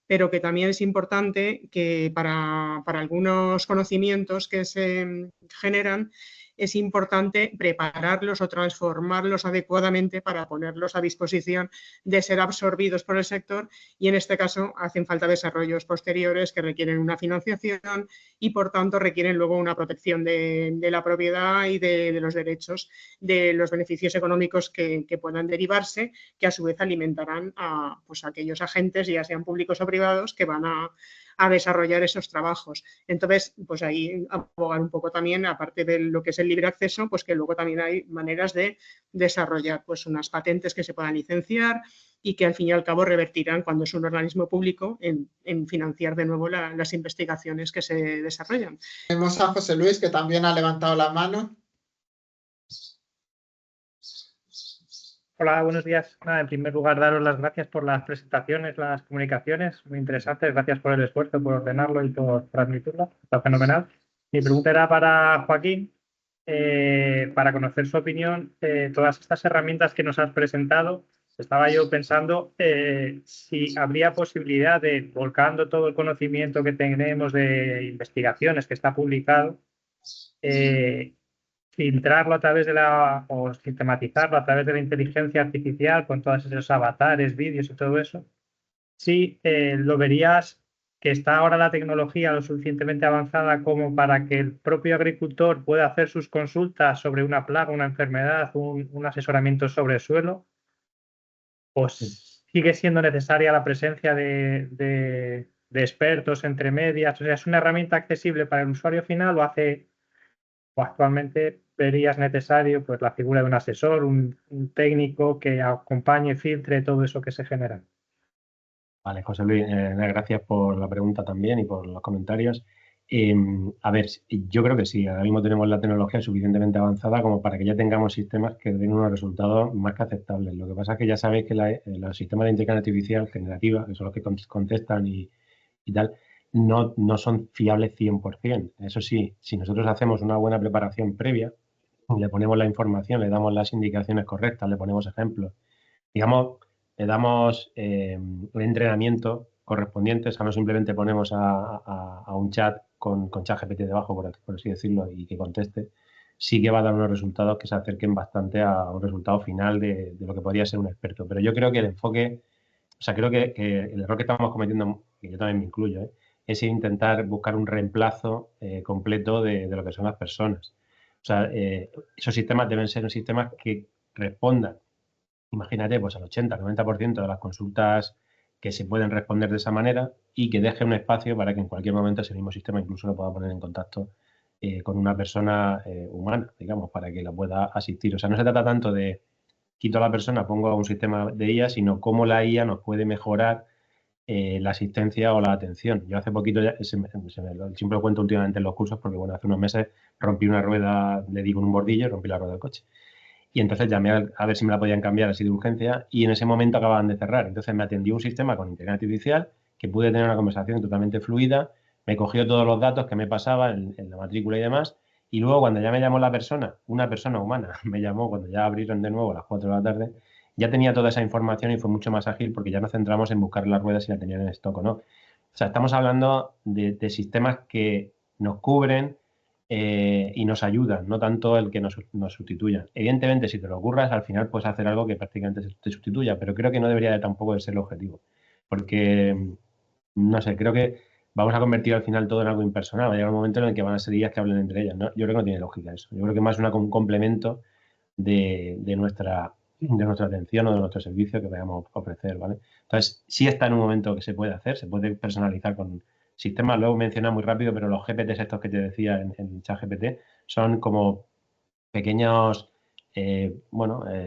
pero que también es importante que para algunos conocimientos que se generan, es importante prepararlos o transformarlos adecuadamente para ponerlos a disposición de ser absorbidos por el sector, y en este caso hacen falta desarrollos posteriores que requieren una financiación y por tanto requieren luego una protección de la propiedad y de los derechos, de los beneficios económicos que puedan derivarse, que a su vez alimentarán a pues, aquellos agentes, ya sean públicos o privados, que van a a desarrollar esos trabajos. Entonces, pues ahí abogar un poco también, aparte de lo que es el libre acceso, pues que luego también hay maneras de desarrollar pues unas patentes que se puedan licenciar y que al fin y al cabo revertirán, cuando es un organismo público, en financiar de nuevo las investigaciones que se desarrollan. Tenemos a José Luis, que también ha levantado la mano. Hola, buenos días. Nada, en primer lugar, daros las gracias por las presentaciones, las comunicaciones, muy interesantes. Gracias por el esfuerzo, por ordenarlo y por transmitirlo. Está fenomenal. Mi pregunta era para Joaquín, para conocer su opinión. Todas estas herramientas que nos has presentado, estaba yo pensando si habría posibilidad de, volcando todo el conocimiento que tenemos de investigaciones que está publicado, filtrarlo a través de o sistematizarlo a través de la inteligencia artificial con todos esos avatares, vídeos y todo eso. Sí, lo verías que está ahora la tecnología lo suficientemente avanzada como para que el propio agricultor pueda hacer sus consultas sobre una plaga, una enfermedad, un asesoramiento sobre el suelo, pues sigue siendo necesaria la presencia de expertos entre medias. O sea, ¿es una herramienta accesible para el usuario final o actualmente verías necesario pues la figura de un asesor, un técnico que acompañe, filtre todo eso que se genera? Vale, José Luis, gracias por la pregunta también y por los comentarios. A ver, yo creo que sí, ahora mismo tenemos la tecnología suficientemente avanzada como para que ya tengamos sistemas que den unos resultados más que aceptables. Lo que pasa es que ya sabéis que los sistemas de inteligencia artificial generativa, que son los que contestan y tal, no son fiables 100%. Eso sí, si nosotros hacemos una buena preparación previa, le ponemos la información, le damos las indicaciones correctas, le ponemos ejemplos, digamos, le damos el entrenamiento correspondiente, o sea, no simplemente ponemos a un chat con ChatGPT debajo, por así decirlo, y que conteste, sí que va a dar unos resultados que se acerquen bastante a un resultado final de lo que podría ser un experto. Pero yo creo que el enfoque, o sea, creo que el error que estamos cometiendo, y yo también me incluyo, es intentar buscar un reemplazo completo de lo que son las personas. O sea, esos sistemas deben ser sistemas que respondan, imagínate, pues al 80-90% de las consultas que se pueden responder de esa manera y que deje un espacio para que en cualquier momento ese mismo sistema incluso lo pueda poner en contacto con una persona humana, digamos, para que lo pueda asistir. O sea, no se trata tanto de quito a la persona, pongo a un sistema de IA, sino cómo la IA nos puede mejorar la asistencia o la atención. Yo hace poquito, siempre lo cuento últimamente en los cursos, porque bueno, hace unos meses rompí una rueda, le di con un bordillo y rompí la rueda del coche. Y entonces llamé a ver si me la podían cambiar así de urgencia y en ese momento acababan de cerrar. Entonces me atendió un sistema con inteligencia artificial que pude tener una conversación totalmente fluida, me cogió todos los datos que me pasaba en la matrícula y demás, y luego cuando ya me llamó la persona, una persona humana, me llamó cuando ya abrieron de nuevo a las 4 de la tarde, ya tenía toda esa información y fue mucho más ágil porque ya nos centramos en buscar las ruedas si la tenían en stock o no. O sea, estamos hablando de sistemas que nos cubren y nos ayudan, no tanto el que nos sustituyan. Evidentemente, si te lo ocurras, al final puedes hacer algo que prácticamente te sustituya, pero creo que no debería tampoco de ser el objetivo, porque, no sé, creo que vamos a convertir al final todo en algo impersonal. Va a llegar un momento en el que van a ser ellas que hablen entre ellas, ¿no? Yo creo que no tiene lógica eso. Yo creo que más un complemento de nuestra atención o de nuestro servicio que vayamos a ofrecer, ¿vale? Entonces, sí está en un momento que se puede hacer, se puede personalizar con sistemas. Luego menciona muy rápido, pero los GPTs estos que te decía en ChatGPT son como pequeños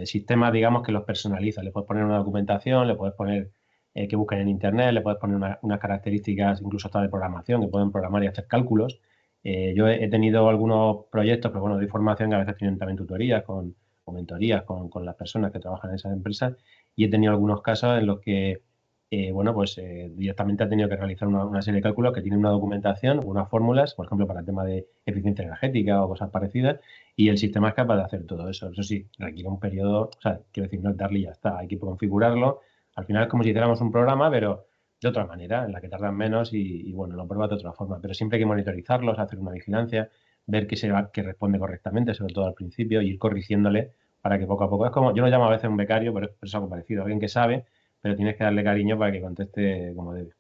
sistemas, digamos, que los personalizan. Le puedes poner una documentación, le puedes poner que busquen en Internet, le puedes poner unas características incluso hasta de programación, que pueden programar y hacer cálculos. Yo he tenido algunos proyectos, pero bueno, de formación que a veces tienen también tutorías o mentorías con las personas que trabajan en esas empresas y he tenido algunos casos en los que directamente ha tenido que realizar una serie de cálculos que tienen una documentación, unas fórmulas, por ejemplo, para el tema de eficiencia energética o cosas parecidas, y el sistema es capaz de hacer todo eso. Eso sí, requiere un periodo, o sea, quiero decir, no es darle y ya está, hay que configurarlo. Al final es como si hiciéramos un programa, pero de otra manera, en la que tardan menos y bueno, lo pruebas de otra forma. Pero siempre hay que monitorizarlos, hacer una vigilancia, ver que responde correctamente, sobre todo al principio, y ir corrigiéndole para que poco a poco, es como, yo lo llamo a veces un becario, pero es algo parecido, alguien que sabe, pero tienes que darle cariño para que conteste como debe.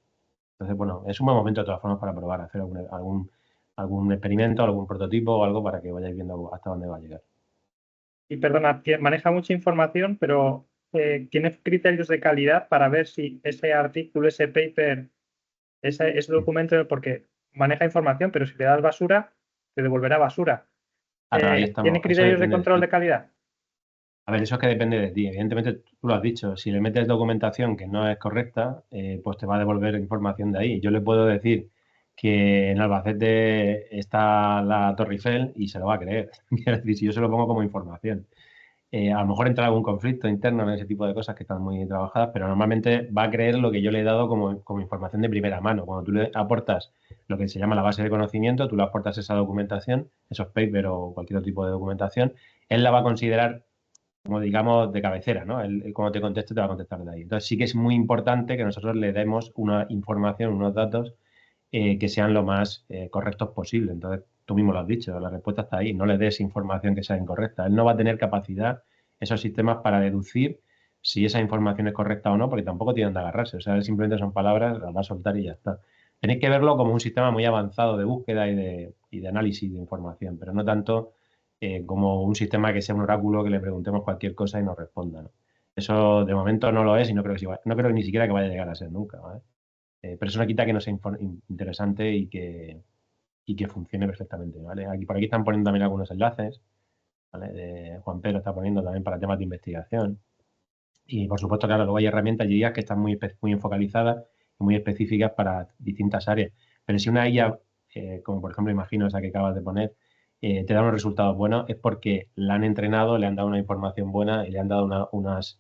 Entonces, bueno, es un buen momento de todas formas para probar, hacer algún experimento, algún prototipo o algo para que vayáis viendo hasta dónde va a llegar. Y perdona, maneja mucha información, pero ¿tiene criterios de calidad para ver si ese artículo, ese paper, ese documento, porque maneja información, pero si le das basura, te devolverá basura. Claro, ahí estamos. ¿Tiene Eso criterios de depende control ti. de calidad? A ver, eso es que depende de ti. Evidentemente, tú lo has dicho, si le metes documentación que no es correcta, pues te va a devolver información de ahí. Yo le puedo decir que en Albacete está la Torre Eiffel y se lo va a creer. Quiero decir, si yo se lo pongo como información. A lo mejor entra algún conflicto interno en ese tipo de cosas que están muy trabajadas, pero normalmente va a creer lo que yo le he dado como información de primera mano. Cuando tú le aportas lo que se llama la base de conocimiento, tú le aportas esa documentación, esos papers o cualquier otro tipo de documentación, él la va a considerar como, digamos, de cabecera, ¿no? Él cuando te conteste, te va a contestar de ahí. Entonces sí que es muy importante que nosotros le demos una información, unos datos que sean lo más correctos posible. Entonces, tú mismo lo has dicho, la respuesta está ahí. No le des información que sea incorrecta. Él no va a tener capacidad, esos sistemas, para deducir si esa información es correcta o no, porque tampoco tienen de agarrarse. O sea, él simplemente son palabras, las va a soltar y ya está. Tenéis que verlo como un sistema muy avanzado de búsqueda y de análisis de información, pero no tanto como un sistema que sea un oráculo que le preguntemos cualquier cosa y nos responda, ¿no? Eso de momento no lo es y no creo que ni siquiera que vaya a llegar a ser nunca, ¿vale? Pero eso no quita que no sea interesante y que funcione perfectamente, ¿vale? Por aquí están poniendo también algunos enlaces, ¿vale? Juan Pedro está poniendo también para temas de investigación. Y por supuesto, claro, luego hay herramientas y guías que están muy focalizadas y muy específicas para distintas áreas. Pero si una IA, como por ejemplo imagino esa que acabas de poner, te da unos resultados buenos, es porque la han entrenado, le han dado una información buena y le han dado unos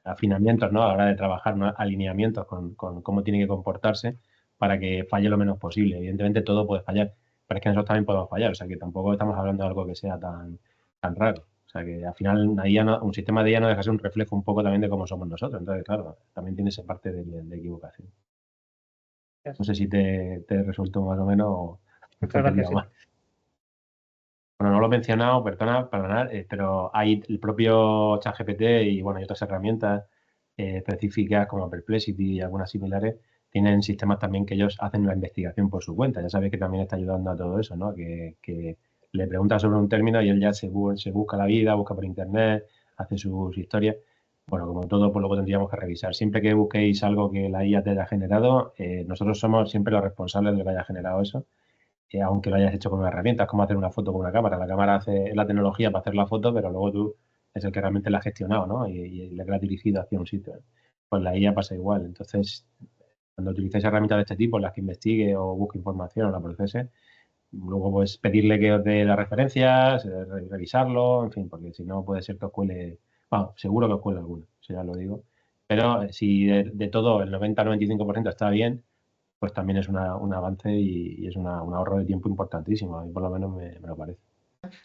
afinamientos, ¿no? A la hora de trabajar, unos alineamientos con cómo tiene que comportarse para que falle lo menos posible. Evidentemente todo puede fallar, pero es que nosotros también podemos fallar, o sea que tampoco estamos hablando de algo que sea tan raro. O sea que al final un sistema de IA no deja de ser un reflejo un poco también de cómo somos nosotros. Entonces, claro, también tiene esa parte de equivocación. No sé si te resuelto más o menos o Muchas gracias. más. Bueno, no lo he mencionado, perdona, pero hay el propio ChatGPT y bueno, hay otras herramientas específicas como Perplexity y algunas similares, tienen sistemas también que ellos hacen la investigación por su cuenta. Ya sabéis que también está ayudando a todo eso, ¿no? Que le pregunta sobre un término y él ya se busca la vida, busca por internet, hace sus historias. Bueno, como todo, pues luego tendríamos que revisar. Siempre que busquéis algo que la IA te haya generado, nosotros somos siempre los responsables de lo que haya generado eso, aunque lo hayas hecho con una herramienta. Es como hacer una foto con una cámara. La cámara hace la tecnología para hacer la foto, pero luego tú es el que realmente la ha gestionado, ¿no? Y la que la ha dirigido hacia un sitio. Pues la IA pasa igual. Entonces, cuando utilizáis herramientas de este tipo, en las que investigue o busque información o la procese, luego pues pedirle que os dé las referencias, revisarlo, en fin, porque si no puede ser que os cuele, bueno, seguro que os cuele alguno, eso ya lo digo. Pero si de todo el 90-95% está bien, pues también es un avance y es un ahorro de tiempo importantísimo, a mí por lo menos me lo parece.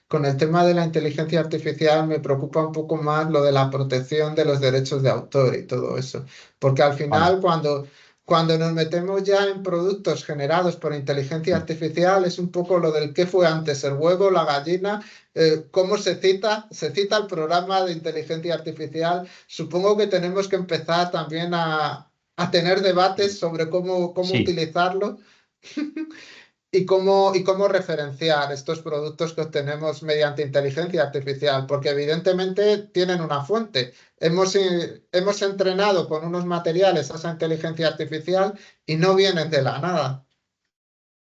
Con el tema de la inteligencia artificial me preocupa un poco más lo de la protección de los derechos de autor y todo eso, porque al final cuando nos metemos ya en productos generados por inteligencia artificial es un poco lo del qué fue antes, el huevo, la gallina, cómo se cita el programa de inteligencia artificial. Supongo que tenemos que empezar también a tener debates sobre cómo utilizarlo. Y cómo referenciar estos productos que obtenemos mediante inteligencia artificial, porque evidentemente tienen una fuente. Hemos entrenado con unos materiales a esa inteligencia artificial y no vienen de la nada.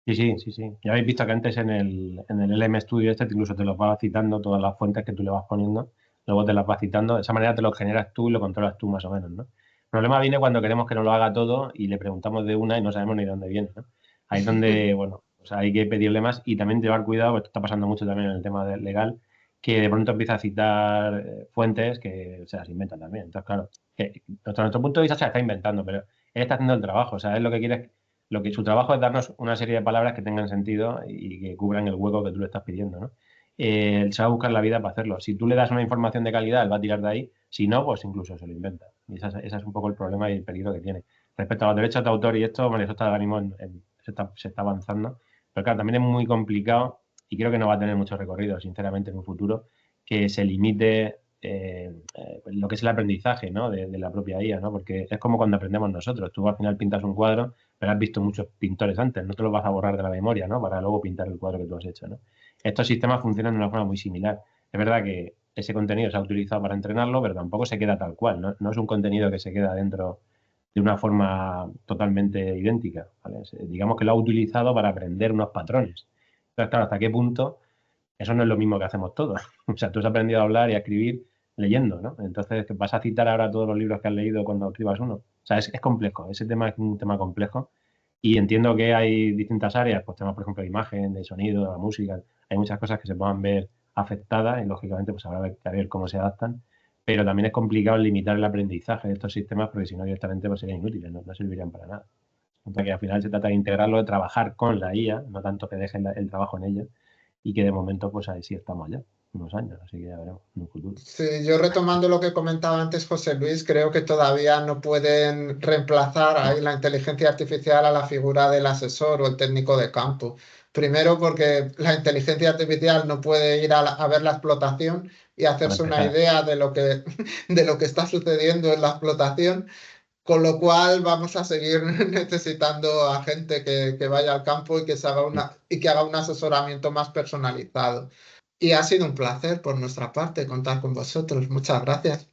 Sí. Ya habéis visto que antes en el LM Studio incluso te los va citando todas las fuentes que tú le vas poniendo, luego te las vas citando, de esa manera te lo generas tú y lo controlas tú más o menos, ¿no? El problema viene cuando queremos que nos lo haga todo y le preguntamos de una y no sabemos ni de dónde viene, ¿no? Ahí es donde, bueno, pues hay que pedirle más y también llevar cuidado, porque esto está pasando mucho también en el tema legal, que de pronto empieza a citar fuentes que se las inventan también. Entonces, claro, que desde nuestro punto de vista se las está inventando, pero él está haciendo el trabajo, o sea, él lo que quiere es su trabajo es darnos una serie de palabras que tengan sentido y que cubran el hueco que tú le estás pidiendo, ¿no? Él se va a buscar la vida para hacerlo. Si tú le das una información de calidad, él va a tirar de ahí. Si no, pues incluso se lo inventa. Y ese es un poco el problema y el peligro que tiene. Respecto a los derechos de autor y esto, bueno, eso está ahora mismo se está avanzando. Pero claro, también es muy complicado y creo que no va a tener mucho recorrido, sinceramente, en un futuro, que se limite lo que es el aprendizaje, ¿no? de la propia IA, ¿no? Porque es como cuando aprendemos nosotros. Tú al final pintas un cuadro, pero has visto muchos pintores antes, no te los vas a borrar de la memoria, ¿no? Para luego pintar el cuadro que tú has hecho, ¿no? Estos sistemas funcionan de una forma muy similar. Es verdad que ese contenido se ha utilizado para entrenarlo, pero tampoco se queda tal cual, ¿no? No es un contenido que se queda dentro de una forma totalmente idéntica, ¿vale? Digamos que lo ha utilizado para aprender unos patrones. Entonces, claro, ¿hasta qué punto? Eso no es lo mismo que hacemos todos. O sea, tú has aprendido a hablar y a escribir leyendo, ¿no? Entonces, ¿vas a citar ahora todos los libros que has leído cuando escribas uno? O sea, es complejo. Ese tema es un tema complejo. Y entiendo que hay distintas áreas, pues temas, por ejemplo, de imagen, de sonido, de la música. Hay muchas cosas que se puedan ver afectadas y, lógicamente, pues habrá que ver cómo se adaptan. Pero también es complicado limitar el aprendizaje de estos sistemas porque si no, directamente pues, serían inútiles, no servirían para nada. Entonces, que al final se trata de integrarlo, de trabajar con la IA, no tanto que dejen el trabajo en ella, y que de momento, pues ahí sí estamos ya, unos años, así que ya veremos en un futuro. Sí, yo retomando lo que comentaba antes José Luis, creo que todavía no pueden reemplazar ahí la inteligencia artificial a la figura del asesor o el técnico de campo. Primero porque la inteligencia artificial no puede ir a ver la explotación y hacerse una idea de lo que está sucediendo en la explotación, con lo cual vamos a seguir necesitando a gente que vaya al campo y que haga un asesoramiento más personalizado. Y ha sido un placer por nuestra parte contar con vosotros. Muchas gracias.